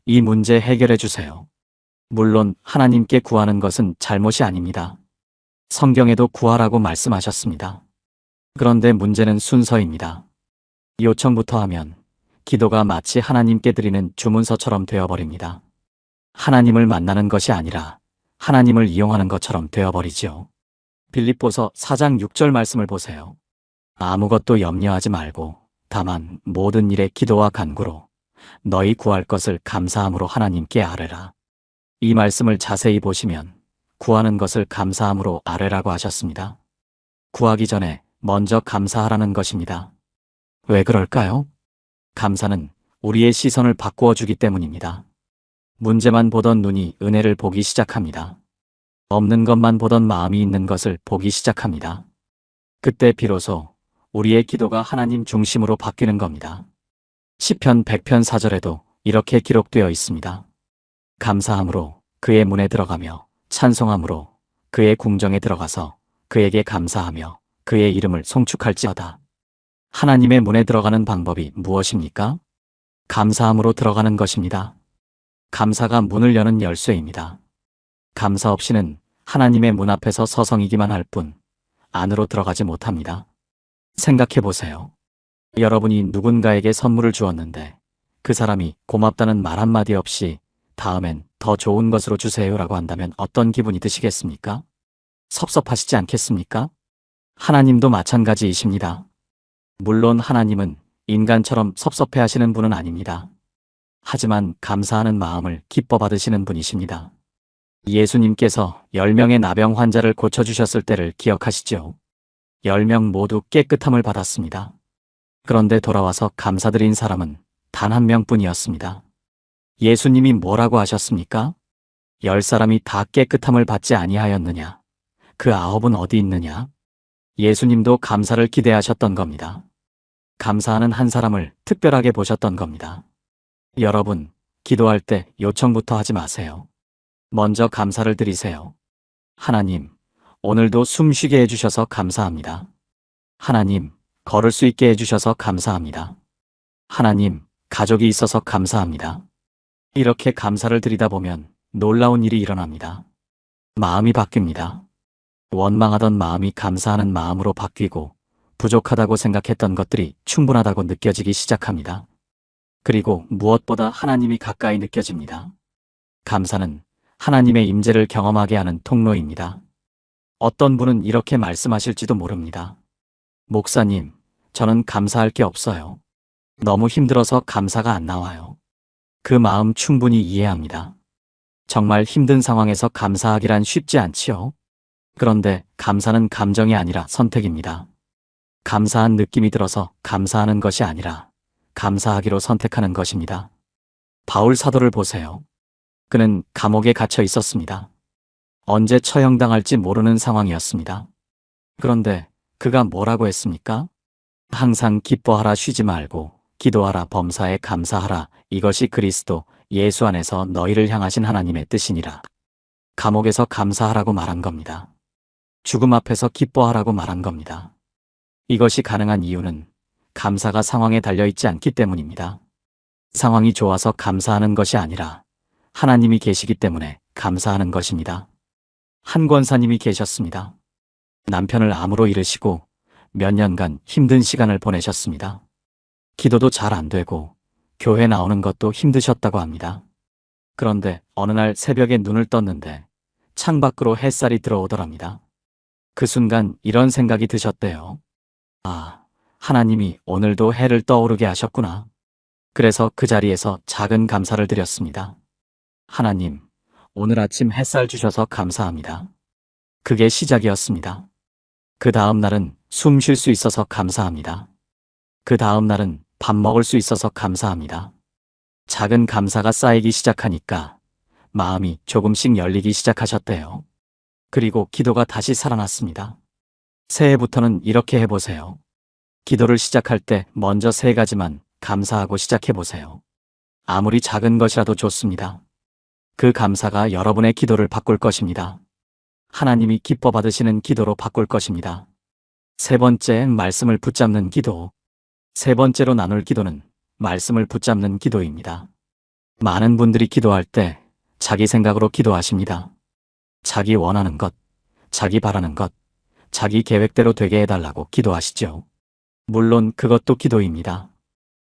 이 문제 해결해 주세요. 물론 하나님께 구하는 것은 잘못이 아닙니다. 성경에도 구하라고 말씀하셨습니다. 그런데 문제는 순서입니다. 요청부터 하면 기도가 마치 하나님께 드리는 주문서처럼 되어버립니다. 하나님을 만나는 것이 아니라 하나님을 이용하는 것처럼 되어버리죠. 빌립보서 4장 6절 말씀을 보세요. 아무것도 염려하지 말고 다만 모든 일에 기도와 간구로 너희 구할 것을 감사함으로 하나님께 아뢰라. 이 말씀을 자세히 보시면 구하는 것을 감사함으로 아뢰라고 하셨습니다. 구하기 전에 먼저 감사하라는 것입니다. 왜 그럴까요? 감사는 우리의 시선을 바꾸어 주기 때문입니다. 문제만 보던 눈이 은혜를 보기 시작합니다. 없는 것만 보던 마음이 있는 것을 보기 시작합니다. 그때 비로소 우리의 기도가 하나님 중심으로 바뀌는 겁니다. 시편 100편 4절에도 이렇게 기록되어 있습니다. 감사함으로 그의 문에 들어가며 찬송함으로 그의 궁정에 들어가서 그에게 감사하며 그의 이름을 송축할지어다. 하나님의 문에 들어가는 방법이 무엇입니까? 감사함으로 들어가는 것입니다. 감사가 문을 여는 열쇠입니다. 감사 없이는 하나님의 문 앞에서 서성이기만 할 뿐 안으로 들어가지 못합니다. 생각해 보세요. 여러분이 누군가에게 선물을 주었는데 그 사람이 고맙다는 말 한마디 없이 다음엔 더 좋은 것으로 주세요라고 한다면 어떤 기분이 드시겠습니까? 섭섭하시지 않겠습니까? 하나님도 마찬가지이십니다. 물론 하나님은 인간처럼 섭섭해 하시는 분은 아닙니다. 하지만 감사하는 마음을 기뻐 받으시는 분이십니다. 예수님께서 10명의 나병 환자를 고쳐주셨을 때를 기억하시죠? 10명 모두 깨끗함을 받았습니다. 그런데 돌아와서 감사드린 사람은 단 한 명뿐이었습니다. 예수님이 뭐라고 하셨습니까? 10사람이 다 깨끗함을 받지 아니하였느냐? 그 9은 어디 있느냐? 예수님도 감사를 기대하셨던 겁니다. 감사하는 한 사람을 특별하게 보셨던 겁니다. 여러분, 기도할 때 요청부터 하지 마세요. 먼저 감사를 드리세요. 하나님, 오늘도 숨 쉬게 해주셔서 감사합니다. 하나님, 걸을 수 있게 해주셔서 감사합니다. 하나님, 가족이 있어서 감사합니다. 이렇게 감사를 드리다 보면 놀라운 일이 일어납니다. 마음이 바뀝니다. 원망하던 마음이 감사하는 마음으로 바뀌고 부족하다고 생각했던 것들이 충분하다고 느껴지기 시작합니다. 그리고 무엇보다 하나님이 가까이 느껴집니다. 감사는 하나님의 임재를 경험하게 하는 통로입니다. 어떤 분은 이렇게 말씀하실지도 모릅니다. 목사님, 저는 감사할 게 없어요. 너무 힘들어서 감사가 안 나와요. 그 마음 충분히 이해합니다. 정말 힘든 상황에서 감사하기란 쉽지 않지요. 그런데 감사는 감정이 아니라 선택입니다. 감사한 느낌이 들어서 감사하는 것이 아니라 감사하기로 선택하는 것입니다. 바울 사도를 보세요. 그는 감옥에 갇혀 있었습니다. 언제 처형당할지 모르는 상황이었습니다. 그런데 그가 뭐라고 했습니까? 항상 기뻐하라, 쉬지 말고 기도하라, 범사에 감사하라. 이것이 그리스도 예수 안에서 너희를 향하신 하나님의 뜻이니라. 감옥에서 감사하라고 말한 겁니다. 죽음 앞에서 기뻐하라고 말한 겁니다. 이것이 가능한 이유는 감사가 상황에 달려있지 않기 때문입니다. 상황이 좋아서 감사하는 것이 아니라 하나님이 계시기 때문에 감사하는 것입니다. 한 권사님이 계셨습니다. 남편을 암으로 잃으시고 몇 년간 힘든 시간을 보내셨습니다. 기도도 잘 안 되고 교회 나오는 것도 힘드셨다고 합니다. 그런데 어느 날 새벽에 눈을 떴는데 창밖으로 햇살이 들어오더랍니다. 그 순간 이런 생각이 드셨대요. 아, 하나님이 오늘도 해를 떠오르게 하셨구나. 그래서 그 자리에서 작은 감사를 드렸습니다. 하나님, 오늘 아침 햇살 주셔서 감사합니다. 그게 시작이었습니다. 그 다음 날은 숨 쉴 수 있어서 감사합니다. 그 다음 날은 밥 먹을 수 있어서 감사합니다. 작은 감사가 쌓이기 시작하니까 마음이 조금씩 열리기 시작하셨대요. 그리고 기도가 다시 살아났습니다. 새해부터는 이렇게 해보세요. 기도를 시작할 때 먼저 3가지만 감사하고 시작해보세요. 아무리 작은 것이라도 좋습니다. 그 감사가 여러분의 기도를 바꿀 것입니다. 하나님이 기뻐 받으시는 기도로 바꿀 것입니다. 3번째, 말씀을 붙잡는 기도. 3번째로 나눌 기도는 말씀을 붙잡는 기도입니다. 많은 분들이 기도할 때 자기 생각으로 기도하십니다. 자기 원하는 것, 자기 바라는 것, 자기 계획대로 되게 해달라고 기도하시죠. 물론 그것도 기도입니다.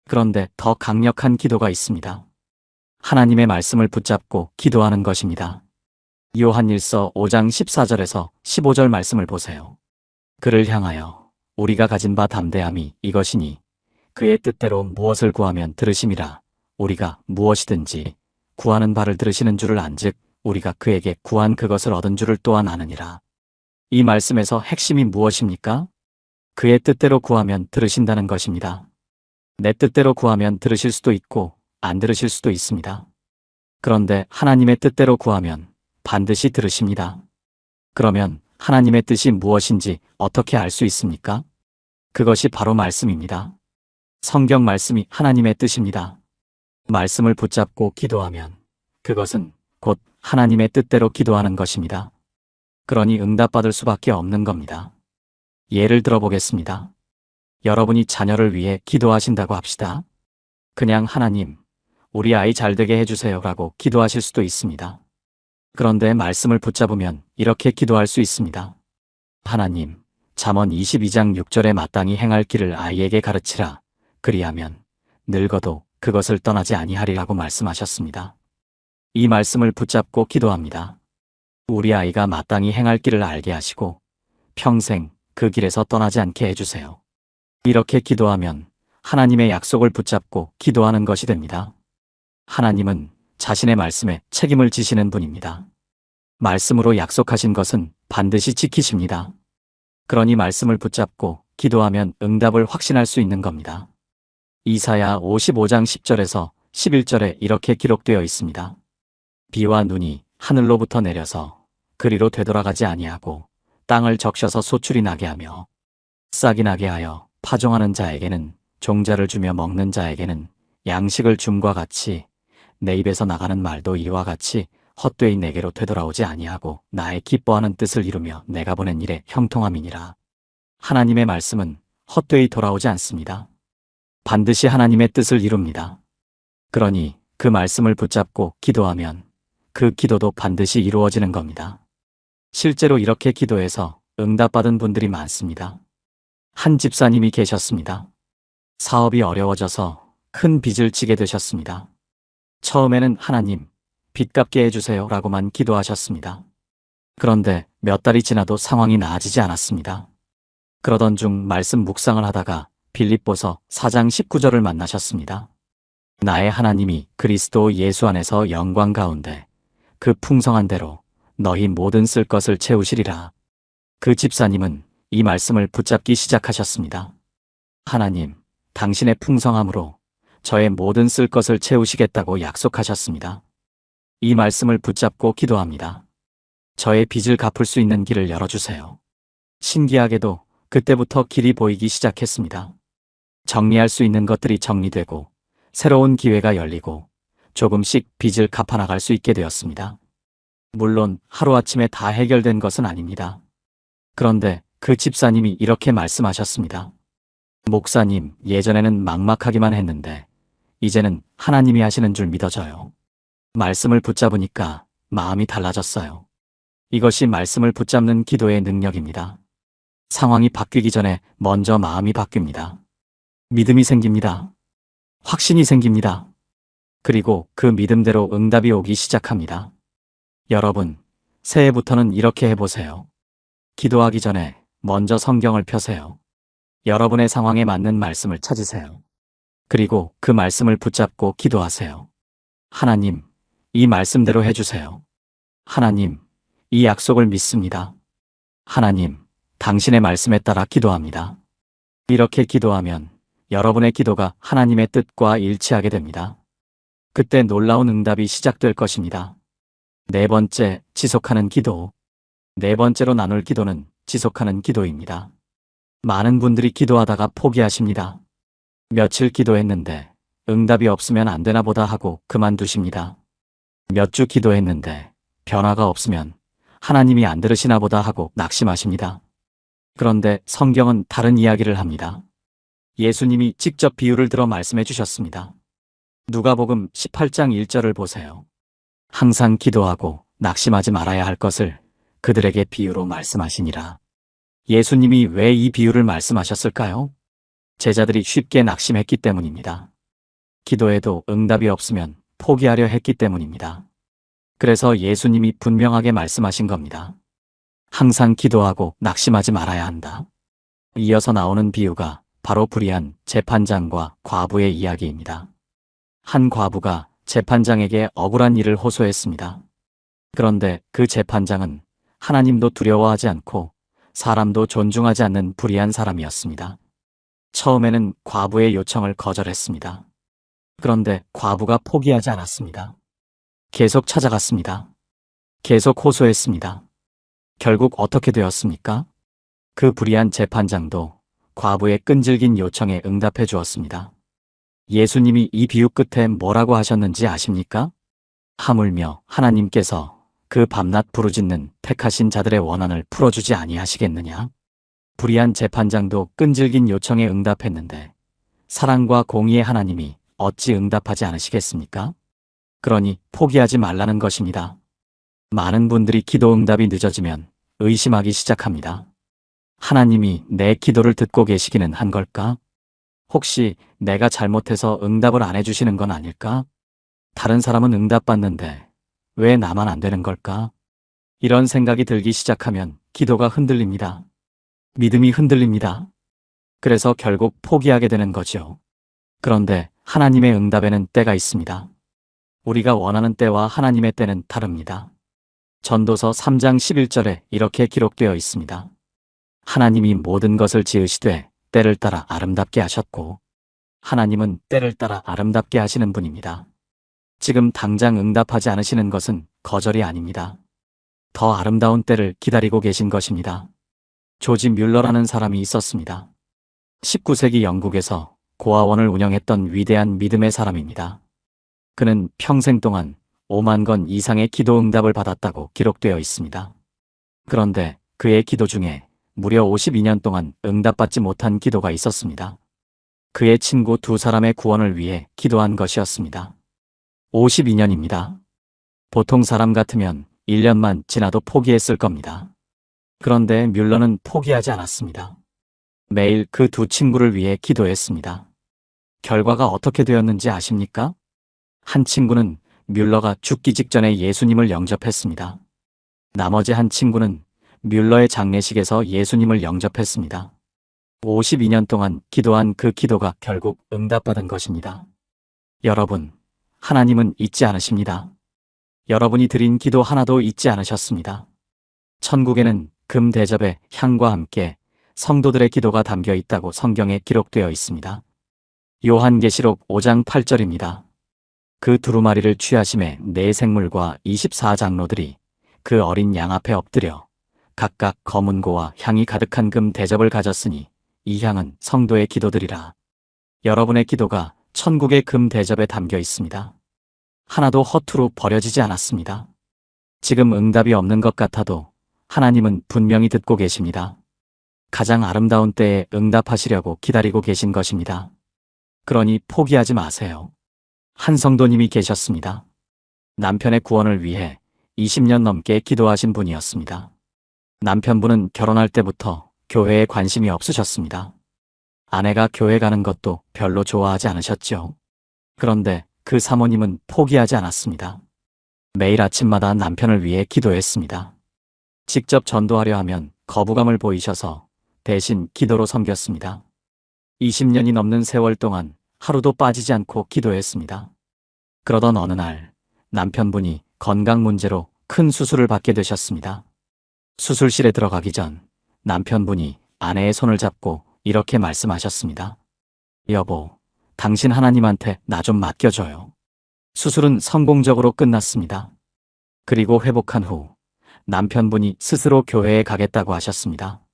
그런데 더 강력한 기도가 있습니다. 하나님의 말씀을 붙잡고 기도하는 것입니다. 요한일서 5장 14절에서 15절 말씀을 보세요. 그를 향하여 우리가 가진 바 담대함이 이것이니 그의 뜻대로 무엇을 구하면 들으심이라. 우리가 무엇이든지 구하는 바를 들으시는 줄을 안즉 우리가 그에게 구한 그것을 얻은 줄을 또한 아느니라. 이 말씀에서 핵심이 무엇입니까? 그의 뜻대로 구하면 들으신다는 것입니다. 내 뜻대로 구하면 들으실 수도 있고 안 들으실 수도 있습니다. 그런데 하나님의 뜻대로 구하면 반드시 들으십니다. 그러면 하나님의 뜻이 무엇인지 어떻게 알 수 있습니까? 그것이 바로 말씀입니다. 성경 말씀이 하나님의 뜻입니다. 말씀을 붙잡고 기도하면 그것은 곧 하나님의 뜻대로 기도하는 것입니다. 그러니 응답받을 수밖에 없는 겁니다. 예를 들어보겠습니다. 여러분이 자녀를 위해 기도하신다고 합시다. 그냥 하나님, 우리 아이 잘되게 해주세요라고 기도하실 수도 있습니다. 그런데 말씀을 붙잡으면 이렇게 기도할 수 있습니다. 하나님, 잠언 22장 6절에 마땅히 행할 길을 아이에게 가르치라. 그리하면 늙어도 그것을 떠나지 아니하리라고 말씀하셨습니다. 이 말씀을 붙잡고 기도합니다. 우리 아이가 마땅히 행할 길을 알게 하시고 평생 그 길에서 떠나지 않게 해주세요. 이렇게 기도하면 하나님의 약속을 붙잡고 기도하는 것이 됩니다. 하나님은 자신의 말씀에 책임을 지시는 분입니다. 말씀으로 약속하신 것은 반드시 지키십니다. 그러니 말씀을 붙잡고 기도하면 응답을 확신할 수 있는 겁니다. 이사야 55장 10절에서 11절에 이렇게 기록되어 있습니다. 비와 눈이 하늘로부터 내려서 그리로 되돌아가지 아니하고 땅을 적셔서 소출이 나게 하며 싹이 나게 하여 파종하는 자에게는 종자를 주며 먹는 자에게는 양식을 줌과 같이 내 입에서 나가는 말도 이와 같이 헛되이 내게로 되돌아오지 아니하고 나의 기뻐하는 뜻을 이루며 내가 보낸 일에 형통함이니라. 하나님의 말씀은 헛되이 돌아오지 않습니다. 반드시 하나님의 뜻을 이룹니다. 그러니 그 말씀을 붙잡고 기도하면 그 기도도 반드시 이루어지는 겁니다. 실제로 이렇게 기도해서 응답받은 분들이 많습니다. 한 집사님이 계셨습니다. 사업이 어려워져서 큰 빚을 지게 되셨습니다. 처음에는 하나님, 빚 갚게 해주세요 라고만 기도하셨습니다. 그런데 몇 달이 지나도 상황이 나아지지 않았습니다. 그러던 중 말씀 묵상을 하다가 빌립보서 4장 19절을 만나셨습니다. 나의 하나님이 그리스도 예수 안에서 영광 가운데 그 풍성한 대로 너희 모든 쓸 것을 채우시리라. 그 집사님은 이 말씀을 붙잡기 시작하셨습니다. 하나님, 당신의 풍성함으로 저의 모든 쓸 것을 채우시겠다고 약속하셨습니다. 이 말씀을 붙잡고 기도합니다. 저의 빚을 갚을 수 있는 길을 열어주세요. 신기하게도 그때부터 길이 보이기 시작했습니다. 정리할 수 있는 것들이 정리되고 새로운 기회가 열리고 조금씩 빚을 갚아나갈 수 있게 되었습니다. 물론 하루아침에 다 해결된 것은 아닙니다. 그런데 그 집사님이 이렇게 말씀하셨습니다. 목사님, 예전에는 막막하기만 했는데 이제는 하나님이 하시는 줄 믿어져요. 말씀을 붙잡으니까 마음이 달라졌어요. 이것이 말씀을 붙잡는 기도의 능력입니다. 상황이 바뀌기 전에 먼저 마음이 바뀝니다. 믿음이 생깁니다. 확신이 생깁니다. 그리고 그 믿음대로 응답이 오기 시작합니다. 여러분, 새해부터는 이렇게 해보세요. 기도하기 전에 먼저 성경을 펴세요. 여러분의 상황에 맞는 말씀을 찾으세요. 그리고 그 말씀을 붙잡고 기도하세요. 하나님, 이 말씀대로 해주세요. 하나님, 이 약속을 믿습니다. 하나님, 당신의 말씀에 따라 기도합니다. 이렇게 기도하면 여러분의 기도가 하나님의 뜻과 일치하게 됩니다. 그때 놀라운 응답이 시작될 것입니다. 네 번째, 지속하는 기도. 네 번째로 나눌 기도는 지속하는 기도입니다. 많은 분들이 기도하다가 포기하십니다. 며칠 기도했는데 응답이 없으면 안 되나 보다 하고 그만두십니다. 몇 주 기도했는데 변화가 없으면 하나님이 안 들으시나 보다 하고 낙심하십니다. 그런데 성경은 다른 이야기를 합니다. 예수님이 직접 비유를 들어 말씀해 주셨습니다. 누가복음 18장 1절을 보세요. 항상 기도하고 낙심하지 말아야 할 것을 그들에게 비유로 말씀하시니라. 예수님이 왜 이 비유를 말씀하셨을까요? 제자들이 쉽게 낙심했기 때문입니다. 기도해도 응답이 없으면 포기하려 했기 때문입니다. 그래서 예수님이 분명하게 말씀하신 겁니다. 항상 기도하고 낙심하지 말아야 한다. 이어서 나오는 비유가 바로 불의한 재판장과 과부의 이야기입니다. 한 과부가 재판장에게 억울한 일을 호소했습니다. 그런데 그 재판장은 하나님도 두려워하지 않고 사람도 존중하지 않는 불의한 사람이었습니다. 처음에는 과부의 요청을 거절했습니다. 그런데 과부가 포기하지 않았습니다. 계속 찾아갔습니다. 계속 호소했습니다. 결국 어떻게 되었습니까? 그 불의한 재판장도 과부의 끈질긴 요청에 응답해 주었습니다. 예수님이 이 비유 끝에 뭐라고 하셨는지 아십니까? 하물며 하나님께서 그 밤낮 부르짖는 택하신 자들의 원한을 풀어주지 아니하시겠느냐? 불의한 재판장도 끈질긴 요청에 응답했는데 사랑과 공의의 하나님이 어찌 응답하지 않으시겠습니까? 그러니 포기하지 말라는 것입니다. 많은 분들이 기도 응답이 늦어지면 의심하기 시작합니다. 하나님이 내 기도를 듣고 계시기는 한 걸까? 혹시 내가 잘못해서 응답을 안 해주시는 건 아닐까? 다른 사람은 응답받는데 왜 나만 안 되는 걸까? 이런 생각이 들기 시작하면 기도가 흔들립니다. 믿음이 흔들립니다. 그래서 결국 포기하게 되는 거죠. 그런데 하나님의 응답에는 때가 있습니다. 우리가 원하는 때와 하나님의 때는 다릅니다. 전도서 3장 11절에 이렇게 기록되어 있습니다. 하나님이 모든 것을 지으시되 때를 따라 아름답게 하셨고 하나님은 때를 따라 아름답게 하시는 분입니다. 지금 당장 응답하지 않으시는 것은 거절이 아닙니다. 더 아름다운 때를 기다리고 계신 것입니다. 조지 뮬러라는 사람이 있었습니다. 19세기 영국에서 고아원을 운영했던 위대한 믿음의 사람입니다. 그는 평생 동안 5만 건 이상의 기도 응답을 받았다고 기록되어 있습니다. 그런데 그의 기도 중에 무려 52년 동안 응답받지 못한 기도가 있었습니다. 그의 친구 두 사람의 구원을 위해 기도한 것이었습니다. 52년입니다. 보통 사람 같으면 1년만 지나도 포기했을 겁니다. 그런데 뮬러는 포기하지 않았습니다. 매일 그 두 친구를 위해 기도했습니다. 결과가 어떻게 되었는지 아십니까? 한 친구는 뮬러가 죽기 직전에 예수님을 영접했습니다. 나머지 한 친구는 뮬러의 장례식에서 예수님을 영접했습니다. 52년 동안 기도한 그 기도가 결국 응답받은 것입니다. 여러분, 하나님은 잊지 않으십니다. 여러분이 드린 기도 하나도 잊지 않으셨습니다. 천국에는 금 대접에 향과 함께 성도들의 기도가 담겨 있다고 성경에 기록되어 있습니다. 요한계시록 5장 8절입니다. 그 두루마리를 취하심에 네 생물과 24장로들이 그 어린 양 앞에 엎드려 각각 검은 고와 향이 가득한 금 대접을 가졌으니 이 향은 성도의 기도들이라. 여러분의 기도가 천국의 금 대접에 담겨 있습니다. 하나도 허투루 버려지지 않았습니다. 지금 응답이 없는 것 같아도 하나님은 분명히 듣고 계십니다. 가장 아름다운 때에 응답하시려고 기다리고 계신 것입니다. 그러니 포기하지 마세요. 한 성도님이 계셨습니다. 남편의 구원을 위해 20년 넘게 기도하신 분이었습니다. 남편분은 결혼할 때부터 교회에 관심이 없으셨습니다. 아내가 교회 가는 것도 별로 좋아하지 않으셨죠. 그런데 그 사모님은 포기하지 않았습니다. 매일 아침마다 남편을 위해 기도했습니다. 직접 전도하려 하면 거부감을 보이셔서 대신 기도로 섬겼습니다. 20년이 넘는 세월 동안 하루도 빠지지 않고 기도했습니다. 그러던 어느 날 남편분이 건강 문제로 큰 수술을 받게 되셨습니다. 수술실에 들어가기 전 남편분이 아내의 손을 잡고 이렇게 말씀하셨습니다. 여보, 당신 하나님한테 나 좀 맡겨줘요. 수술은 성공적으로 끝났습니다. 그리고 회복한 후 남편분이 스스로 교회에 가겠다고 하셨습니다.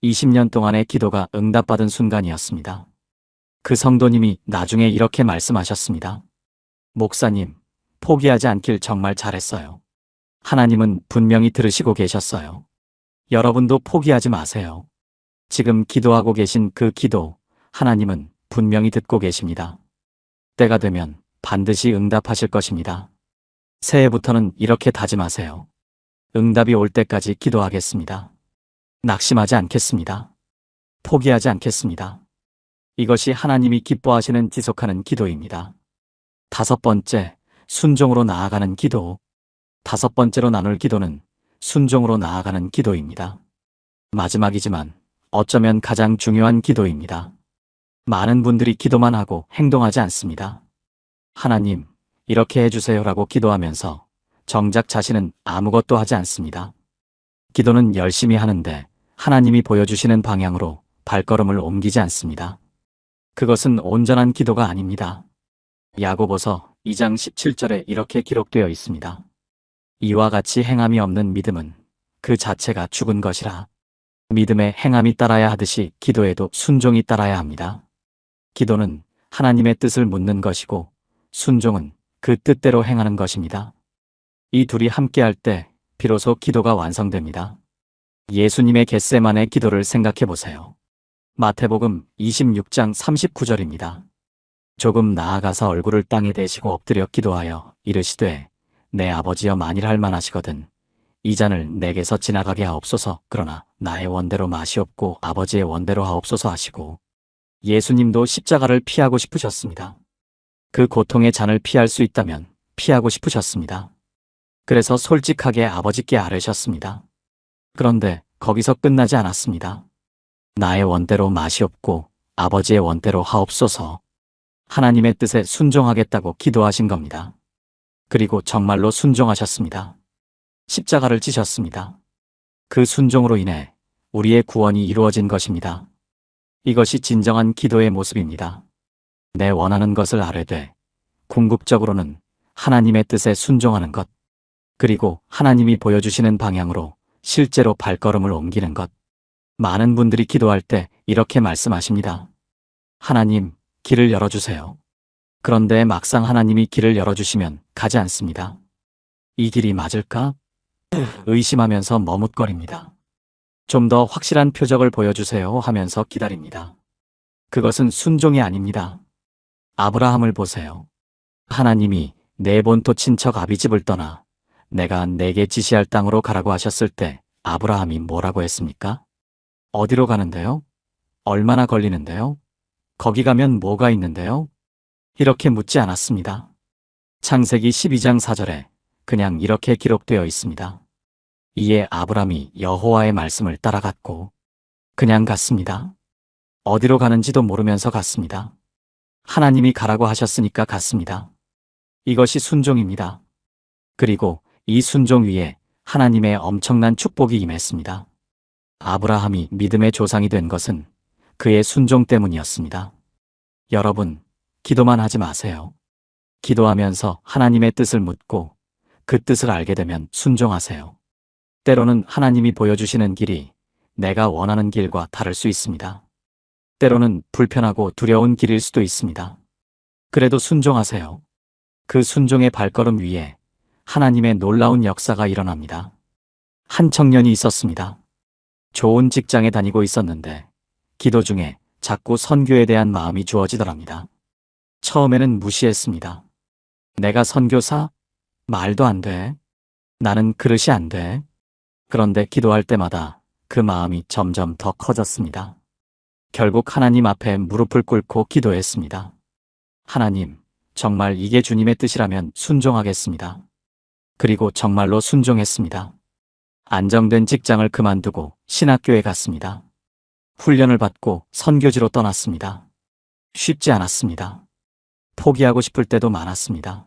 20년 동안의 기도가 응답받은 순간이었습니다. 그 성도님이 나중에 이렇게 말씀하셨습니다. 목사님, 포기하지 않길 정말 잘했어요. 하나님은 분명히 들으시고 계셨어요. 여러분도 포기하지 마세요. 지금 기도하고 계신 그 기도, 하나님은 분명히 듣고 계십니다. 때가 되면 반드시 응답하실 것입니다. 새해부터는 이렇게 다짐하세요. 응답이 올 때까지 기도하겠습니다. 낙심하지 않겠습니다. 포기하지 않겠습니다. 이것이 하나님이 기뻐하시는 지속하는 기도입니다. 5번째, 순종으로 나아가는 기도. 5번째로 나눌 기도는 순종으로 나아가는 기도입니다. 마지막이지만 어쩌면 가장 중요한 기도입니다. 많은 분들이 기도만 하고 행동하지 않습니다. 하나님, 이렇게 해주세요라고 기도하면서 정작 자신은 아무것도 하지 않습니다. 기도는 열심히 하는데 하나님이 보여주시는 방향으로 발걸음을 옮기지 않습니다. 그것은 온전한 기도가 아닙니다. 야고보서 2장 17절에 이렇게 기록되어 있습니다. 이와 같이 행함이 없는 믿음은 그 자체가 죽은 것이라. 믿음에 행함이 따라야 하듯이 기도에도 순종이 따라야 합니다. 기도는 하나님의 뜻을 묻는 것이고 순종은 그 뜻대로 행하는 것입니다. 이 둘이 함께할 때 비로소 기도가 완성됩니다. 예수님의 겟세마네 기도를 생각해 보세요. 마태복음 26장 39절입니다. 조금 나아가서 얼굴을 땅에 대시고 엎드려 기도하여 이르시되 내 아버지여 만일 할만하시거든 이 잔을 내게서 지나가게 하옵소서. 그러나 나의 원대로 마시옵고 아버지의 원대로 하옵소서 하시고, 예수님도 십자가를 피하고 싶으셨습니다. 그 고통의 잔을 피할 수 있다면 피하고 싶으셨습니다. 그래서 솔직하게 아버지께 아뢰셨습니다. 그런데 거기서 끝나지 않았습니다. 나의 원대로 마시옵고 아버지의 원대로 하옵소서. 하나님의 뜻에 순종하겠다고 기도하신 겁니다. 그리고 정말로 순종하셨습니다. 십자가를 지셨습니다. 그 순종으로 인해 우리의 구원이 이루어진 것입니다. 이것이 진정한 기도의 모습입니다. 내 원하는 것을 아뢰되 궁극적으로는 하나님의 뜻에 순종하는 것, 그리고 하나님이 보여주시는 방향으로 실제로 발걸음을 옮기는 것. 많은 분들이 기도할 때 이렇게 말씀하십니다. 하나님, 길을 열어주세요. 그런데 막상 하나님이 길을 열어주시면 가지 않습니다. 이 길이 맞을까? 의심하면서 머뭇거립니다. 좀 더 확실한 표적을 보여주세요 하면서 기다립니다. 그것은 순종이 아닙니다. 아브라함을 보세요. 하나님이 내 본토 친척 아비집을 떠나 내가 내게 지시할 땅으로 가라고 하셨을 때 아브라함이 뭐라고 했습니까? 어디로 가는데요? 얼마나 걸리는데요? 거기 가면 뭐가 있는데요? 이렇게 묻지 않았습니다. 창세기 12장 4절에 그냥 이렇게 기록되어 있습니다. 이에 아브라함이 여호와의 말씀을 따라갔고 그냥 갔습니다. 어디로 가는지도 모르면서 갔습니다. 하나님이 가라고 하셨으니까 갔습니다. 이것이 순종입니다. 그리고 이 순종 위에 하나님의 엄청난 축복이 임했습니다. 아브라함이 믿음의 조상이 된 것은 그의 순종 때문이었습니다. 여러분, 기도만 하지 마세요. 기도하면서 하나님의 뜻을 묻고 그 뜻을 알게 되면 순종하세요. 때로는 하나님이 보여주시는 길이 내가 원하는 길과 다를 수 있습니다. 때로는 불편하고 두려운 길일 수도 있습니다. 그래도 순종하세요. 그 순종의 발걸음 위에 하나님의 놀라운 역사가 일어납니다. 한 청년이 있었습니다. 좋은 직장에 다니고 있었는데 기도 중에 자꾸 선교에 대한 마음이 주어지더랍니다. 처음에는 무시했습니다. 내가 선교사? 말도 안 돼. 나는 그릇이 안 돼. 그런데 기도할 때마다 그 마음이 점점 더 커졌습니다. 결국 하나님 앞에 무릎을 꿇고 기도했습니다. 하나님, 정말 이게 주님의 뜻이라면 순종하겠습니다. 그리고 정말로 순종했습니다. 안정된 직장을 그만두고 신학교에 갔습니다. 훈련을 받고 선교지로 떠났습니다. 쉽지 않았습니다. 포기하고 싶을 때도 많았습니다.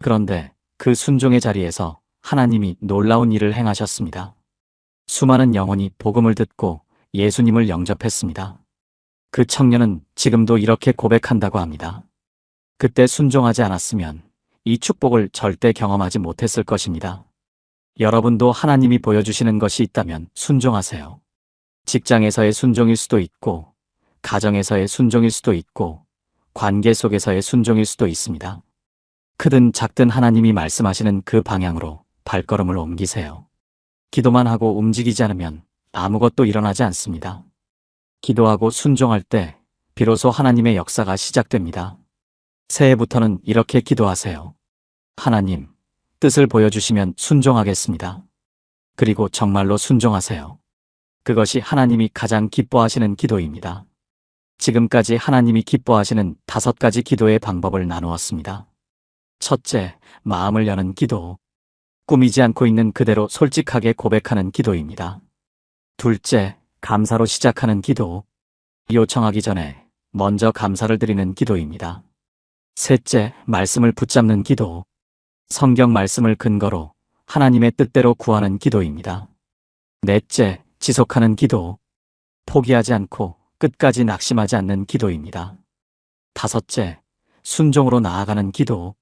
그런데 그 순종의 자리에서 하나님이 놀라운 일을 행하셨습니다. 수많은 영혼이 복음을 듣고 예수님을 영접했습니다. 그 청년은 지금도 이렇게 고백한다고 합니다. 그때 순종하지 않았으면 이 축복을 절대 경험하지 못했을 것입니다. 여러분도 하나님이 보여주시는 것이 있다면 순종하세요. 직장에서의 순종일 수도 있고, 가정에서의 순종일 수도 있고, 관계 속에서의 순종일 수도 있습니다. 크든 작든 하나님이 말씀하시는 그 방향으로 발걸음을 옮기세요. 기도만 하고 움직이지 않으면 아무것도 일어나지 않습니다. 기도하고 순종할 때 비로소 하나님의 역사가 시작됩니다. 새해부터는 이렇게 기도하세요. 하나님, 뜻을 보여주시면 순종하겠습니다. 그리고 정말로 순종하세요. 그것이 하나님이 가장 기뻐하시는 기도입니다. 지금까지 하나님이 기뻐하시는 5가지 기도의 방법을 나누었습니다. 첫째, 마음을 여는 기도. 꾸미지 않고 있는 그대로 솔직하게 고백하는 기도입니다. 둘째, 감사로 시작하는 기도. 요청하기 전에 먼저 감사를 드리는 기도입니다. 셋째, 말씀을 붙잡는 기도. 성경 말씀을 근거로 하나님의 뜻대로 구하는 기도입니다. 넷째, 지속하는 기도. 포기하지 않고 끝까지 낙심하지 않는 기도입니다. 다섯째, 순종으로 나아가는 기도.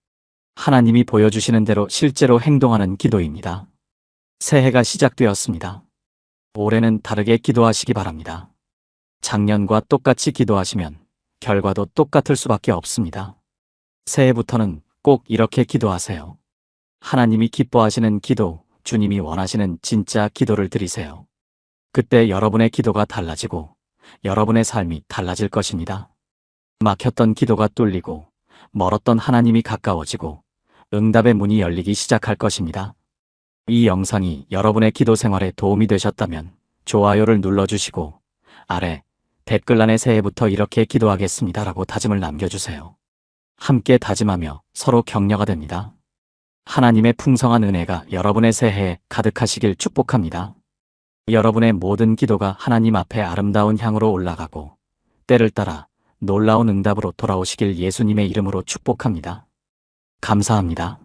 하나님이 보여주시는 대로 실제로 행동하는 기도입니다. 새해가 시작되었습니다. 올해는 다르게 기도하시기 바랍니다. 작년과 똑같이 기도하시면 결과도 똑같을 수밖에 없습니다. 새해부터는 꼭 이렇게 기도하세요. 하나님이 기뻐하시는 기도, 주님이 원하시는 진짜 기도를 드리세요. 그때 여러분의 기도가 달라지고 여러분의 삶이 달라질 것입니다. 막혔던 기도가 뚫리고 멀었던 하나님이 가까워지고 응답의 문이 열리기 시작할 것입니다. 이 영상이 여러분의 기도 생활에 도움이 되셨다면 좋아요를 눌러주시고 아래 댓글란에 새해부터 이렇게 기도하겠습니다라고 다짐을 남겨주세요. 함께 다짐하며 서로 격려가 됩니다. 하나님의 풍성한 은혜가 여러분의 새해에 가득하시길 축복합니다. 여러분의 모든 기도가 하나님 앞에 아름다운 향으로 올라가고 때를 따라 놀라운 응답으로 돌아오시길 예수님의 이름으로 축복합니다. 감사합니다.